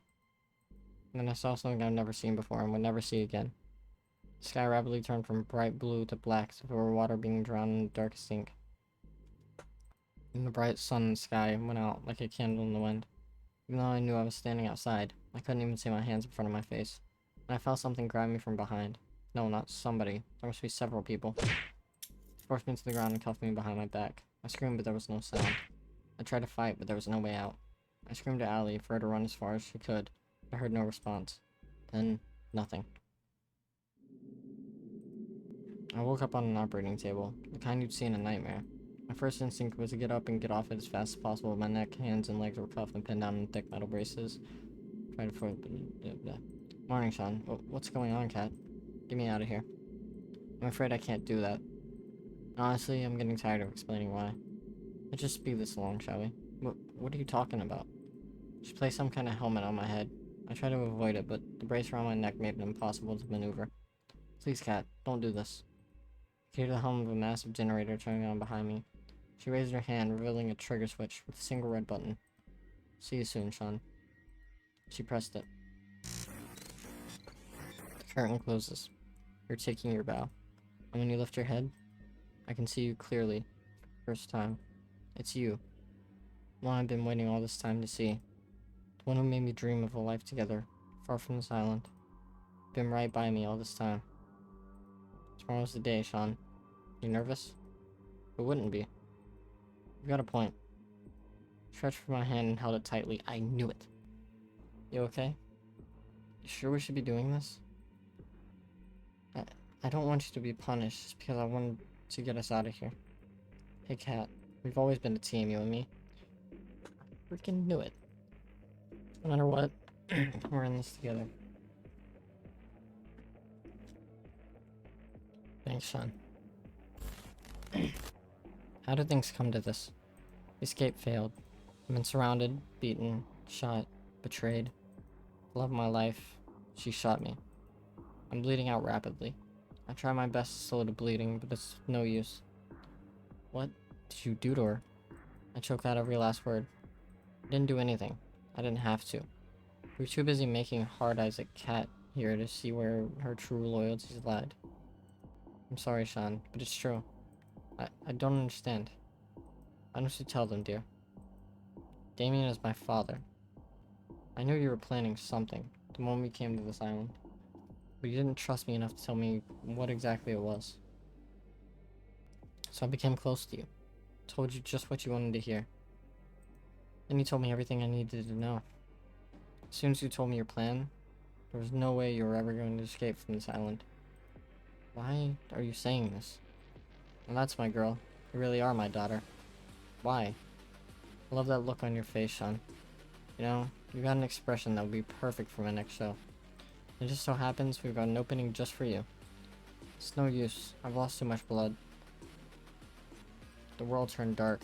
And then I saw something I've never seen before and would never see again. The sky rapidly turned from bright blue to black as if it were water being drowned in the darkest ink. And the bright sun in the sky went out like a candle in the wind. Even though I knew I was standing outside, I couldn't even see my hands in front of my face. And I felt something grab me from behind. No, not somebody. There must be several people. They forced me to the ground and cuffed me behind my back. I screamed, but there was no sound. I tried to fight, but there was no way out. I screamed to Allie for her to run as far as she could, but I heard no response. Then, nothing. I woke up on an operating table, the kind you'd see in a nightmare. My first instinct was to get up and get off it as fast as possible. My neck, hands, and legs were cuffed and pinned down in thick metal braces. Tried to Morning, Shaun. What's going on, Kat? Get me out of here. I'm afraid I can't do that. Honestly, I'm getting tired of explaining why. Let's just speed this along, shall we? What are you talking about? Just place some kind of helmet on my head. I tried to avoid it, but the brace around my neck made it impossible to maneuver. Please, Kat, don't do this. I could hear the hum of a massive generator turning on behind me. She raised her hand, revealing a trigger switch with a single red button. See you soon, Shaun. She pressed it. The curtain closes. You're taking your bow. And when you lift your head, I can see you clearly. First time. It's you. The one I've been waiting all this time to see. The one who made me dream of a life together, far from this island. Been right by me all this time. Tomorrow's the day, Shaun. You nervous? Who wouldn't be? You've got a point. Stretched for my hand and held it tightly. I knew it. You okay? You sure we should be doing this? I don't want you to be punished just because I wanted to get us out of here. Hey, Kat. We've always been a team, you and me. I freaking knew it. No matter what, we're in this together. Thanks, Shaun. How did things come to this? Escape failed. I've been surrounded, beaten, shot, betrayed. The love of my life, she shot me. I'm bleeding out rapidly. I try my best to slow the bleeding, but it's no use. What did you do to her? I choked out every last word. I didn't do anything. I didn't have to. We were too busy making hard eyes at Kat here to see where her true loyalties lied. I'm sorry, Shaun, but it's true. I don't understand. Why don't you tell them, dear? Damien is my father. I knew you were planning something the moment we came to this island, but you didn't trust me enough to tell me what exactly it was. So I became close to you, told you just what you wanted to hear. Then you told me everything I needed to know. As soon as you told me your plan, there was no way you were ever going to escape from this island. Why are you saying this? Well, that's my girl. You really are my daughter. Why? I love that look on your face, Shaun. You know, you got an expression that would be perfect for my next show. It just so happens we've got an opening just for you. It's no use. I've lost too much blood. The world turned dark.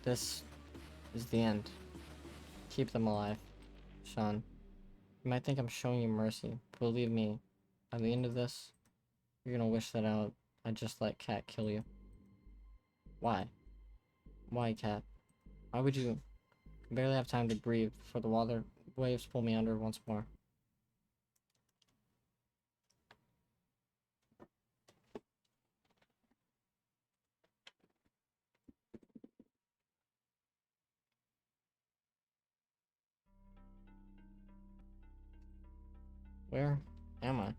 This is the end. Keep them alive. Shaun, you might think I'm showing you mercy, but believe me, by the end of this, you're gonna wish that I just let Kat kill you. Why? Why, Kat? Why would you? I barely have time to breathe before the waves pull me under once more. Where am I?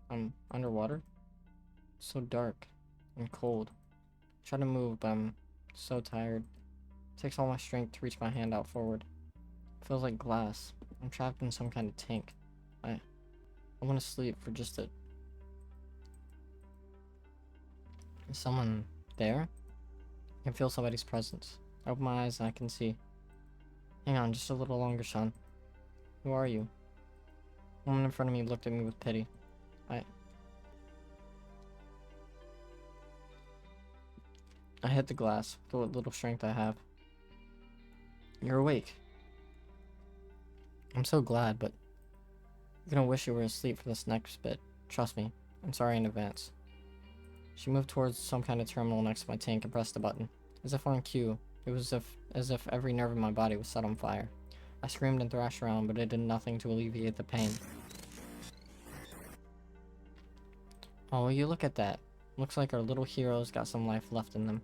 I'm underwater? It's so dark and cold. I try to move, but I'm so tired. It takes all my strength to reach my hand out forward. It feels like glass. I'm trapped in some kind of tank. I want to sleep for just a... Is someone there? I can feel somebody's presence. I open my eyes and I can see. Hang on just a little longer, Shaun. Who are you? The woman in front of me looked at me with pity. I hit the glass with what little strength I have. You're awake. I'm so glad, but you're gonna wish you were asleep for this next bit. Trust me. I'm sorry in advance. She moved towards some kind of terminal next to my tank and pressed a button. As if on cue, it was as if every nerve in my body was set on fire. I screamed and thrashed around, but it did nothing to alleviate the pain. Oh, will you look at that? Looks like our little heroes got some life left in them.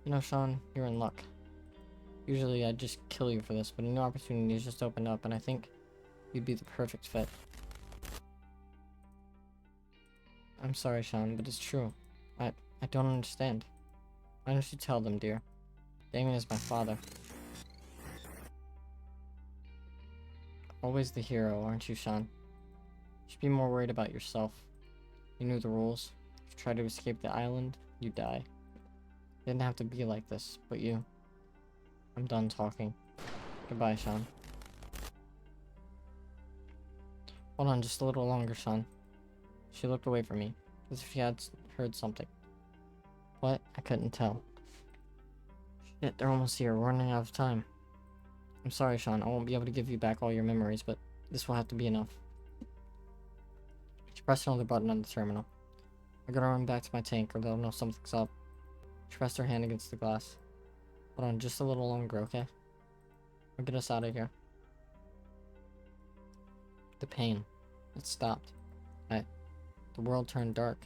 You know, Shaun, you're in luck. Usually I'd just kill you for this, but a new opportunity has just opened up, and I think you'd be the perfect fit. I'm sorry, Shaun, but it's true. I don't understand. Why don't you tell them, dear? Damien is my father. Always the hero, aren't you, Shaun? You should be more worried about yourself. You knew the rules. If you try to escape the island, you die. It didn't have to be like this, but you. I'm done talking. Goodbye, Shaun. Hold on just a little longer, Shaun. She looked away from me, as if she had heard something. What? I couldn't tell. Shit, they're almost here. We're running out of time. I'm sorry, Shaun. I won't be able to give you back all your memories, but this will have to be enough. She pressed another button on the terminal. I gotta run back to my tank or they'll know something's up. She pressed her hand against the glass. Hold on just a little longer, okay? I'll get us out of here. The pain. It stopped. The world turned dark.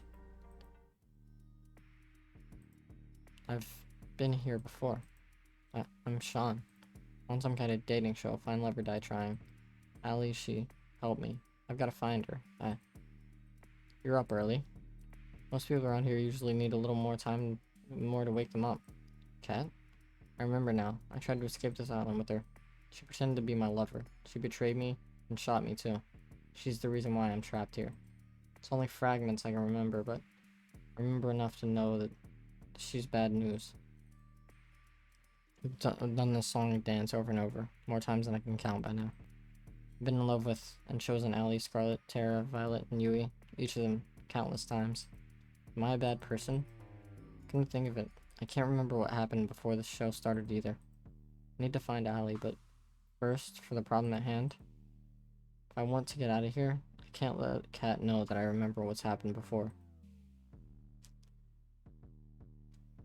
I've been here before. I'm Shaun. On some kind of dating show, Find Love or Die Trying. Allie, she helped me. I've gotta find her. You're up early. Most people around here usually need a little more time, more to wake them up. Kat? I remember now. I tried to escape this island with her. She pretended to be my lover. She betrayed me and shot me too. She's the reason why I'm trapped here. It's only fragments I can remember, but I remember enough to know that she's bad news. I've done this song and dance over and over, more times than I can count by now. I've been in love with and chosen Allie, Scarlet, Tara, Violet, and Yui, each of them countless times. Am I a bad person? Couldn't think of it. I can't remember what happened before the show started either. I need to find Allie, but first, for the problem at hand, if I want to get out of here, I can't let Kat know that I remember what's happened before.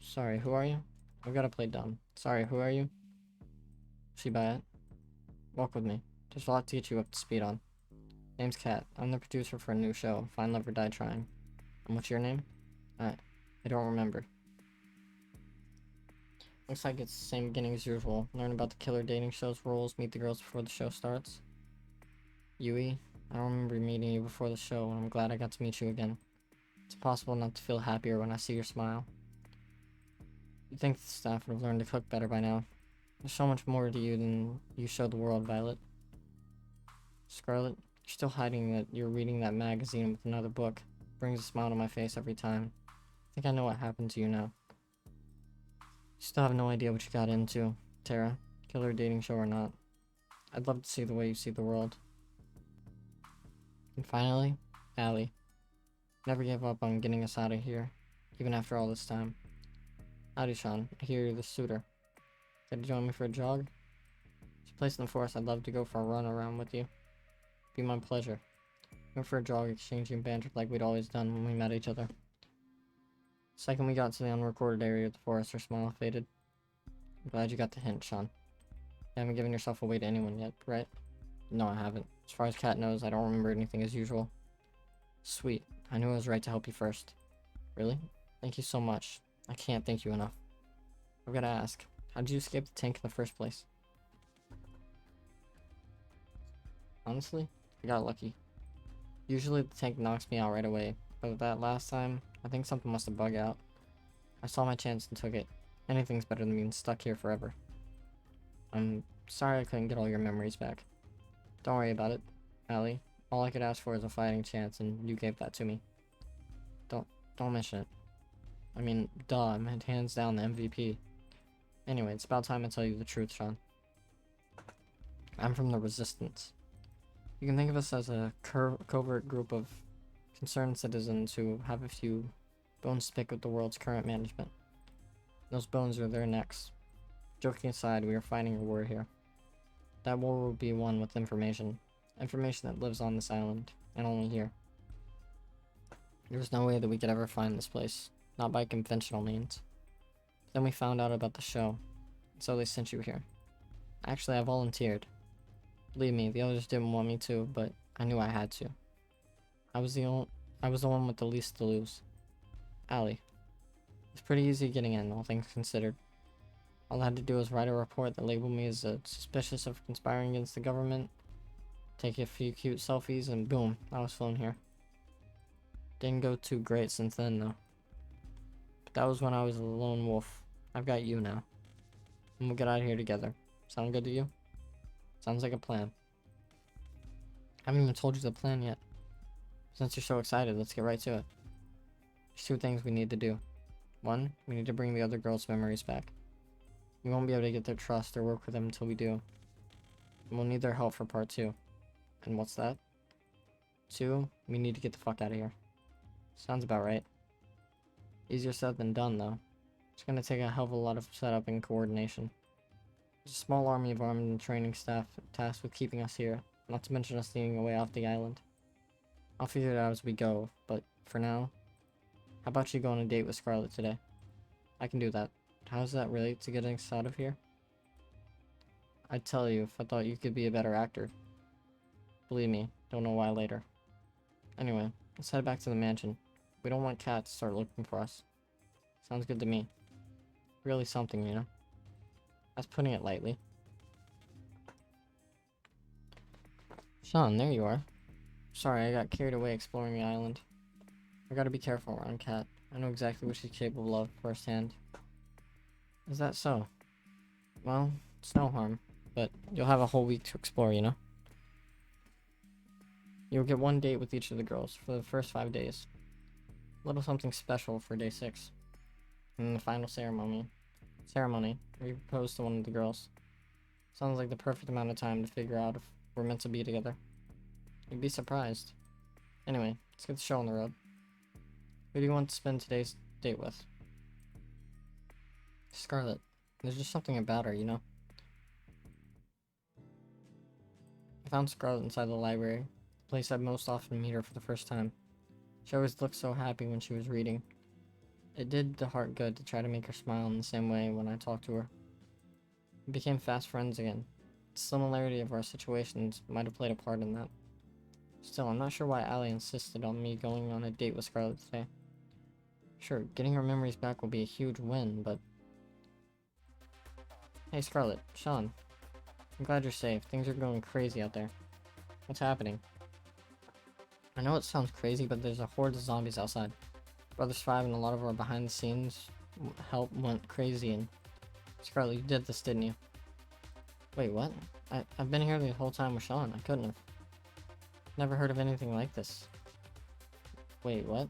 Sorry, who are you? I've gotta play dumb. Sorry, who are you? She by it? Walk with me. There's a lot to get you up to speed on. Name's Kat. I'm the producer for a new show, Find Love or Die Trying. And what's your name? I don't remember. Looks like it's the same beginning as usual. Learn about the killer dating show's rules, meet the girls before the show starts. Yui, I don't remember meeting you before the show, and I'm glad I got to meet you again. It's impossible not to feel happier when I see your smile. You'd think the staff would have learned to cook better by now. There's so much more to you than you show the world, Violet. Scarlet, you're still hiding that you're reading that magazine with another book. Brings a smile to my face every time. I think I know what happened to you now. You still have no idea what you got into, Tara. Killer dating show or not. I'd love to see the way you see the world. And finally, Allie. Never gave up on getting us out of here, even after all this time. Howdy, Shaun. I hear you're the suitor. Care to join me for a jog? There's a place in the forest I'd love to go for a run around with you. Be my pleasure. Went for a jog, exchanging banter like we'd always done when we met each other. The second we got to the unrecorded area of the forest, her smile faded. I'm glad you got the hint, Shaun. You haven't given yourself away to anyone yet, right? No, I haven't. As far as Kat knows, I don't remember anything as usual. Sweet. I knew I was right to help you first. Really? Thank you so much. I can't thank you enough. I've gotta ask, how did you escape the tank in the first place? Honestly, I got lucky. Usually the tank knocks me out right away, but that last time, I think something must have bugged out. I saw my chance and took it. Anything's better than being stuck here forever. I'm sorry I couldn't get all your memories back. Don't worry about it, Allie. All I could ask for is a fighting chance, and you gave that to me. Don't mention it. I mean, duh, I'm hands down the MVP. Anyway, it's about time I tell you the truth, Shaun. I'm from the Resistance. You can think of us as a covert group of concerned citizens who have a few bones to pick with the world's current management. Those bones are their necks. Joking aside, we are fighting a war here. That war will be won with information. Information that lives on this island, and only here. There's no way that we could ever find this place, not by conventional means. But then we found out about the show, so they sent you here. Actually, I volunteered. Believe me, the others didn't want me to, but I knew I had to. I was the one with the least to lose. Allie. It's pretty easy getting in, all things considered. All I had to do was write a report that labeled me as suspicious of conspiring against the government, take a few cute selfies, and boom, I was flown here. Didn't go too great since then, though. But that was when I was a lone wolf. I've got you now. And we'll get out of here together. Sound good to you? Sounds like a plan. I haven't even told you the plan yet. Since you're so excited, let's get right to it. There's two things we need to do. One, we need to bring the other girls' memories back. We won't be able to get their trust or work with them until we do. And we'll need their help for part 2. And what's that? 2, we need to get the fuck out of here. Sounds about right. Easier said than done, though. It's gonna take a hell of a lot of setup and coordination. There's a small army of armed and training staff tasked with keeping us here, not to mention us needing a way off the island. I'll figure it out as we go, but for now, how about you go on a date with Scarlet today? I can do that. How does that relate to getting us out of here? I'd tell you if I thought you could be a better actor. Believe me, don't know why later. Anyway, let's head back to the mansion. We don't want Kat to start looking for us. Sounds good to me. Really something, you know? That's putting it lightly. Shaun, there you are. Sorry, I got carried away exploring the island. I gotta be careful around Kat. I know exactly what she's capable of firsthand. Is that so? Well, it's no harm, but you'll have a whole week to explore, you know? You'll get one date with each of the girls for the first 5 days. A little something special for day 6. And then the final ceremony, where you propose to one of the girls. Sounds like the perfect amount of time to figure out if we're meant to be together. You'd be surprised. Anyway, let's get the show on the road. Who do you want to spend today's date with? Scarlet. There's just something about her, you know? I found Scarlet inside the library, the place I'd most often meet her for the first time. She always looked so happy when she was reading. It did the heart good to try to make her smile in the same way when I talked to her. We became fast friends again. The similarity of our situations might have played a part in that. Still, I'm not sure why Allie insisted on me going on a date with Scarlet today. Sure, getting her memories back will be a huge win, but... Hey Scarlet, Shaun. I'm glad you're safe. Things are going crazy out there. What's happening? I know it sounds crazy, but there's a horde of zombies outside. Brothers 5 and a lot of our behind-the-scenes help went crazy, and... Scarlet, you did this, didn't you? Wait, what? I've been here the whole time with Shaun. I couldn't have. Never heard of anything like this. Wait, what?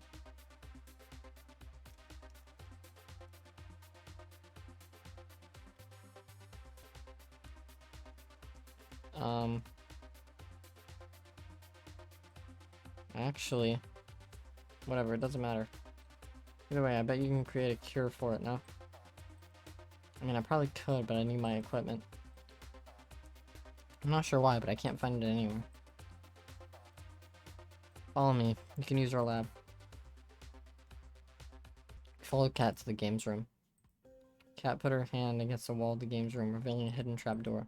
Actually, whatever, it doesn't matter. Either way, I bet you can create a cure for it now. I mean, I probably could, but I need my equipment. I'm not sure why, but I can't find it anywhere. Follow me. You can use our lab. Follow Kat to the games room. Kat put her hand against the wall of the games room, revealing a hidden trapdoor.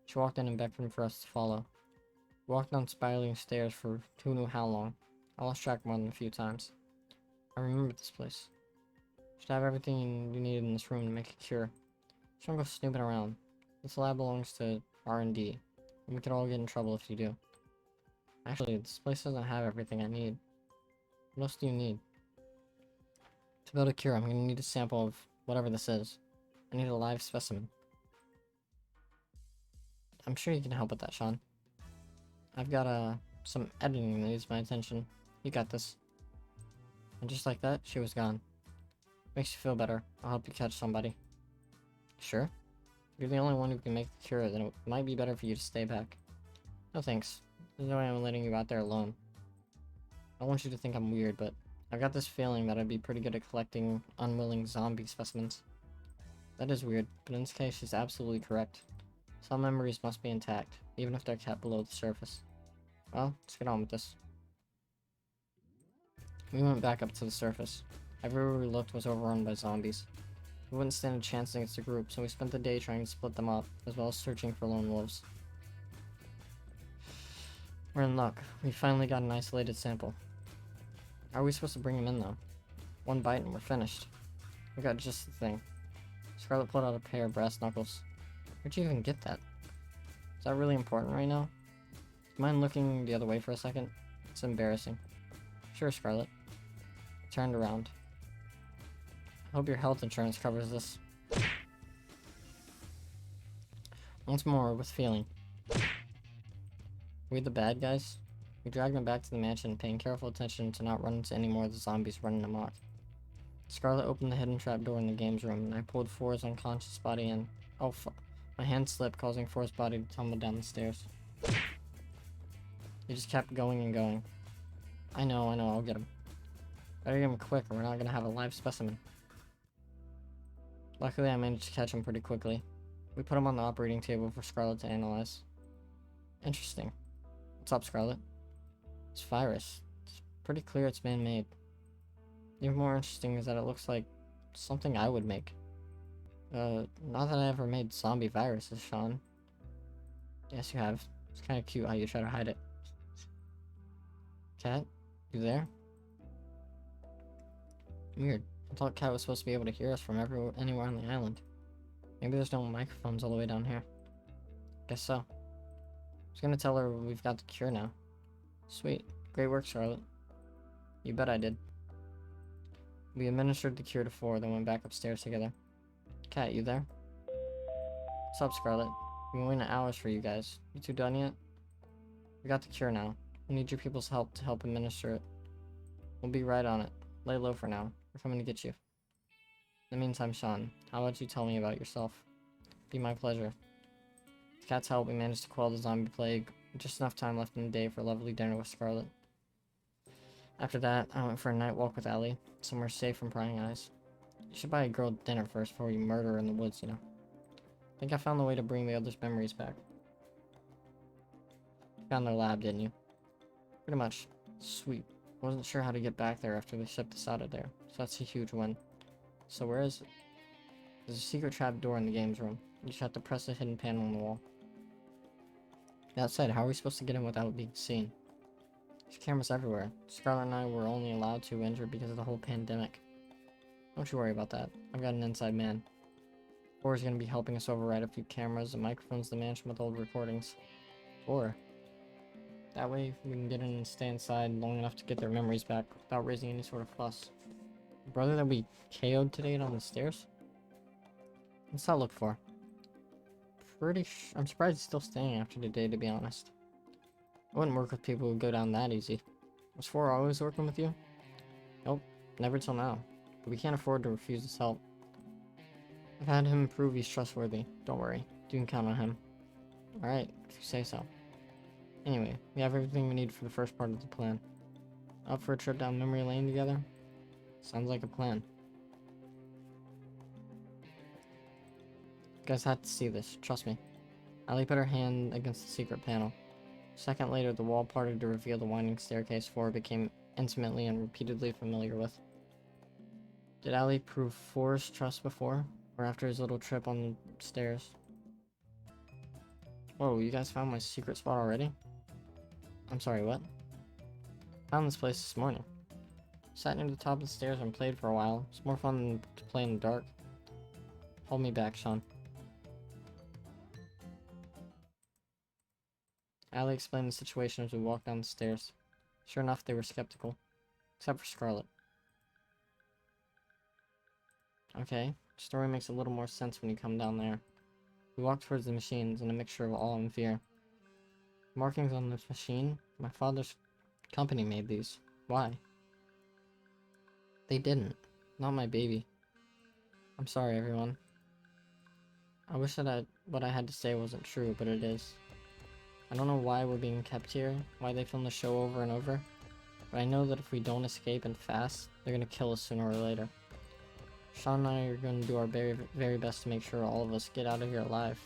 She walked in and beckoned for us to follow. We walked down spiraling stairs for who knew how long. I lost track more than a few times. I remember this place. Should have everything you needed in this room to make a cure. Just don't go snooping around. This lab belongs to R&D, and we could all get in trouble if you do. Actually, this place doesn't have everything I need. What else do you need? To build a cure, I'm gonna need a sample of whatever this is. I need a live specimen. I'm sure you can help with that, Shaun. I've got, some editing that needs my attention. You got this. And just like that, she was gone. Makes you feel better. I'll help you catch somebody. Sure? If you're the only one who can make the cure, then it might be better for you to stay back. No thanks. There's no way I'm letting you out there alone. I don't want you to think I'm weird, but I've got this feeling that I'd be pretty good at collecting unwilling zombie specimens. That is weird, but in this case, she's absolutely correct. Some memories must be intact, even if they're kept below the surface. Well, let's get on with this. We went back up to the surface. Everywhere we looked was overrun by zombies. We wouldn't stand a chance against the group, so we spent the day trying to split them up, as well as searching for lone wolves. We're in luck. We finally got an isolated sample. How are we supposed to bring him in, though? One bite and we're finished. We got just the thing. Scarlet pulled out a pair of brass knuckles. Where'd you even get that? Is that really important right now? Do you mind looking the other way for a second? It's embarrassing. Sure, Scarlet. Turned around. I hope your health insurance covers this. Once more, with feeling. We the bad guys? We dragged them back to the mansion, paying careful attention to not run into any more of the zombies running amok. Scarlet opened the hidden trapdoor in the games room, and I pulled For's unconscious body in. Oh, my hand slipped, causing For's body to tumble down the stairs. He just kept going and going. I know, I'll get him. Better get him quick, or we're not gonna have a live specimen. Luckily, I managed to catch him pretty quickly. We put him on the operating table for Scarlet to analyze. Interesting. What's up, Scarlet? This virus. It's pretty clear it's man-made. Even more interesting is that it looks like something I would make. Not that I ever made zombie viruses, Shaun. Yes, you have. It's kind of cute how you try to hide it. Kat? You there? Weird. I thought Kat was supposed to be able to hear us from anywhere on the island. Maybe there's no microphones all the way down here. Guess so. I was gonna tell her we've got the cure now. Sweet. Great work, Scarlet. You bet I did. We administered the cure to 4, then went back upstairs together. Kat, you there? What's up, Scarlet? We've been waiting hours for you guys. You two done yet? We got the cure now. We need your people's help to help administer it. We'll be right on it. Lay low for now. We're coming to get you. In the meantime, Shaun, how about you tell me about yourself? Be my pleasure. With Kat's help, we managed to quell the zombie plague. Just enough time left in the day for a lovely dinner with Scarlet. After that, I went for a night walk with Allie, somewhere safe from prying eyes. You should buy a girl dinner first before you murder her in the woods, you know. I think I found the way to bring the others' memories back. You found their lab, didn't you? Pretty much. Sweet. Wasn't sure how to get back there after they shipped us out of there, so that's a huge win. So where is it? There's a secret trap door in the games room. You just have to press the hidden panel on the wall. That said, how are we supposed to get in without being seen? There's cameras everywhere. Scarlet and I were only allowed to enter because of the whole pandemic. Don't you worry about that. I've got an inside man. Four's gonna be helping us override a few cameras and microphones in the mansion with old recordings. Four. That way we can get in and stay inside long enough to get their memories back without raising any sort of fuss. The brother that we KO'd today on the stairs? What's that look for? I'm surprised he's still staying after today, to be honest. I wouldn't work with people who go down that easy. Was Four always working with you? Nope, never till now. But we can't afford to refuse his help. I've had him prove he's trustworthy. Don't worry, you can count on him. Alright, if you say so. Anyway, we have everything we need for the first part of the plan. Up for a trip down memory lane together? Sounds like a plan. You guys had to see this, trust me. Allie put her hand against the secret panel. A second later, the wall parted to reveal the winding staircase Four became intimately and repeatedly familiar with. Did Allie prove Four's trust before, or after his little trip on the stairs? Whoa, you guys found my secret spot already? I'm sorry, what? Found this place this morning. Sat near the top of the stairs and played for a while. It's more fun than to play in the dark. Hold me back, Shaun. Allie explained the situation as we walked down the stairs. Sure enough, they were skeptical. Except for Scarlet. Okay, the story makes a little more sense when you come down there. We walked towards the machines in a mixture of awe and fear. Markings on this machine? My father's company made these. Why? They didn't. Not my baby. I'm sorry, everyone. I wish that what I had to say wasn't true, but it is. I don't know why we're being kept here, why they film the show over and over, but I know that if we don't escape and fast, they're gonna kill us sooner or later. Shaun and I are gonna do our very, very best to make sure all of us get out of here alive.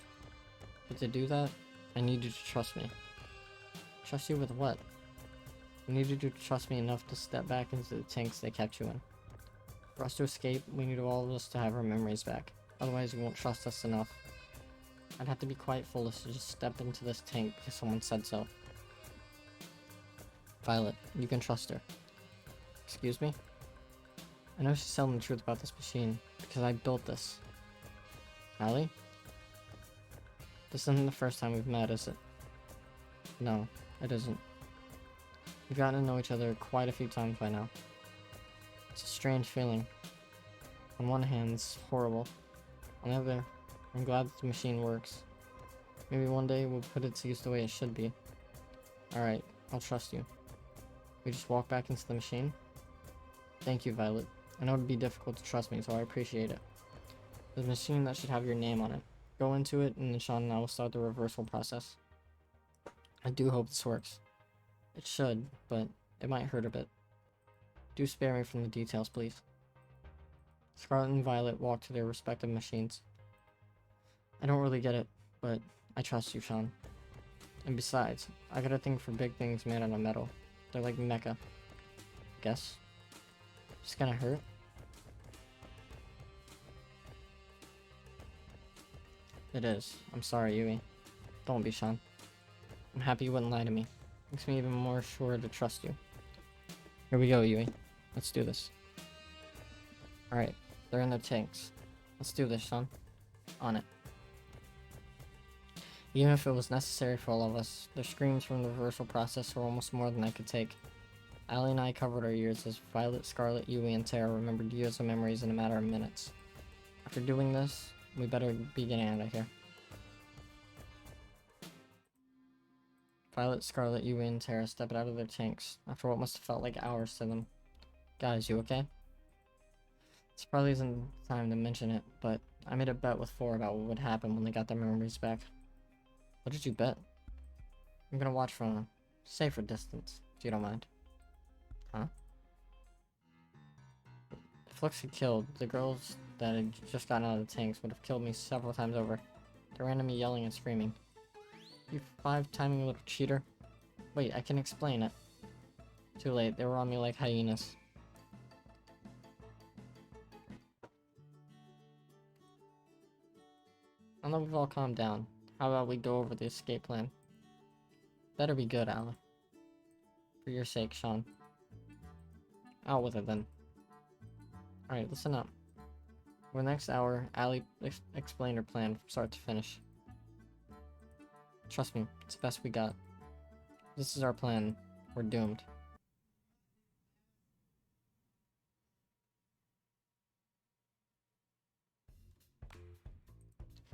But to do that, I need you to trust me. Trust you with what? I need you to trust me enough to step back into the tanks they kept you in. For us to escape, we need all of us to have our memories back. Otherwise, you won't trust us enough. I'd have to be quite foolish to just step into this tank because someone said so. Violet, you can trust her. Excuse me? I know she's telling the truth about this machine, because I built this. Allie? This isn't the first time we've met, is it? No, it isn't. We've gotten to know each other quite a few times by now. It's a strange feeling. On one hand, it's horrible. On the other, I'm glad that the machine works. Maybe one day we'll put it to use the way it should be. Alright, I'll trust you. We just walk back into the machine? Thank you, Violet. I know it'd be difficult to trust me, so I appreciate it. There's a machine that should have your name on it. Go into it, and then Shaun and I will start the reversal process. I do hope this works. It should, but it might hurt a bit. Do spare me from the details, please. Scarlet and Violet walk to their respective machines. I don't really get it, but I trust you, Shaun. And besides, I got a thing for big things made out of metal. They're like mecha. Guess? It's gonna hurt. It is. I'm sorry, Yui. Don't be, Shaun. I'm happy you wouldn't lie to me. Makes me even more sure to trust you. Here we go, Yui. Let's do this. Alright, they're in their tanks. Let's do this, Shaun. On it. Even if it was necessary for all of us, the screams from the reversal process were almost more than I could take. Allie and I covered our ears as Violet, Scarlet, Yui, and Tara remembered years of memories in a matter of minutes. After doing this, we better be getting out of here. Violet, Scarlet, Yui, and Tara stepped out of their tanks after what must have felt like hours to them. Guys, you okay? This probably isn't the time to mention it, but I made a bet with Four about what would happen when they got their memories back. What did you bet? I'm gonna watch from a safer distance, if you don't mind. Huh? looks had killed. The girls that had just gotten out of the tanks would have killed me several times over. They ran at me yelling and screaming. You five-timing little cheater. Wait, I can explain it. Too late, they were on me like hyenas. Now that we've all calmed down, how about we go over the escape plan? Better be good, Allie. For your sake, Shaun. Out with it then. Alright, listen up. For the next hour, Allie explained her plan from start to finish. Trust me, it's the best we got. This is our plan. We're doomed.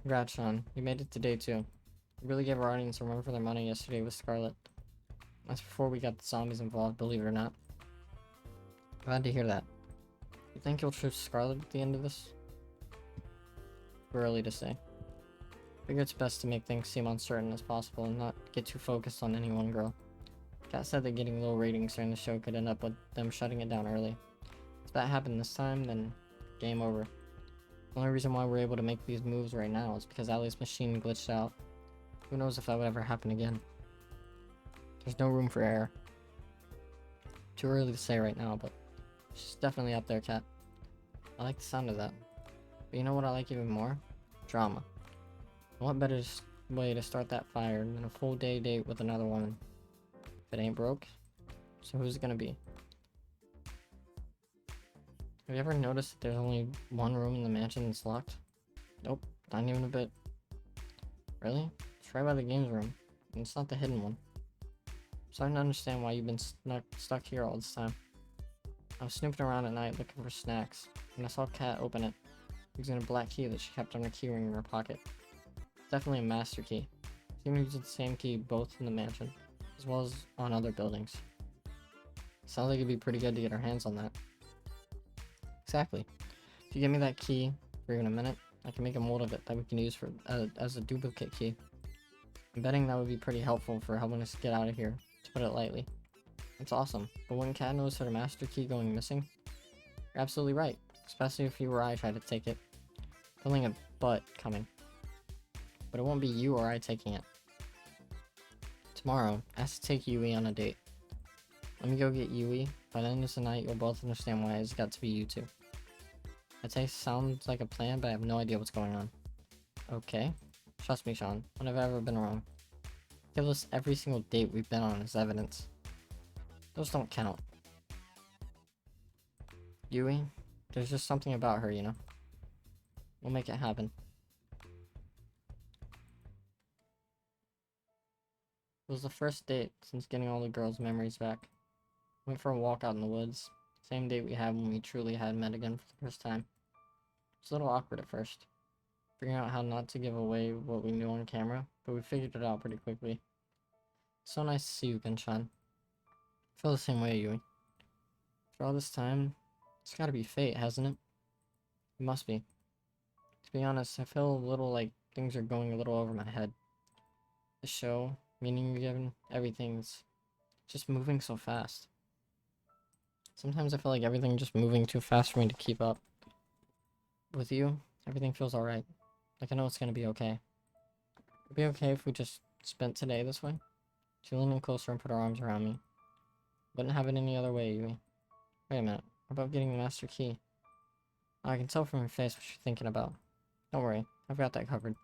Congrats, Shaun. You made it to day 2. We really gave our audience a run for their money yesterday with Scarlet. That's before we got the zombies involved, believe it or not. Glad to hear that. You think you'll choose Scarlet at the end of this? Too early to say. Figure it's best to make things seem uncertain as possible and not get too focused on any one girl. Kat said that getting low ratings during the show could end up with them shutting it down early. If that happened this time, then game over. The only reason why we're able to make these moves right now is because Allie's machine glitched out. Who knows if that would ever happen again. There's no room for error. Too early to say right now, but she's definitely up there, Kat. I like the sound of that. But you know what I like even more? Drama. And what better way to start that fire than a full day date with another woman? If it ain't broke, so who's it gonna be? Have you ever noticed that there's only one room in the mansion that's locked? Nope, not even a bit. Really? It's right by the games room, and it's not the hidden one. I'm starting to understand why you've been stuck here all this time. I was snooping around at night looking for snacks, and I saw Kat open it, using a black key that she kept on her keyring in her pocket. It's definitely a master key. She can use the same key both in the mansion, as well as on other buildings. Sounds like it'd be pretty good to get our hands on that. Exactly. If you give me that key for even a minute, I can make a mold of it that we can use for as a duplicate key. I'm betting that would be pretty helpful for helping us get out of here, to put it lightly. It's awesome, but when Kat knows her master key going missing, you're absolutely right, especially if you or I try to take it. Feeling a but coming. But it won't be you or I taking it. Tomorrow, I have to take Yui on a date. Let me go get Yui. By the end of the night, you'll both understand why it's got to be you two. That sounds like a plan, but I have no idea what's going on. Okay. Trust me, Shaun. When have I ever been wrong? Give us every single date we've been on as evidence. Those don't count. Yui, there's just something about her, you know? We'll make it happen. It was the first date since getting all the girls' memories back. Went for a walk out in the woods. Same date we had when we truly had met again for the first time. It was a little awkward at first, figuring out how not to give away what we knew on camera, but we figured it out pretty quickly. So nice to see you again, Shaun. I feel the same way, Yui. For all this time, it's gotta be fate, hasn't it? It must be. To be honest, I feel a little like things are going a little over my head. The show, meaning given, everything's just moving so fast. Sometimes I feel like everything's just moving too fast for me to keep up. With you, everything feels alright. Like I know it's gonna be okay. It'd be okay if we just spent today this way. She leaned in closer and put her arms around me. Wouldn't have it any other way, Yui. Wait a minute, what about getting the master key? Oh, I can tell from your face what you're thinking about. Don't worry, I've got that covered.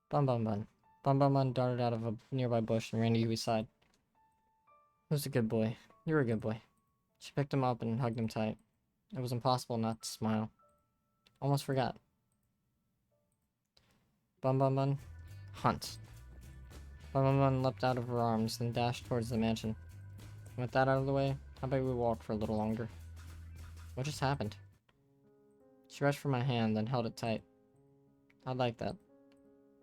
Bun Bun Bun. Bun Bun Bun darted out of a nearby bush and ran to Yui's side. Who's a good boy? You're a good boy. She picked him up and hugged him tight. It was impossible not to smile. Almost forgot. Bun Bun Bun. Hunt. Bun Bun Bun leapt out of her arms, then dashed towards the mansion. And with that out of the way, how about we walk for a little longer? What just happened? She reached for my hand, then held it tight. I'd like that.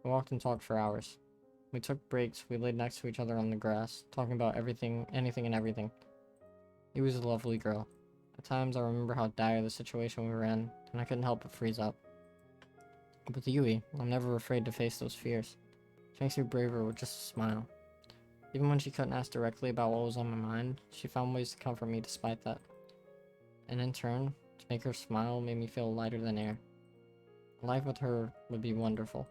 We walked and talked for hours. We took breaks, we laid next to each other on the grass, talking about everything, anything and everything. He was a lovely girl. At times I remember how dire the situation we were in, and I couldn't help but freeze up. With Yui, I'm never afraid to face those fears. She makes me braver with just a smile. Even when she couldn't ask directly about what was on my mind, she found ways to comfort me despite that. And in turn, To make her smile made me feel lighter than air. A life with her would be wonderful.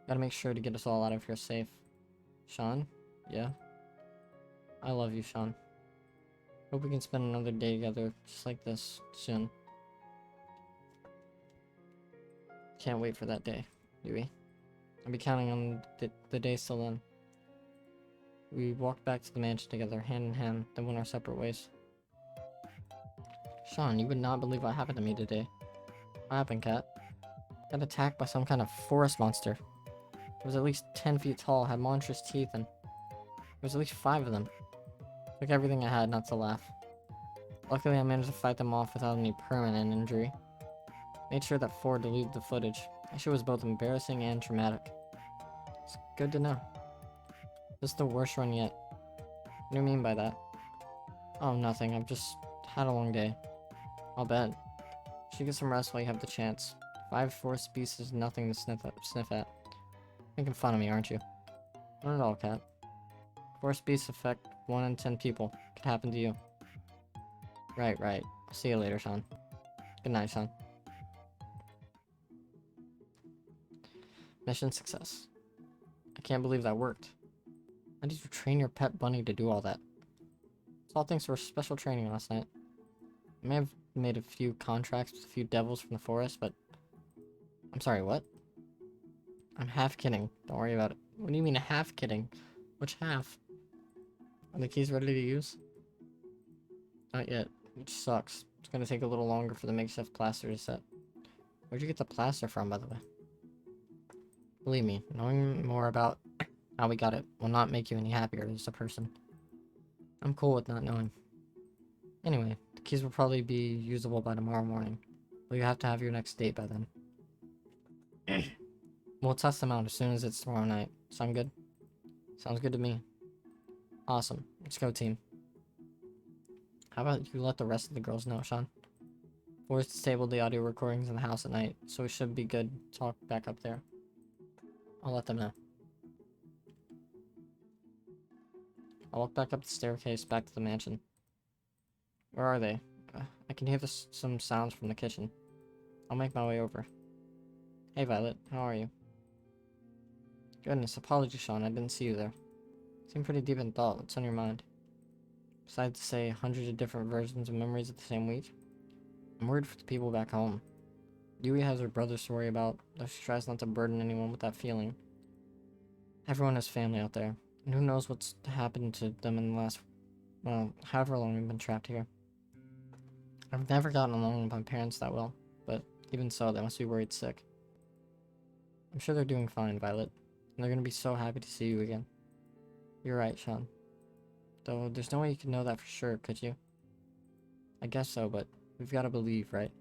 Gotta make sure to get us all out of here safe. Shaun? Yeah? I love you, Shaun. Hope we can spend another day together just like this soon. Can't wait for that day, Yui. I'll be counting on the days till then. We walked back to the mansion together, hand in hand, then went our separate ways. Shaun, you would not believe what happened to me today. What happened, Cat? Got attacked by some kind of forest monster. It was at least 10 feet tall, had monstrous teeth, and there was at least 5 of them. Took everything I had not to laugh. Luckily, I managed to fight them off without any permanent injury. Made sure that Ford deleted the footage. That shit was both embarrassing and traumatic. It's good to know. This is the worst run yet. What do you mean by that? Oh, nothing. I've just had a long day. I'll bet. You should get some rest while you have the chance. 5 forest beasts is nothing to sniff at. Making fun of me, aren't you? Not at all, Cat. Forest beasts affect 1 in 10 people. Could happen to you. Right. I'll see you later, Shaun. Good night, Shaun. Mission success. I can't believe that worked. How did you train your pet bunny to do all that? It's all thanks to our special training last night. I may have made a few contracts with a few devils from the forest, but... I'm sorry, what? I'm half kidding. Don't worry about it. What do you mean half kidding? Which half? Are the keys ready to use? Not yet. Which sucks. It's gonna take a little longer for the makeshift plaster to set. Where'd you get the plaster from, by the way? Believe me, knowing more about how we got it will not make you any happier as a person. I'm cool with not knowing. Anyway, the keys will probably be usable by tomorrow morning. But you have to have your next date by then. We'll test them out as soon as it's tomorrow night. Sound good? Sounds good to me. Awesome. Let's go, team. How about you let the rest of the girls know, Shaun? Forrest disabled the audio recordings in the house at night, so we should be good to talk back up there. I'll let them know. I'll walk back up the staircase back to the mansion. Where are they? I can hear some sounds from the kitchen. I'll make my way over. Hey, Violet. How are you? Goodness, apologies, Shaun. I didn't see you there. Seem pretty deep in thought. What's on your mind? Besides to say hundreds of different versions of memories of the same week, I'm worried for the people back home. Yui has her brothers to worry about, though she tries not to burden anyone with that feeling. Everyone has family out there, and who knows what's happened to them in the last, well, however long we've been trapped here. I've never gotten along with my parents that well, but even so, they must be worried sick. I'm sure they're doing fine, Violet, and they're gonna be so happy to see you again. You're right, Shaun. Though there's no way you could know that for sure, could you? I guess so, but we've gotta believe, right?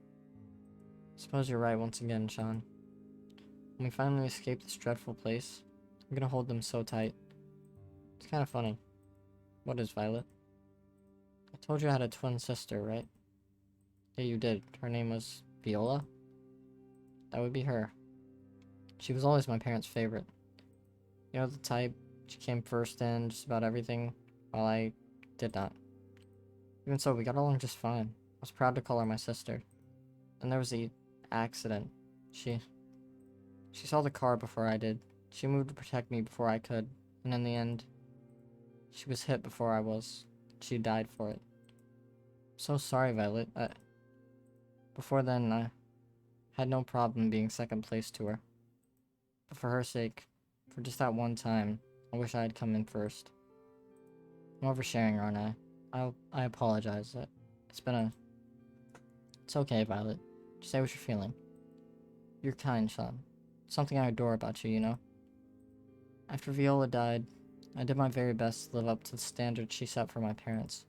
Suppose you're right once again, Shaun. When we finally escape this dreadful place, I'm gonna hold them so tight. It's kinda funny. What is, Violet? I told you I had a twin sister, right? Yeah, you did. Her name was Viola? That would be her. She was always my parents' favorite. You know the type, she came first in just about everything, while I did not. Even so, we got along just fine. I was proud to call her my sister. Then there was the accident. She saw the car before I did. She moved to protect me before I could, and in the end, she was hit before I was. She died for it. I'm so sorry, Violet. Before then, I had no problem being second place to her. But for her sake, for just that one time, I wish I had come in first. I'm oversharing, aren't I? I apologize. It's okay, Violet. Just say what you're feeling. You're kind, Shaun. Something I adore about you, you know? After Viola died, I did my very best to live up to the standards she set for my parents.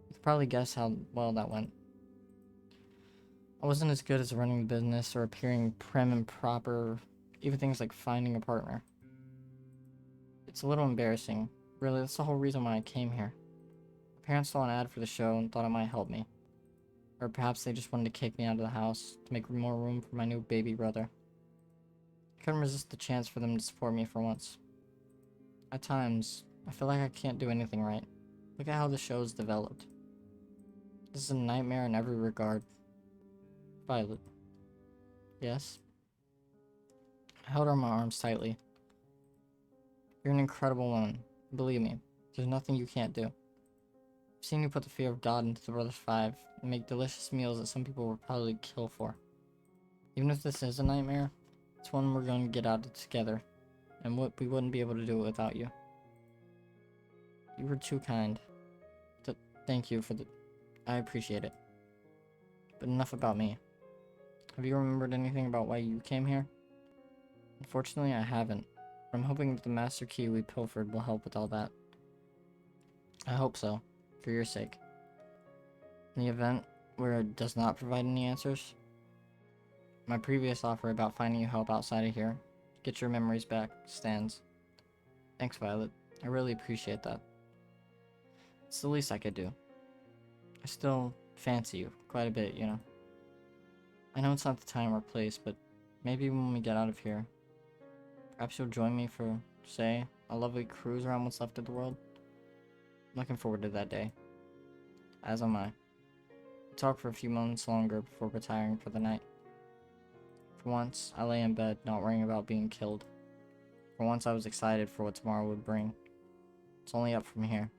You can probably guess how well that went. I wasn't as good as running the business or appearing prim and proper, even things like finding a partner. It's a little embarrassing. Really, that's the whole reason why I came here. My parents saw an ad for the show and thought it might help me. Or perhaps they just wanted to kick me out of the house to make more room for my new baby brother. I couldn't resist the chance for them to support me for once. At times, I feel like I can't do anything right. Look at how the show's developed. This is a nightmare in every regard. Violet. Yes? I held her in my arms tightly. You're an incredible woman. Believe me, there's nothing you can't do. I've seen you put the fear of God into the Brothers 5 and make delicious meals that some people would probably kill for. Even if this is a nightmare, it's one we're going to get out of together, and we wouldn't be able to do it without you. You were too kind. Thank you for the... I appreciate it. But enough about me. Have you remembered anything about why you came here? Unfortunately, I haven't. I'm hoping that the master key we pilfered will help with all that. I hope so, for your sake. In the event where it does not provide any answers, my previous offer about finding you help outside of here, get your memories back, stands. Thanks, Violet. I really appreciate that. It's the least I could do. I still fancy you quite a bit, you know. I know it's not the time or place, but maybe when we get out of here, perhaps you'll join me for, say, a lovely cruise around what's left of the world. I'm looking forward to that day. As am I. We talked for a few moments longer before retiring for the night. For once, I lay in bed, not worrying about being killed. For once, I was excited for what tomorrow would bring. It's only up from here.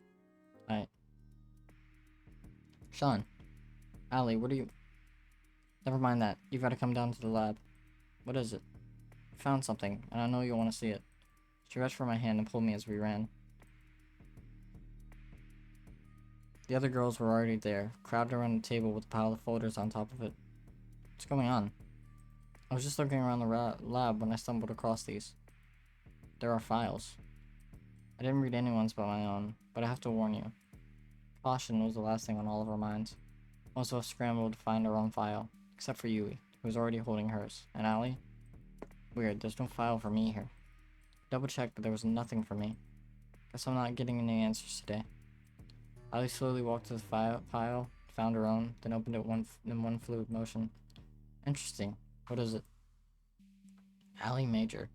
Shaun. Allie, what are you... Never mind that. You've got to come down to the lab. What is it? I found something, and I know you'll want to see it. She reached for my hand and pulled me as we ran. The other girls were already there, crowded around the table with a pile of folders on top of it. What's going on? I was just looking around the lab when I stumbled across these. There are files. I didn't read anyone's but my own, but I have to warn you. Caution was the last thing on all of our minds. Most of us scrambled to find our own file, except for Yui, who was already holding hers. And Allie? Weird, there's no file for me here. Double checked, but there was nothing for me. Guess I'm not getting any answers today. Allie slowly walked to the file, found her own, then opened it in one fluid motion. Interesting. What is it? Allie Major.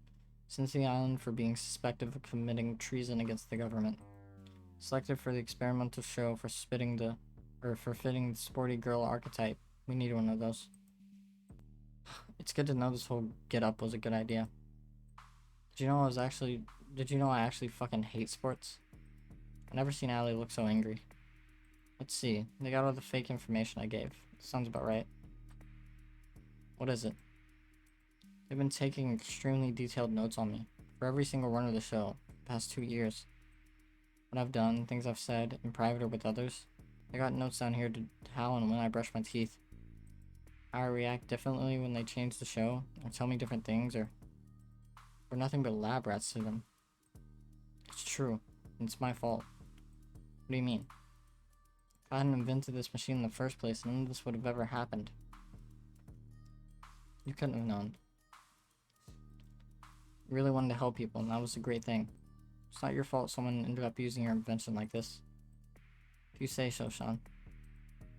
Sent to the island for being suspected of committing treason against the government. Selected for the experimental show for fitting the sporty girl archetype. We need one of those. It's good to know this whole get up was a good idea. Did you know I actually fucking hate sports? I've never seen Allie look so angry. Let's see. They got all the fake information I gave. Sounds about right. What is it? They've been taking extremely detailed notes on me for every single run of the show the past 2 years. What I've done, things I've said, in private or with others. They got notes down here to how and when I brush my teeth. How I react differently when they change the show, or tell me different things, or we're nothing but lab rats to them. It's true. It's my fault. What do you mean? If I hadn't invented this machine in the first place, none of this would have ever happened. You couldn't have known. You really wanted to help people, and that was a great thing. It's not your fault someone ended up using your invention like this. If you say so, Shaun.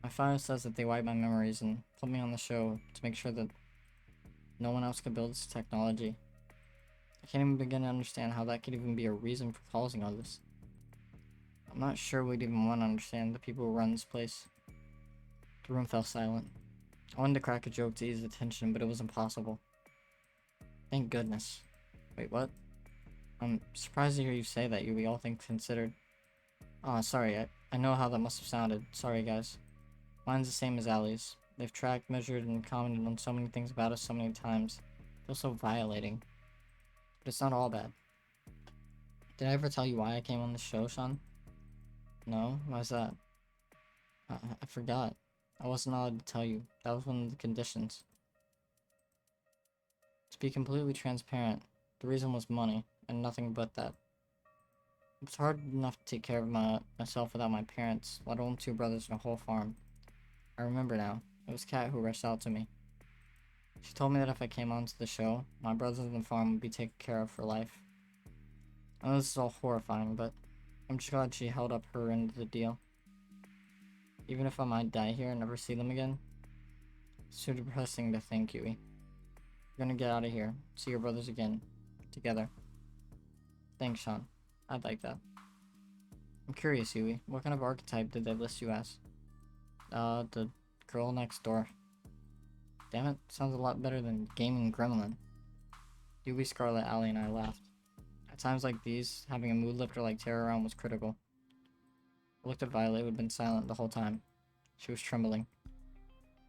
My file says that they wiped my memories and put me on the show to make sure that no one else could build this technology. I can't even begin to understand how that could even be a reason for causing all this. I'm not sure we'd even want to understand the people who run this place. The room fell silent. I wanted to crack a joke to ease the tension, but it was impossible. Thank goodness. Wait, what? I'm surprised to hear you say that, Yui, all things considered. Oh, sorry, I know how that must have sounded. Sorry, guys. Mine's the same as Allie's. They've tracked, measured, and commented on so many things about us so many times. It feels so violating. But it's not all bad. Did I ever tell you why I came on the show, Shaun? No? Why's that? I forgot. I wasn't allowed to tell you. That was one of the conditions. To be completely transparent, the reason was money, and nothing but that. It was hard enough to take care of myself without my parents, let alone 2 brothers and a whole farm. I remember now. It was Kat who rushed out to me. She told me that if I came onto the show, my brothers and the farm would be taken care of for life. I know this is all horrifying, but I'm just glad she held up her end of the deal. Even if I might die here and never see them again, it's too depressing to think, Yui. We're gonna get out of here, see your brothers again, together. Thanks, Shaun. I'd like that. I'm curious, Yui, what kind of archetype did they list you as? The girl next door. Damn it, sounds a lot better than Gaming Gremlin. Dewey, Scarlet, Allie, and I laughed. At times like these, having a mood lifter like Tara around was critical. I looked at Violet, who had been silent the whole time. She was trembling.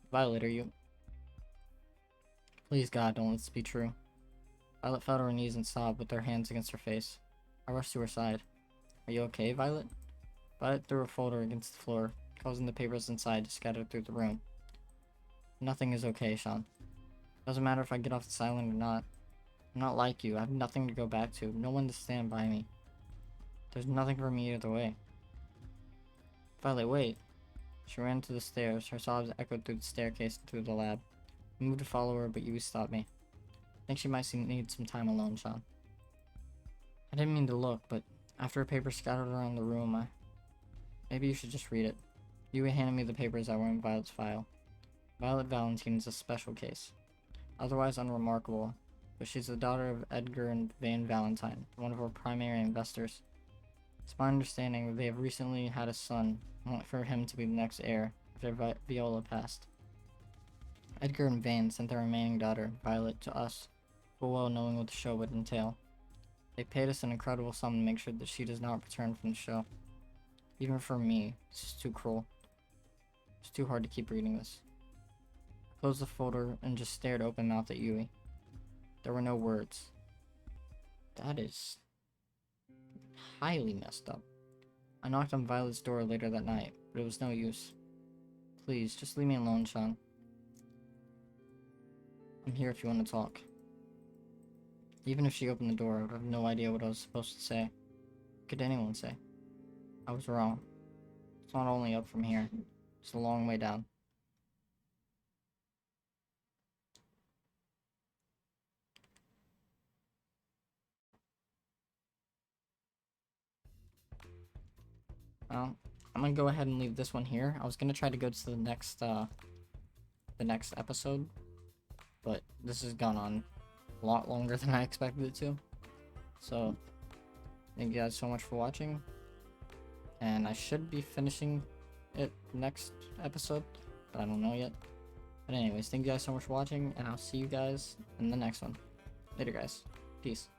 Violet, are you... Please, God, don't let this be true. Violet fell to her knees and sobbed with her hands against her face. I rushed to her side. Are you okay, Violet? Violet threw her folder against the floor, causing the papers inside to scatter through the room. Nothing is okay, Shaun. Doesn't matter if I get off this island or not. I'm not like you. I have nothing to go back to. No one to stand by me. There's nothing for me either way. Violet, wait. She ran to the stairs. Her sobs echoed through the staircase and through the lab. I moved to follow her, but you stopped me. I think she might need some time alone, Shaun. I didn't mean to look, but after a paper scattered around the room, maybe you should just read it. Yui handed me the papers that were in Violet's file. Violet Valentine is a special case. Otherwise unremarkable, but she's the daughter of Edgar and Van Valentine, one of our primary investors. It's my understanding that they have recently had a son and want for him to be the next heir after Viola passed. Edgar and Van sent their remaining daughter, Violet, to us, full well knowing what the show would entail. They paid us an incredible sum to make sure that she does not return from the show. Even for me, this is too cruel. It's too hard to keep reading this. I closed the folder and just stared open-mouthed at Yui. There were no words. That is... highly messed up. I knocked on Violet's door later that night, but it was no use. Please, just leave me alone, Shaun. I'm here if you want to talk. Even if she opened the door, I would have no idea what I was supposed to say. What could anyone say? I was wrong. It's not only up from here. It's a long way down. Well, I'm gonna go ahead and leave this one here. I was gonna try to go to the next episode, but this has gone on a lot longer than I expected it to. So, thank you guys so much for watching, and I should be finishing it next episode, but I don't know yet. But anyways, thank you guys so much for watching, and I'll see you guys in the next one. Later, guys. Peace.